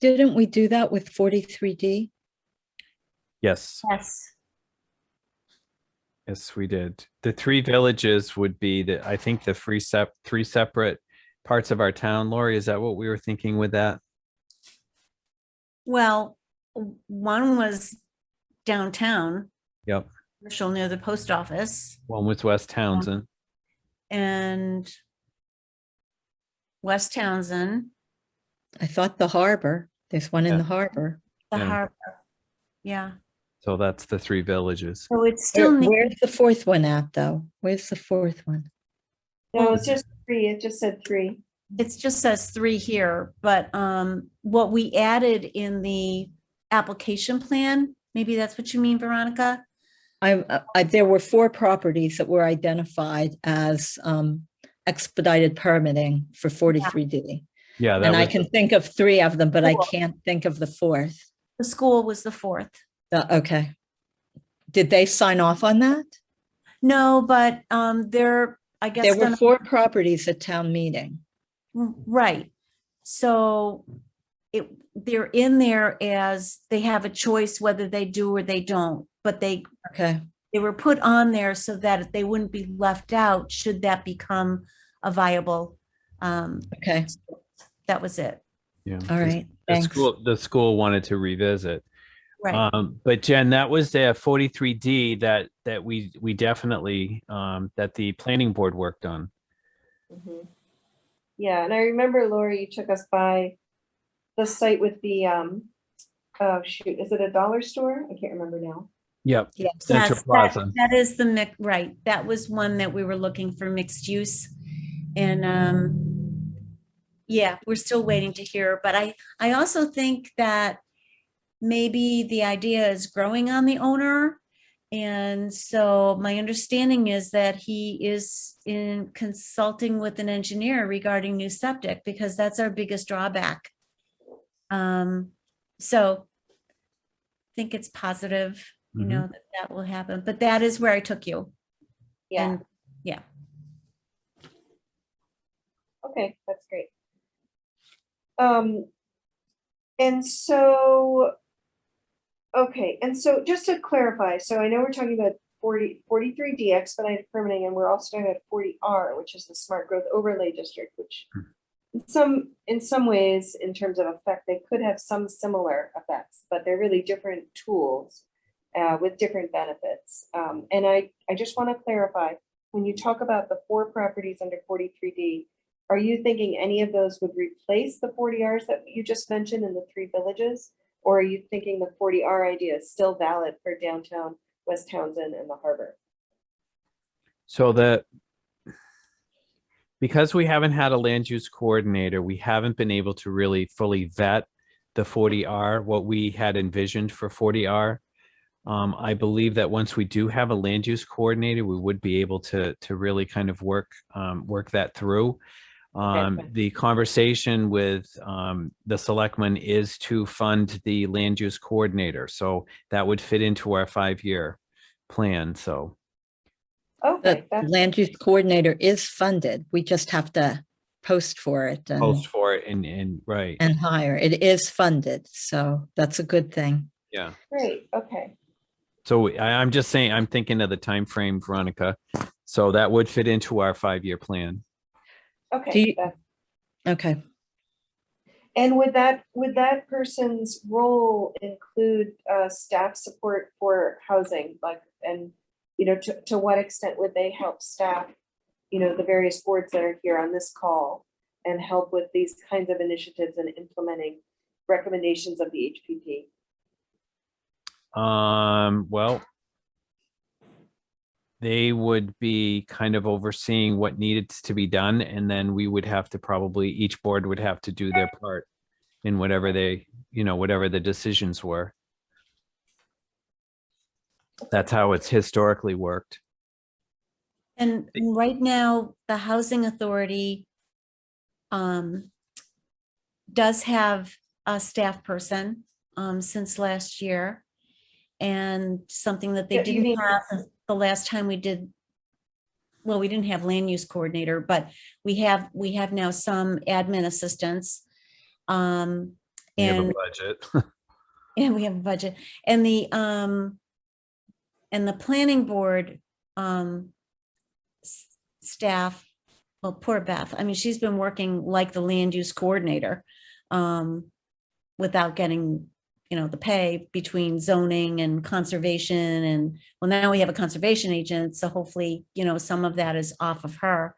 Didn't we do that with 43D? Yes, Yes. yes, we did. The 3 villages would be I think the three separate parts of our town. Lori, is that what we were thinking with that? Well, one was downtown, Yep. commercial near the post office, One was West Townsend. and West Townsend, I thought the harbor, there's one in Yeah. the harbor. the Yeah. harbor. Yeah. So that's the 3 villages. So it's still Where's the 4th one at, though? Where's the 4th one? No, it's just 3. It just said 3. it just says 3 here, but what we added in the application plan, maybe that's what you mean, Veronica? There were 4 properties that were identified as expedited permitting for 43D. Yeah, that And I was, can think of 3 of them, but I Cool. can't think of the 4th. The school was the 4th. Okay. Did they sign off on that? No, but they're, I guess. There were gonna- 4 properties at town meeting. Right. So they're in there as they have a choice whether they do or they don't, but they Okay. were put on there so that they wouldn't be left out should that become a viable. Okay. That was it. yeah. All right. The Thanks. school wanted to revisit. Right. But Jen, that was the 43D that we definitely that the planning board worked on. Mhm. Yeah, and I remember, Lori, you took us by the site with the, oh shoot, is it a dollar store? I can't remember now. Yep. Yes. Central Yes, Plaza. that is the right. That was one that we were looking for mixed use. And yeah, we're still waiting to hear, but I also think that maybe the idea is growing on the owner. And so my understanding is that he is in consulting with an engineer regarding new septic, because that's our biggest drawback. So I think it's positive, you know, that will happen, but that is where I took you. Yeah, And yeah. okay, that's great. And so, okay, and so just to clarify, so I know we're talking about 43D expedited permitting, and we're also talking about 40R, which is the smart growth overlay district, which in some ways, in terms of effect, they could have some similar effects, but they're really different tools with different benefits. And I just want to clarify, when you talk about the 4 properties under 43D, are you thinking any of those would replace the 40Rs that you just mentioned in the 3 villages? Or are you thinking the 40R idea is still valid for downtown West Townsend and the harbor? So because we haven't had a land use coordinator, we haven't been able to really fully vet the 40R, what we had envisioned for 40R. I believe that once we do have a land use coordinator, we would be able to really kind of work that through. The conversation with the selectmen is to fund the land use coordinator. So that would fit into our 5-year plan. So Okay, The land use coordinator is funded. We just have to post for it post for it and right. and hire. It is funded, so that's a good thing. Yeah. great, okay. So I'm just saying, I'm thinking of the time frame, Veronica. So that would fit into our 5-year plan. Okay, Okay. And would that person's role include staff support for housing, like, and, you know, to what extent would they help staff, you know, the various boards that are here on this call and help with these kinds of initiatives and implementing recommendations of the HPP? Well, they would be kind of overseeing what needed to be done, and then we would have to probably, each board would have to do their part in whatever they, you know, whatever the decisions were. That's how it's historically worked. And right now, the Housing Authority does have a staff person since last year. And something that they Yeah, you didn't mean- have the last time we did, well, we didn't have land use coordinator, but we have now some admin assistants. We have a And budget. and we have a budget, and the planning board staff, well, poor Beth, I mean, she's been working like the land use coordinator without getting, you know, the pay between zoning and conservation. And well, now we have a conservation agent, so hopefully, you know, some of that is off of her.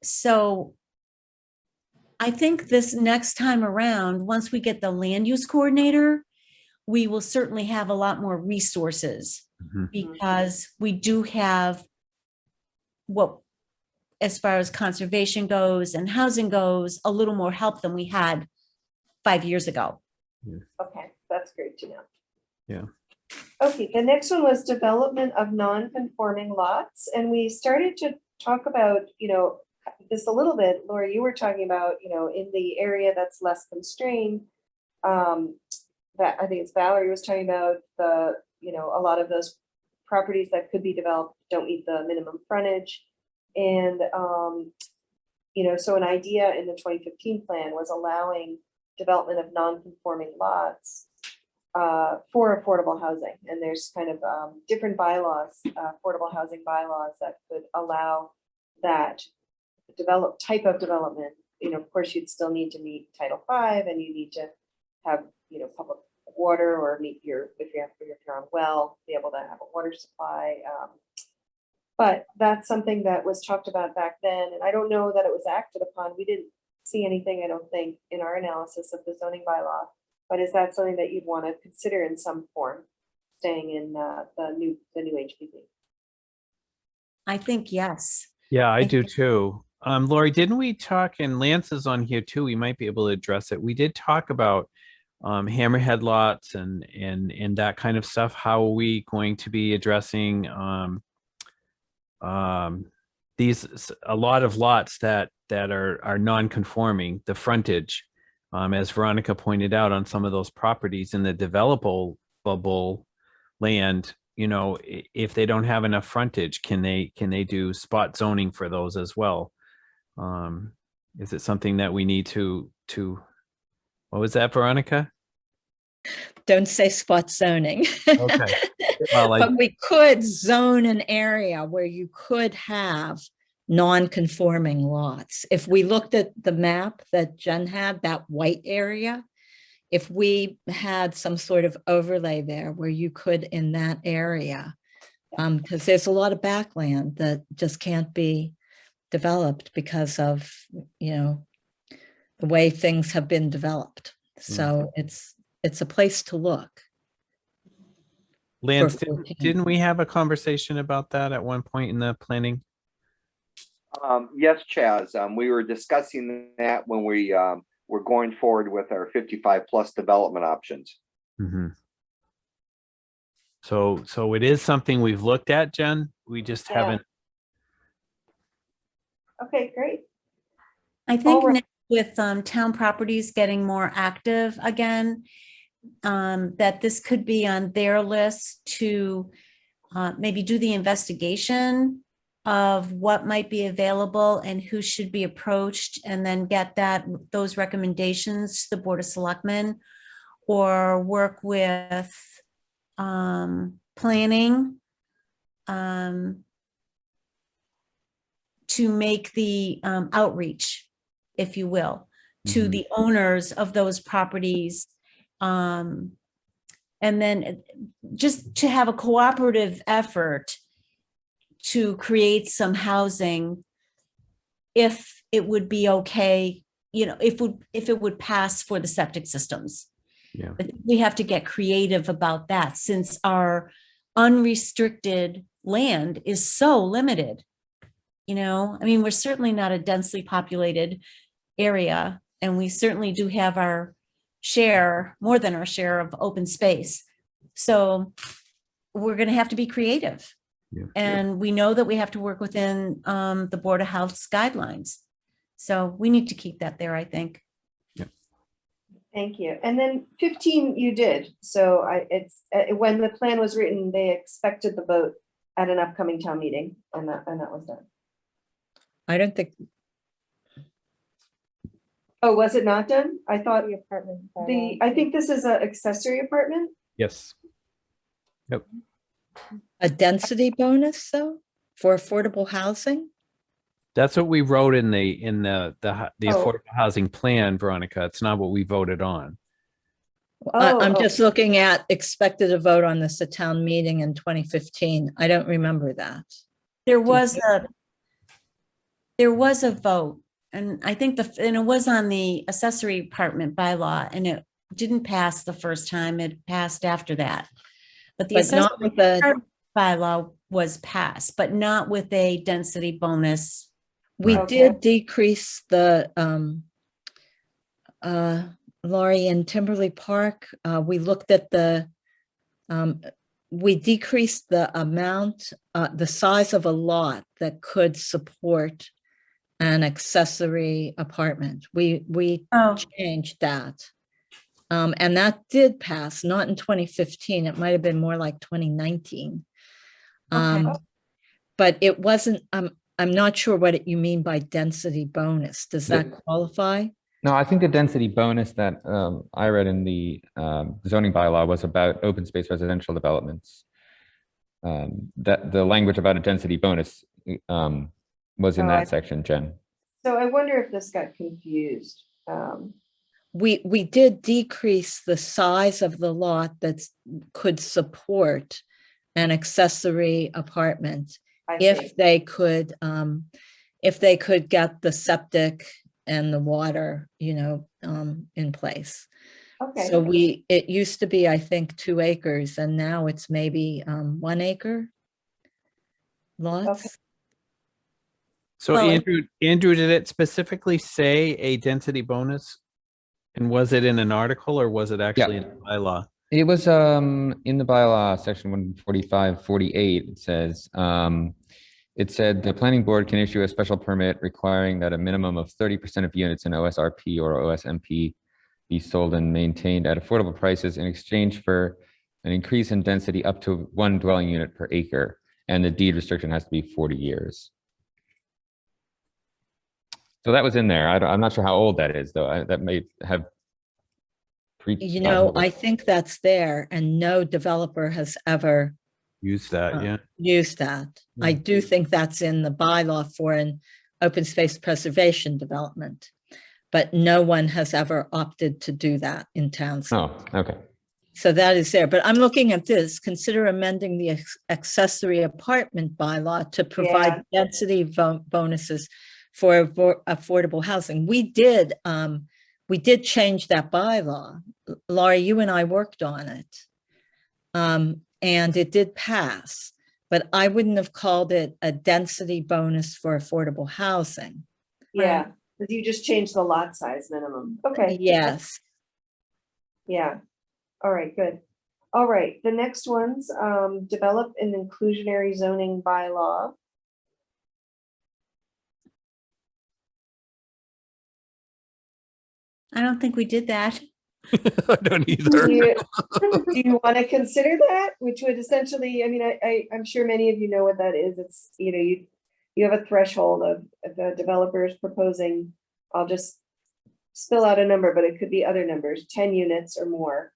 So I think this next time around, once we get the land use coordinator, we will certainly have a lot more resources because we do have what, as far as conservation goes and housing goes, a little more help than we had 5 years ago. Okay, that's great to know. Yeah. Okay, the next one was development of non-conforming lots, and we started to talk about, you know, this a little bit. Laura, you were talking about, you know, in the area that's less constrained. That I think it's Valerie was talking about the, you know, a lot of those properties that could be developed don't meet the minimum frontage. And, you know, so an idea in the 2015 plan was allowing development of non-conforming lots for affordable housing. And there's kind of different bylaws, affordable housing bylaws that could allow that type of development. You know, of course, you'd still need to meet Title V, and you need to have, you know, public water, or meet your, if you're on well, be able to have a water supply. But that's something that was talked about back then, and I don't know that it was acted upon. We didn't see anything, I don't think, in our analysis of the zoning bylaw. But is that something that you'd want to consider in some form, staying in the new HPP? I think yes. Yeah, I do too. Lori, didn't we talk, and Lance is on here too, we might be able to address it. We did talk about hammerhead lots and that kind of stuff. How are we going to be addressing these, a lot of lots that are non-conforming, the frontage, as Veronica pointed out, on some of those properties in the developable land, you know, if they don't have enough frontage, can they do spot zoning for those as well? Is it something that we need to what was that, Veronica? Don't say spot zoning. Okay. Well, But we could zone an area where you could have non-conforming lots. If we looked at the map that Jen had, that white area, if we had some sort of overlay there where you could, in that area, because there's a lot of backland that just can't be developed because of, you know, the way things have been developed. So it's a place to look. Lance, for- didn't we have a conversation about that at one point in the planning? Yes, Chaz, we were discussing that when we were going forward with our 55+ development options. So it is something we've looked at, Jen. We just Yeah. haven't. Okay, great. I think right. next with town properties getting more active again, that this could be on their list to maybe do the investigation of what might be available and who should be approached, and then get those recommendations to the Board of Selectmen, or work with planning to make the outreach, if you will, to the owners of those properties. And then just to have a cooperative effort to create some housing, if it would be okay, if it would pass for the septic systems. Yeah. But we have to get creative about that, since our unrestricted land is so limited. I mean, we're certainly not a densely populated area, and we certainly do have our share, more than our share, of open space. So we're going to have to be creative. Yeah. And we know that we have to work within the Board of Health's guidelines. So we need to keep that there, I think. Thank you. And then 15 you did. So it's when the plan was written, they expected the vote at an upcoming town meeting, and that was done. I don't think, Oh, was it not done? I thought The apartment. I think this is an accessory apartment. Yes. Yep. a density bonus though, for affordable housing? That's what we wrote in the Oh. affordable housing plan, Veronica. It's not what we voted on. I'm Oh, just looking at expected a vote on this at town meeting in 2015. I don't remember that. There was a vote, and I think and it was on the accessory apartment bylaw, and it didn't pass the first time. It passed after that. But the But not accessory with the, apartment bylaw was passed, but not with a density bonus. we Okay. did decrease the, Laurie, in Timberley Park, we looked at we decreased the amount, the size of a lot that could support an accessory apartment. We Oh, changed that. And that did pass, not in 2015. It might have been more like 2019. Okay. But it wasn't, I'm not sure what you mean by density bonus. Does that qualify? No, I think the density bonus that I read in the zoning bylaw was about open space residential developments. That the language about a density bonus was in Oh, that section, Jen. so I wonder if this got confused. We did decrease the size of the lot that could support an accessory apartment I see. if they could get the septic and the water, in place. Okay. So it used to be, I think, 2 acres, and now it's maybe 1 acre lots. So Well, Andrew, did it specifically say a density bonus? And was it in an article or was it actually in the bylaw? It was in the bylaw, section 145-48, it said the planning board can issue a special permit requiring that a minimum of 30% of units in OSRP or OSMP be sold and maintained at affordable prices in exchange for an increase in density up to 1 dwelling unit per acre. And the deed restriction has to be 40 years. So that was in there. I'm not sure how old that is, though. That may have. I think that's there, and no developer has ever Use that, yeah. used that. I do think that's in the bylaw for an open space preservation development, but no one has ever opted to do that in towns. Oh, okay. So that is there, but I'm looking at this, consider amending the accessory apartment bylaw to provide density bonuses for affordable housing. We did change that bylaw. Laurie, you and I worked on it. And it did pass, but I wouldn't have called it a density bonus for affordable housing. Yeah, because you just changed the lot size minimum. Okay. Yes. Yeah. All right, good. All right, the next one's develop an inclusionary zoning bylaw. I don't think we did that. I don't either. Do you want to consider that? Which would essentially, I mean, I'm sure many of you know what that is. It's, you have a threshold of the developers proposing, I'll just spill out a number, but it could be other numbers, 10 units or more.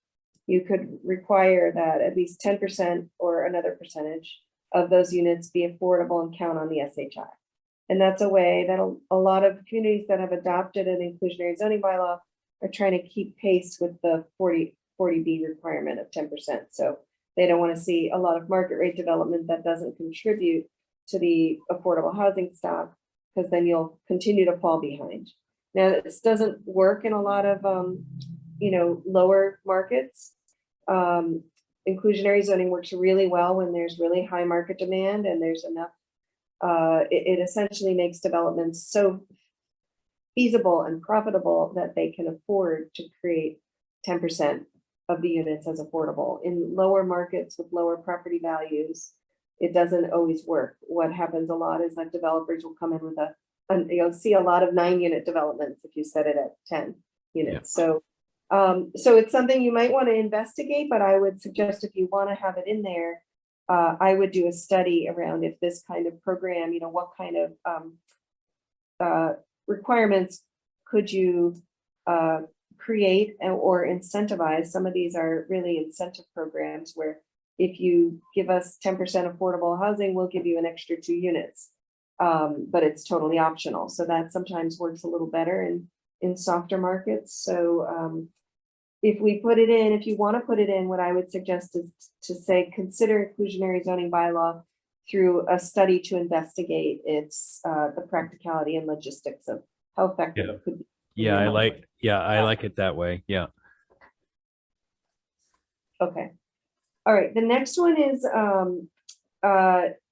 You could require that at least 10% or another percentage of those units be affordable and count on the SHI. And that's a way that a lot of communities that have adopted an inclusionary zoning bylaw are trying to keep pace with the 40B requirement of 10%. So they don't want to see a lot of market rate development that doesn't contribute to the affordable housing stock, because then you'll continue to fall behind. Now, this doesn't work in a lot of, lower markets. Inclusionary zoning works really well when there's really high market demand and there's enough. It essentially makes developments so feasible and profitable that they can afford to create 10% of the units as affordable. In lower markets with lower property values, it doesn't always work. What happens a lot is that developers will come in with you'll see a lot of 9-unit developments if you set it at 10 units. So it's something you might want to investigate, but I would suggest if you want to have it in there, I would do a study around if this kind of program, what kind of requirements could you create or incentivize. Some of these are really incentive programs where if you give us 10% affordable housing, we'll give you an extra 2 units. But it's totally optional. So that sometimes works a little better in softer markets. So if we put it in, if you want to put it in, what I would suggest is to say, consider inclusionary zoning bylaw through a study to investigate its the practicality and logistics of how effective it could be. Yeah, I like it that way. Yeah. Okay. All right. The next one is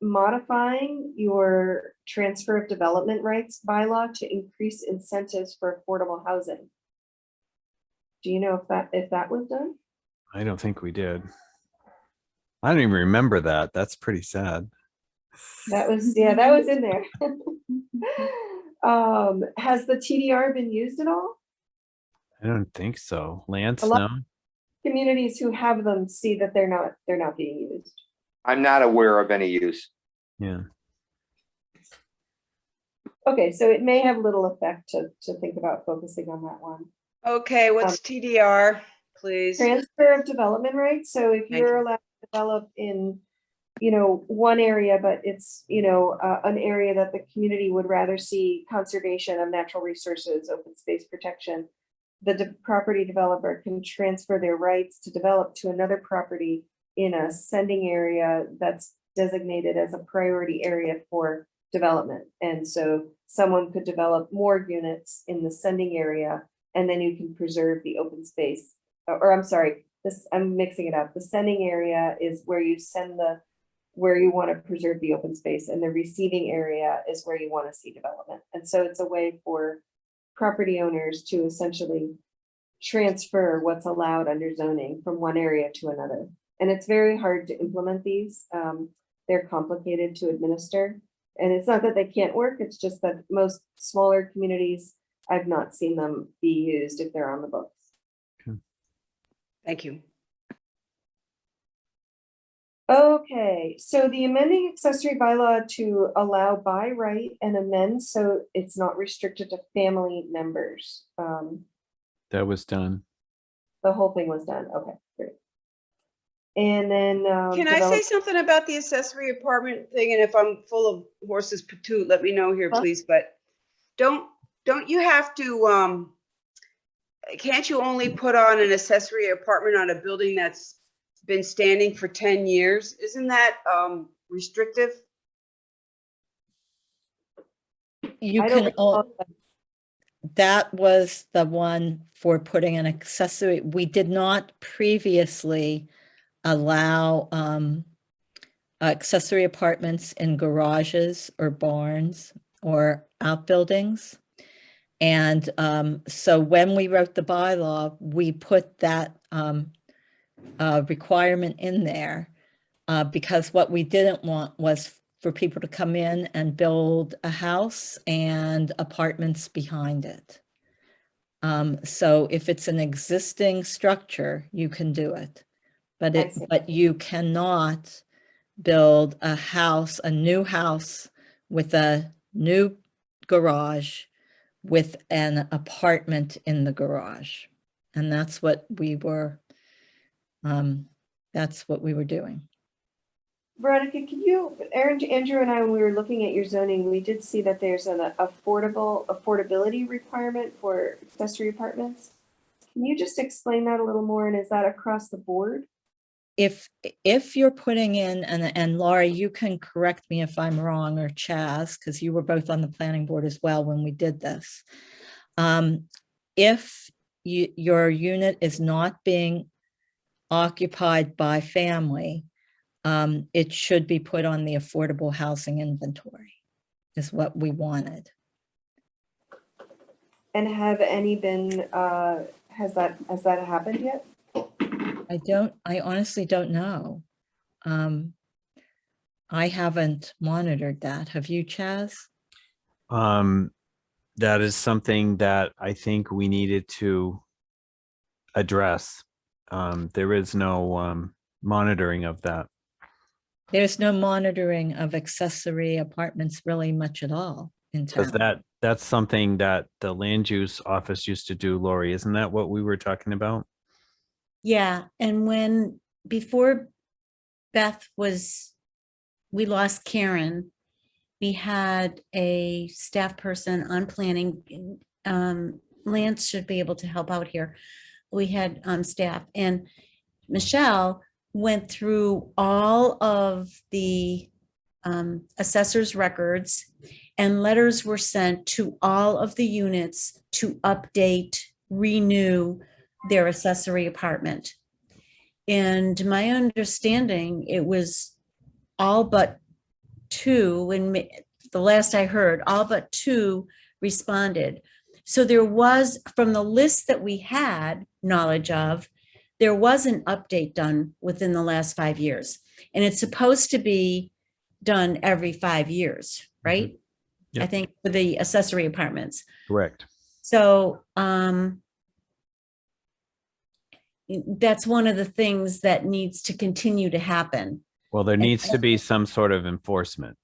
modifying your transfer of development rights bylaw to increase incentives for affordable housing. Do you know if that was done? I don't think we did. I don't even remember that. That's pretty sad. That was in there. Has the TDR been used at all? I don't think so. Lance, A lot- no? Communities who have them see that they're not being used. I'm not aware of any use. Yeah. Okay, so it may have little effect to think about focusing on that one. Okay, what's TDR, please? Transfer of development rights. So if Thank you're you. allowed to develop in, one area, but it's, an area that the community would rather see conservation of natural resources, open space protection, the property developer can transfer their rights to develop to another property in a sending area that's designated as a priority area for development. And so someone could develop more units in the sending area, and then you can preserve the open space. Or I'm sorry, I'm mixing it up. The sending area is where you send where you want to preserve the open space, and the receiving area is where you want to see development. And so it's a way for property owners to essentially transfer what's allowed under zoning from one area to another. And it's very hard to implement these. They're complicated to administer. And it's not that they can't work, it's just that most smaller communities, I've not seen them be used if they're on the books. Thank you. Okay, so the amending accessory bylaw to allow by right and amend so it's not restricted to family members. That was done. The whole thing was done. Okay, great. And then Can I say something about the accessory apartment thing? And if I'm full of horses patoot, let me know here, please. But don't you have to, can't you only put on an accessory apartment on a building that's been standing for 10 years? Isn't that restrictive? You can, that was the one for putting an accessory. We did not previously allow accessory apartments in garages or barns or outbuildings. And so when we wrote the bylaw, we put that requirement in there because what we didn't want was for people to come in and build a house and apartments behind it. So if it's an existing structure, you can do it, but you cannot build a house, a new house with a new garage with an apartment in the garage. And that's what we were doing. Veronica, can you, Andrew and I, when we were looking at your zoning, we did see that there's an affordability requirement for accessory apartments. Can you just explain that a little more? And is that across the board? If you're putting in, and Laura, you can correct me if I'm wrong, or Chaz, because you were both on the planning board as well when we did this. If your unit is not being occupied by family, it should be put on the affordable housing inventory, is what we wanted. And have any been, has that happened yet? I honestly don't know. I haven't monitored that. Have you, Chaz? That is something that I think we needed to address. There is no monitoring of that. There's no monitoring of accessory apartments really much at all in town. Because that's something that the land use office used to do, Lori. Isn't that what we were talking about? Yeah, and before Beth we lost Karen, we had a staff person on planning. Lance should be able to help out here. We had staff, and Michelle went through all of the assessor's records, and letters were sent to all of the units to update, renew their accessory apartment. And my understanding, it was all but two, and the last I heard, all but two responded. So there was, from the list that we had knowledge of, there was an update done within the last 5 years. And it's supposed to be done every 5 years, right? Yep. I think for the accessory apartments. Correct. So that's one of the things that needs to continue to happen. Well, there needs to be some sort of enforcement.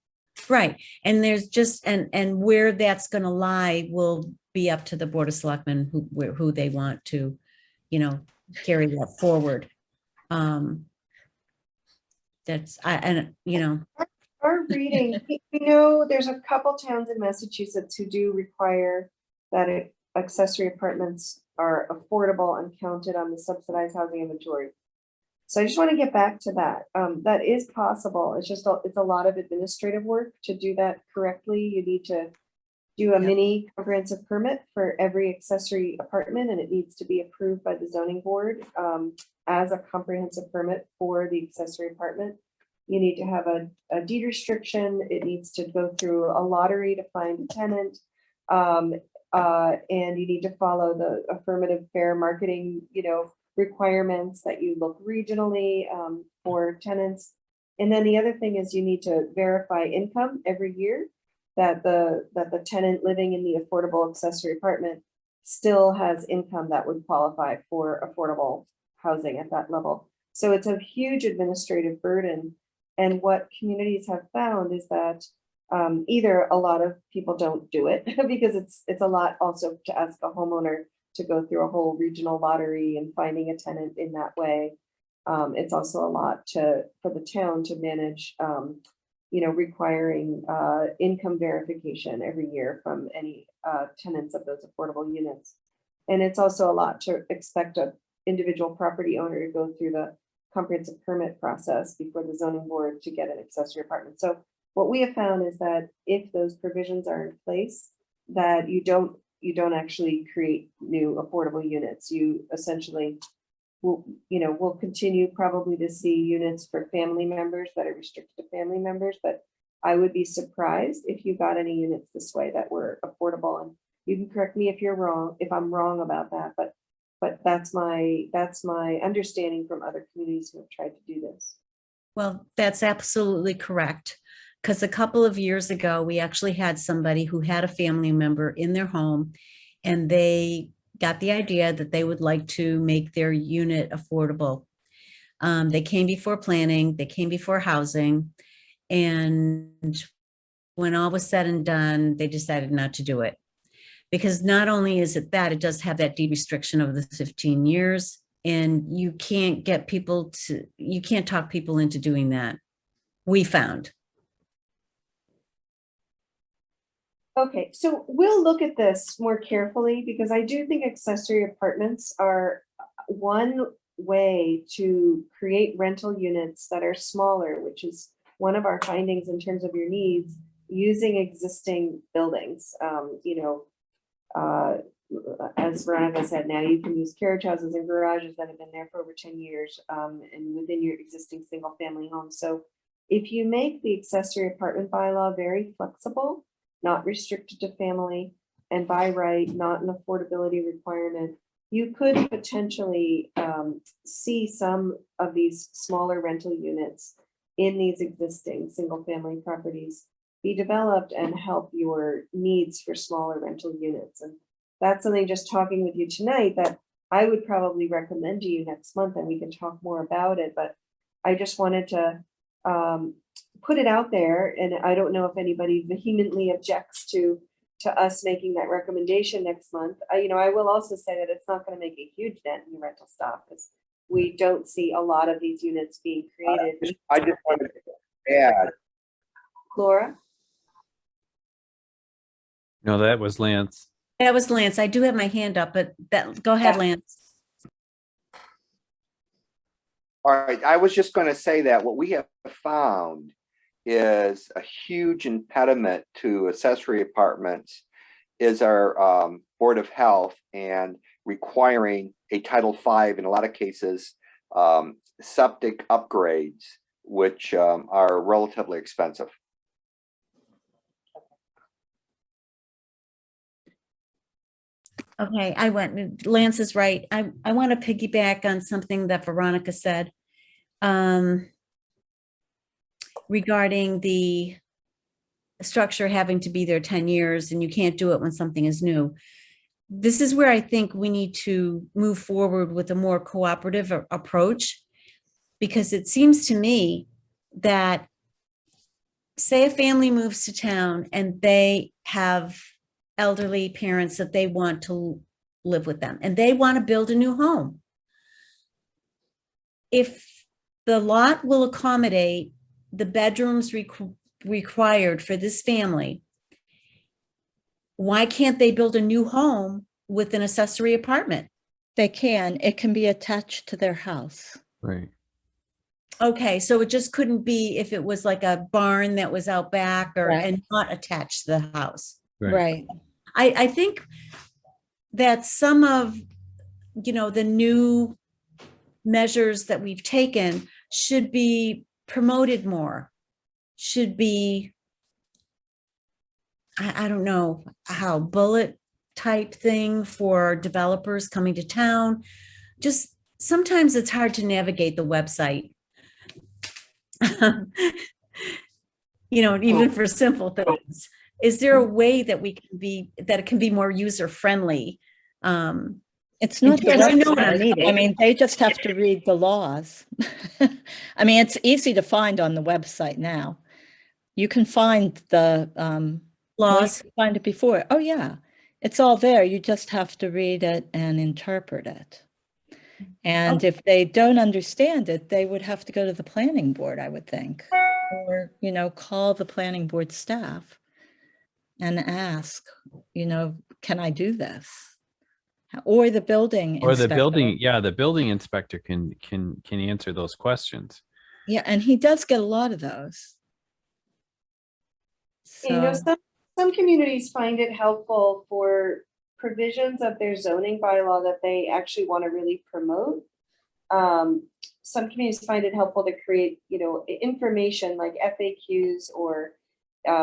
Right. And there's just, and where that's going to lie will be up to the Board of Selectmen who they want to, carry that forward. Our reading, we know there's a couple towns in Massachusetts who do require that accessory apartments are affordable and counted on the subsidized housing inventory. So I just want to get back to that. That is possible. It's just, it's a lot of administrative work to do that correctly. You need to do a mini comprehensive permit for every accessory apartment, and it needs to be approved by the zoning board as a comprehensive permit for the accessory apartment. You need to have a deed restriction. It needs to go through a lottery to find a tenant. And you need to follow the affirmative fair marketing, requirements that you look regionally for tenants. And then the other thing is you need to verify income every year, that the tenant living in the affordable accessory apartment still has income that would qualify for affordable housing at that level. So it's a huge administrative burden. And what communities have found is that either a lot of people don't do it because it's a lot also to ask a homeowner to go through a whole regional lottery and finding a tenant in that way. It's also a lot for the town to manage, requiring income verification every year from any tenants of those affordable units. And it's also a lot to expect an individual property owner to go through the comprehensive permit process before the zoning board to get an accessory apartment. So what we have found is that if those provisions are in place, that you don't actually create new affordable units. You essentially we'll continue probably to see units for family members that are restricted to family members, but I would be surprised if you got any units this way that were affordable. And you can correct me if I'm wrong about that, but that's my understanding from other communities who have tried to do this. Well, that's absolutely correct. Because a couple of years ago, we actually had somebody who had a family member in their home, and they got the idea that they would like to make their unit affordable. They came before planning, they came before housing, and when all was said and done, they decided not to do it. Because not only is it that, it does have that deed restriction of the 15 years, and you can't talk people into doing that. we found. Okay, so we'll look at this more carefully because I do think accessory apartments are one way to create rental units that are smaller, which is one of our findings in terms of your needs, using existing buildings. As Veronica said, now you can use carriage houses and garages that have been there for over 10 years and within your existing single family home. So if you make the accessory apartment bylaw very flexible, not restricted to family, and by right, not an affordability requirement, you could potentially see some of these smaller rental units in these existing single-family properties be developed and help your needs for smaller rental units. And that's something, just talking with you tonight, that I would probably recommend to you next month, and we can talk more about it. But I just wanted to put it out there, and I don't know if anybody vehemently objects to us making that recommendation next month. I will also say that it's not going to make a huge dent in rental stock because we don't see a lot of these units being created. I just wanted to add, Laura? No, that was Lance. That was Lance. I do have my hand up, but go ahead, Yeah. Lance. all right, I was just going to say that what we have found is a huge impediment to accessory apartments is our Board of Health and requiring a Title V, in a lot of cases, septic upgrades, which are relatively expensive. Okay, Lance is right. I want to piggyback on something that Veronica said regarding the structure having to be there 10 years and you can't do it when something is new. This is where I think we need to move forward with a more cooperative approach, because it seems to me that, say a family moves to town and they have elderly parents that they want to live with them and they want to build a new home. If the lot will accommodate the bedrooms required for this family, why can't they build a new home with an accessory apartment? They can. It can be attached to their house. Right. Okay, so it just couldn't be if it was like a barn that was out back Right. and not attached to the house. Right. I think that some of, the new measures that we've taken should be promoted more, should be, I don't know how, bullet type thing for developers coming to town. Just sometimes it's hard to navigate the website. Even for simple things. Is there a way that it can be more user friendly? It's not the Because you know what website. I mean, they just have to read the laws. I mean, it's easy to find on the website now. You can find the laws. Find it before. Oh yeah, it's all there. You just have to read it and interpret it. And if they don't understand it, they would have to go to the planning board, I would think, or call the planning board staff and ask, can I do this? Or the building Or the inspector. the building inspector can answer those questions. Yeah, and he does get a lot of those. So, Some communities find it helpful for provisions of their zoning bylaw that they actually want to really promote. Some communities find it helpful to create, information like FAQs or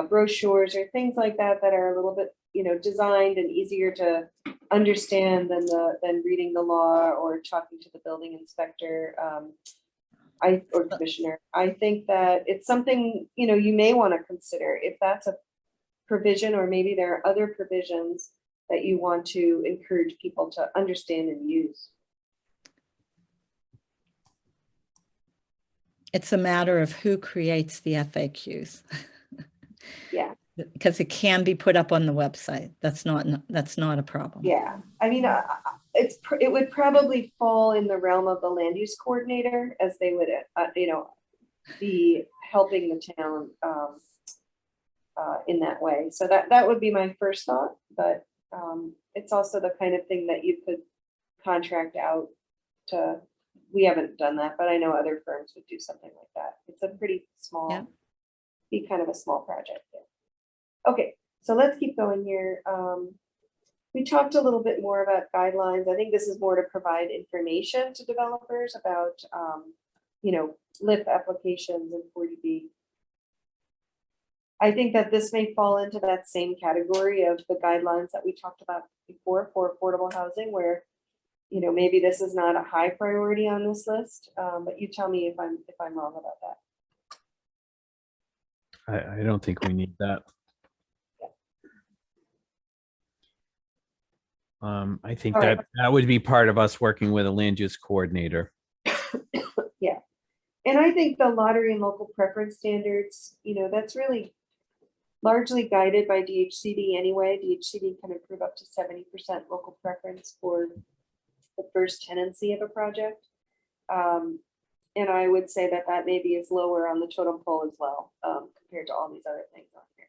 brochures or things like that are a little bit, designed and easier to understand than reading the law or talking to the building inspector or commissioner. I think that it's something, you may want to consider if that's a provision, or maybe there are other provisions that you want to encourage people to understand and use. it's a matter of who creates the FAQs. Yeah. Because it can be put up on the website. That's not a problem. Yeah, I mean, it would probably fall in the realm of the land use coordinator, as they would, be helping the town in that way. So that would be my first thought, but it's also the kind of thing that you could contract out to, we haven't done that, but I know other firms would do something like that. It's a pretty small, Yeah. be kind of a small project there. Okay, so let's keep going here. We talked a little bit more about guidelines. I think this is more to provide information to developers about, LIP applications and 40B. I think that this may fall into that same category of the guidelines that we talked about before for affordable housing, where, maybe this is not a high priority on this list, but you tell me if I'm wrong about that. I don't think we need that. I think All right. that would be part of us working with a land use coordinator. Yeah. And I think the lottery and local preference standards, that's really largely guided by DHCD anyway. DHCD can approve up to 70% local preference for the first tenancy of a project. And I would say that maybe is lower on the totem pole as well, compared to all these other things on here.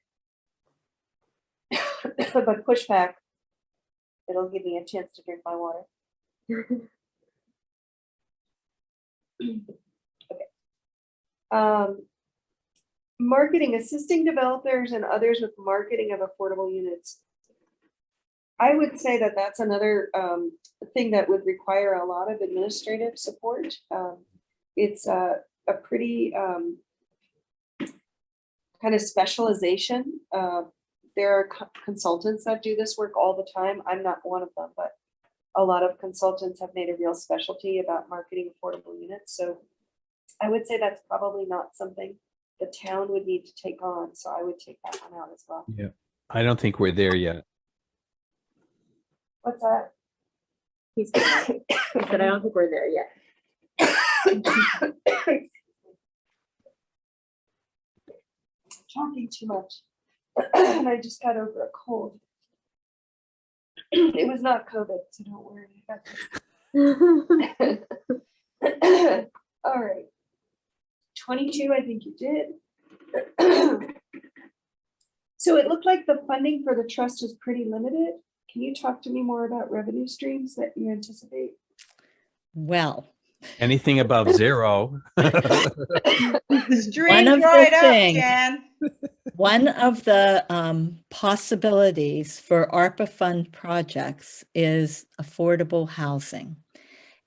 But pushback, it'll give me a chance to drink my water. Okay. Marketing, assisting developers and others with marketing of affordable units. I would say that that's another thing that would require a lot of administrative support. It's a pretty kind of specialization. There are consultants that do this work all the time. I'm not one of them, but a lot of consultants have made a real specialty about marketing affordable units. So I would say that's probably not something the town would need to take on. So I would take that one out as well. Yeah, I don't think we're there yet. What's that? He said, I don't think we're there yet. Talking too much. And I just got over a cold. It was not COVID, so don't worry. All right. 22, I think you did. So it looked like the funding for the trust is pretty limited. Can you talk to me more about revenue streams that you anticipate? Well, Anything above zero. Stream dried up, Jan. One of the possibilities for ARPA fund projects is affordable housing.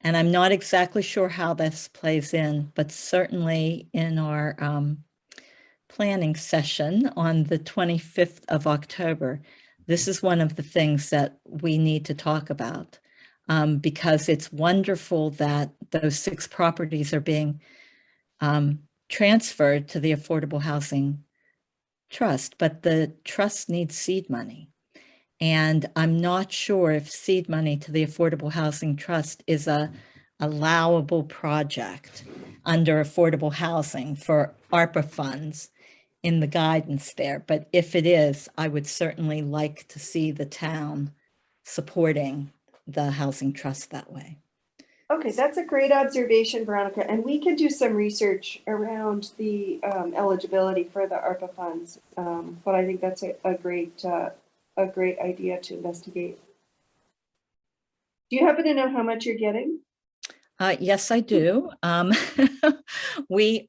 And I'm not exactly sure how this plays in, but certainly in our planning session on the 25th of October, this is one of the things that we need to talk about. Because it's wonderful that those 6 properties are being transferred to the Affordable Housing Trust, but the trust needs seed money. And I'm not sure if seed money to the Affordable Housing Trust is a allowable project under affordable housing for ARPA funds in the guidance there. But if it is, I would certainly like to see the town supporting the housing trust that way. Okay, that's a great observation, Veronica. And we can do some research around the eligibility for the ARPA funds. But I think that's a great idea to investigate. Do you happen to know how much you're getting? Yes, I do. It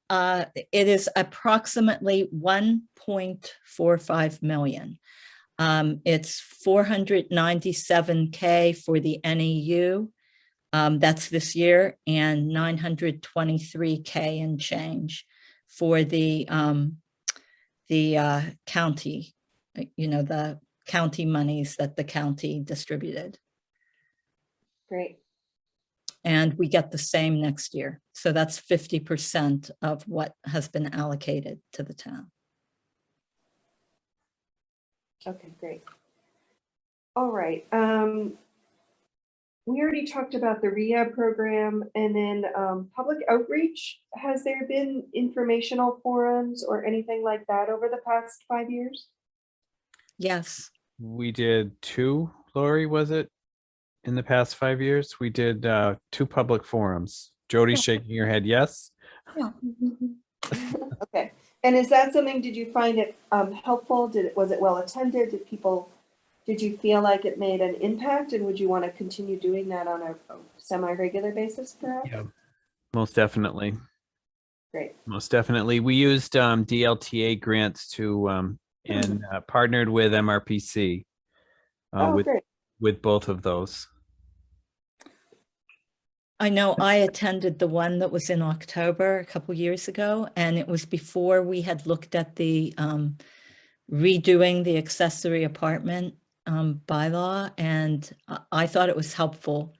is approximately 1.45 million. It's 497K for the NEU. That's this year, and 923K and change for the county, the county monies that the county distributed. Great. And we get the same next year. So that's 50% of what has been allocated to the town. Okay, great. All right. We already talked about the rehab program, and then public outreach. Has there been informational forums or anything like that over the past 5 years? Yes. We did 2, Lori, was it? In the past 5 years, we did 2 public forums. Jody's shaking her head, yes. Yeah. Okay, and is that something, did you find it helpful? Was it well attended? Did you feel like it made an impact, and would you want to continue doing that on a semi-regular basis perhaps? Yeah, most definitely. Great. Most definitely. We used DLTA grants to and partnered with MRPC Oh, great. with both of those. I know I attended the one that was in October a couple years ago, and it was before we had looked at the redoing the accessory apartment bylaw, and I thought it was helpful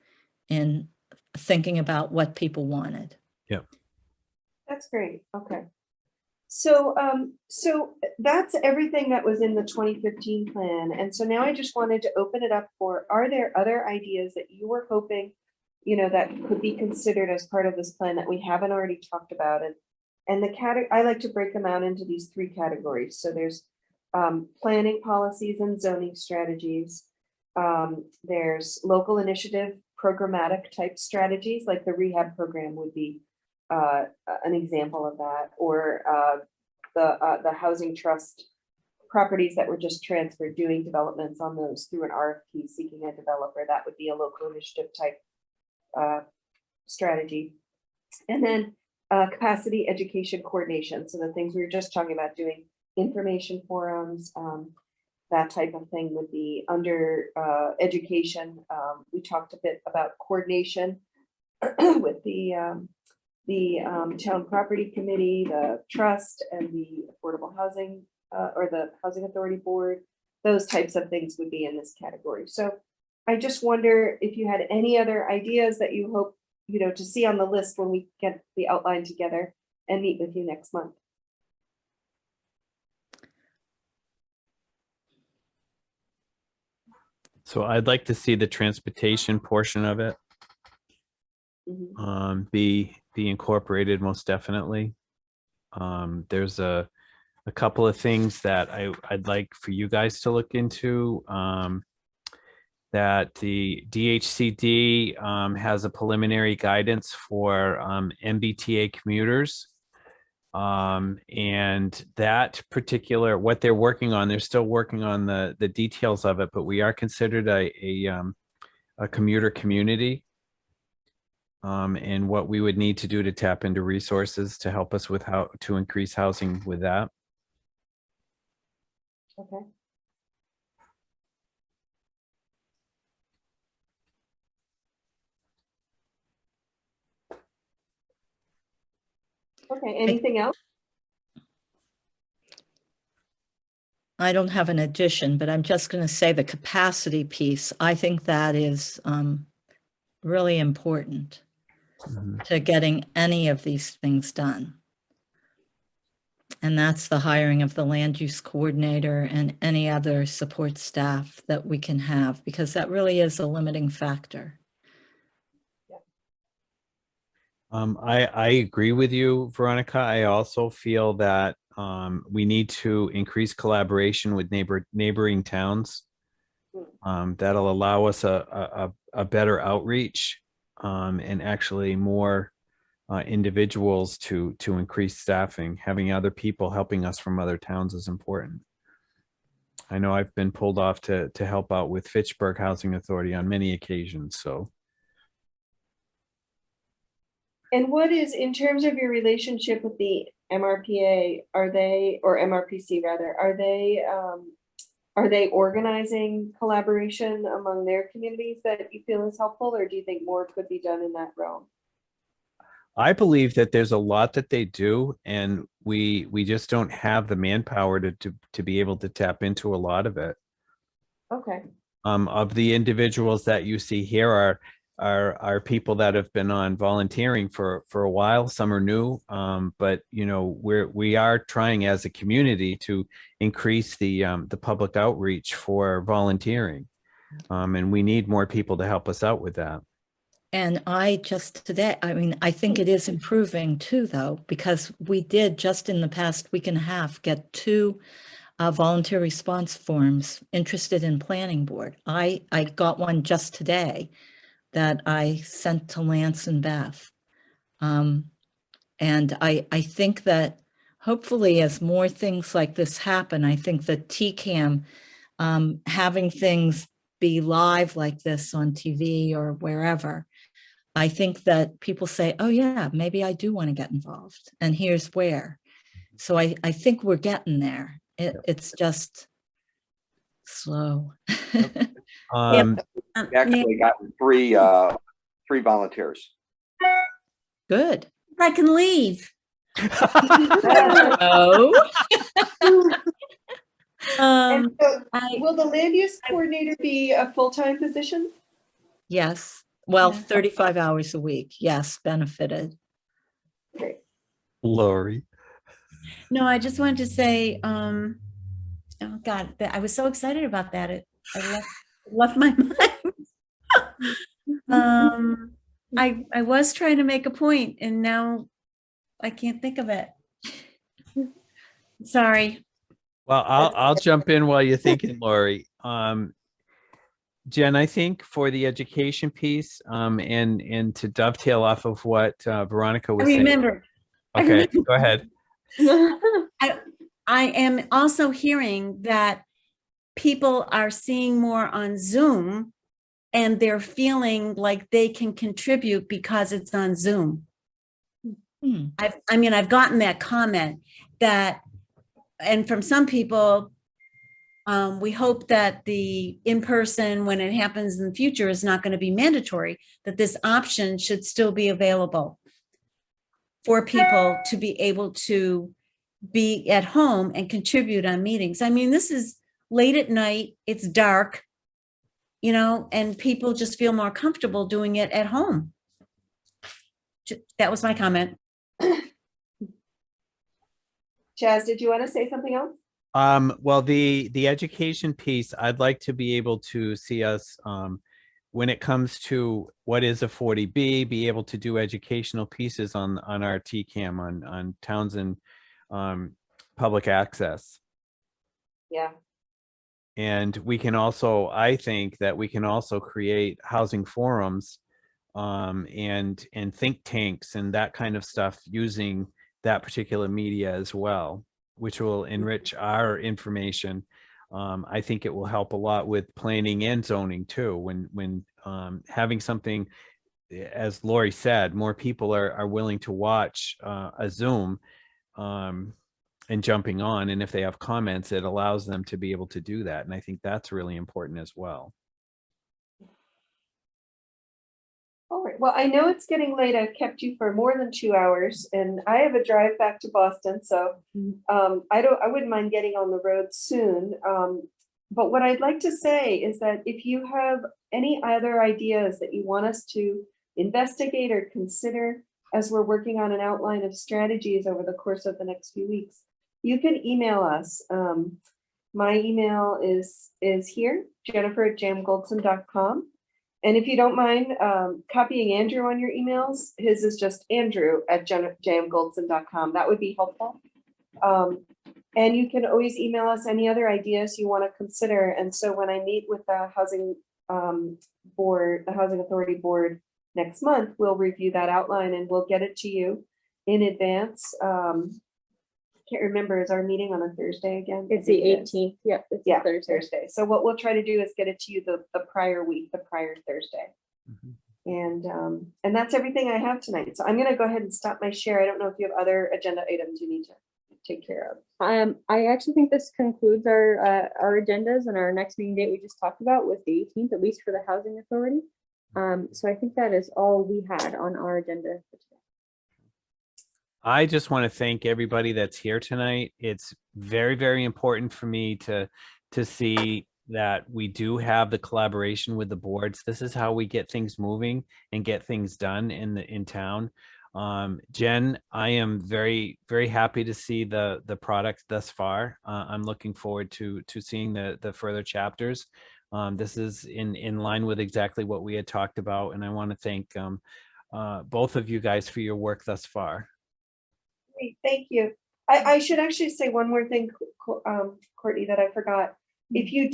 in thinking about what people wanted. Yep. That's great. Okay. So, so that's everything that was in the 2015 plan. And so now I just wanted to open it up for, are there other ideas that you were hoping, you know, that could be considered as part of this plan that we haven't already talked about? And the I like to break them out into these three categories. So there's planning policies and zoning strategies. There's local initiative programmatic type strategies, like the rehab program would be an example of that, or the housing trust properties that were just transferred, doing developments on those through an RFP, seeking a developer. That would be a local initiative type strategy. And then capacity education coordination. So the things we were just talking about, doing information forums, that type of thing would be under education. We talked a bit about coordination with the town property committee, the trust, and the affordable housing or the housing authority board. Those types of things would be in this category. So I just wonder if you had any other ideas that you hope, you know, to see on the list when we get the outline together and meet with you next month. So I'd like to see the transportation portion of it be incorporated, most definitely. There's a couple of things that I'd like for you guys to look into. That the DHCD has a preliminary guidance for MBTA commuters. And that particular, what they're working on, they're still working on the details of it, but we are considered a commuter community. And what we would need to do to tap into resources to help us with how to increase housing with that. Okay. Okay, anything else? I don't have an addition, but I'm just going to say the capacity piece. I think that is really important to getting any of these things done. And that's the hiring of the land use coordinator and any other support staff that we can have, because that really is a limiting factor. I agree with you, Veronica. I also feel that we need to increase collaboration with neighboring towns. That'll allow us a better outreach and actually more individuals to increase staffing. Having other people helping us from other towns is important. I know I've been pulled off to help out with Fitchburg Housing Authority on many occasions, so. And what is, in terms of your relationship with the MRPA, are they, or MRPC rather, are they organizing collaboration among their communities that you feel is helpful, or do you think more could be done in that realm? I believe that there's a lot that they do, and we just don't have the manpower to be able to tap into a lot of it. Okay. Of the individuals that you see here are people that have been on volunteering for a while. Some are new, but you know, we are trying as a community to increase the public outreach for volunteering, and we need more people to help us out with that. And I think it is improving too, though, because we did just in the past week and a half get 2 volunteer response forms interested in planning board. I got one just today that I sent to Lance and Beth. And I think that hopefully as more things like this happen, I think the TCAM, having things be live like this on TV or wherever, I think that people say, oh yeah, maybe I do want to get involved and here's where. So I think we're getting there. It's just slow. Um, We actually got three volunteers. Good. I can leave. Oh. And so I, will the land use coordinator be a full-time position? Yes. Well, Yeah. 35 hours a week. Yes, benefited. Great. Lori. no, I just wanted to say, oh God, I was so excited about that. I left my mind. I was trying to make a point and now I can't think of it. Sorry. Well, I'll jump in while you're thinking, Lori. Jen, I think for the education piece, and to dovetail off of what Veronica I was saying. remember. Okay, go ahead. I am also hearing that people are seeing more on Zoom and they're feeling like they can contribute because it's on Zoom. I've gotten that comment that, and from some people, we hope that the in-person, when it happens in the future, is not going to be mandatory, that this option should still be available for people to be able to be at home and contribute on meetings. I mean, this is late at night, it's dark, and people just feel more comfortable doing it at home. That was my comment. Chaz, did you want to say something else? Well, the education piece, I'd like to be able to see us, when it comes to what is a 40B, be able to do educational pieces on our TCAM, on Townsend public access. Yeah. And we can also, I think that we can also create housing forums and think tanks and that kind of stuff using that particular media as well, which will enrich our information. I think it will help a lot with planning and zoning too. When having something, as Lori said, more people are willing to watch a Zoom and jumping on. And if they have comments, it allows them to be able to do that. And I think that's really important as well. All right. Well, I know it's getting late. I've kept you for more than 2 hours and I have a drive back to Boston. So I wouldn't mind getting on the road soon. But what I'd like to say is that if you have any other ideas that you want us to investigate or consider as we're working on an outline of strategies over the course of the next few weeks, you can email us. My email is here, jennifer@jamgoldson.com. And if you don't mind copying Andrew on your emails, his is just andrew@jamgoldson.com. That would be helpful. And you can always email us any other ideas you want to consider. And so when I meet with the housing board, the Housing Authority Board next month, we'll review that outline and we'll get it to you in advance. Can't remember, is our meeting on a Thursday again? It's the 18th. Yep. It's Yeah, Thursday. So what we'll try to do is get it to you the prior week, the prior Thursday. And that's everything I have tonight. So I'm going to go ahead and stop my share. I don't know if you have other agenda items you need to take care of. I actually think this concludes our agendas and our next meeting date we just talked about with the 18th, at least for the Housing Authority. So I think that is all we had on our agenda for today. I just want to thank everybody that's here tonight. It's very, very important for me to see that we do have the collaboration with the boards. This is how we get things moving and get things done in town. Jen, I am very, very happy to see the product thus far. I'm looking forward to seeing the further chapters. This is in line with exactly what we had talked about, and I want to thank both of you guys for your work thus far. Great, thank you. I should actually say one more thing, Courtney, that I forgot. If you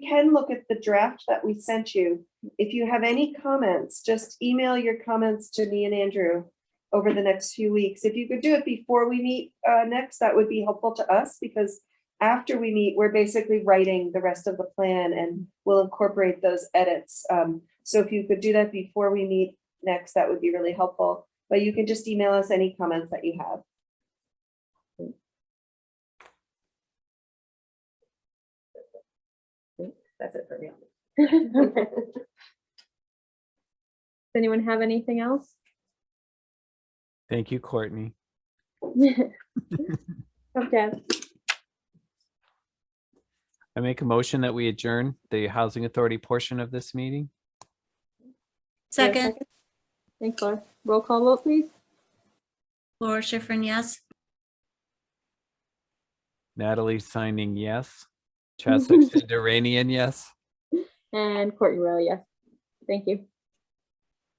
can look at the draft that we sent you, if you have any comments, just email your comments to me and Andrew, over the next few weeks. If you could do it before we meet next, that would be helpful to us, because after we meet, we're basically writing the rest of the plan and we'll incorporate those edits. So if you could do that before we meet next, that would be really helpful. But you can just email us any comments that you have. That's it for me. Okay. Does anyone have anything else? Thank you, Courtney. Okay. I make a motion that we adjourn the Housing Authority portion of this meeting. Second, Thanks, Laura. Roll call vote, please. Laura Schifrin, yes. Natalie signing yes. Cheswick Duranian, yes. And Courtney Rowe, yes. Thank you.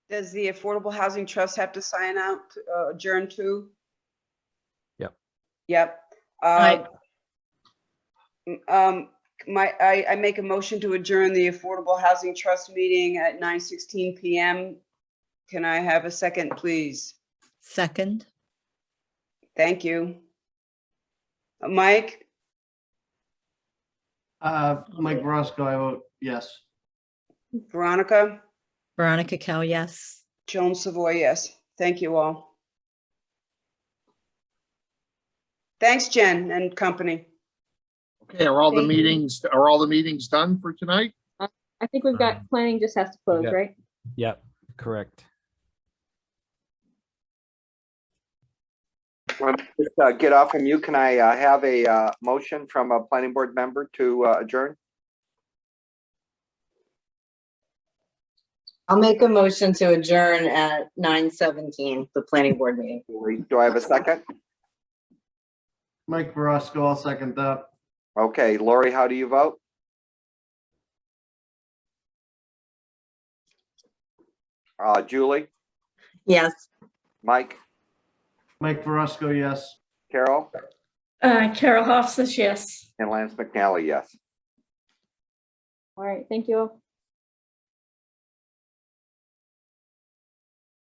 Does the Affordable Housing Trust have to sign out, adjourn too? Yep. Yep. Aye. I make a motion to adjourn the Affordable Housing Trust meeting at 9:16 PM. Can I have a second, please? Second, Thank you. Mike, Mike Verosco, I vote yes. Veronica, Veronica Cal, yes. Joan Savoy, yes. Thank you all. Thanks, Jen and company. Okay, are all the Thank you. meetings done for tonight? I think we've got planning just has to close, Yeah. right? Yep, correct. Just get off from you. Can I have a motion from a planning board member to adjourn? I'll make a motion to adjourn at 9:17, the planning board meeting. Do I have a second? Mike Verosco, I'll second that. Okay, Lori, how do you vote? Julie, Yes. Mike, Mike Verosco, yes. Carol, Carol Hoff says yes. and Lance McNally, yes. All right, thank you all.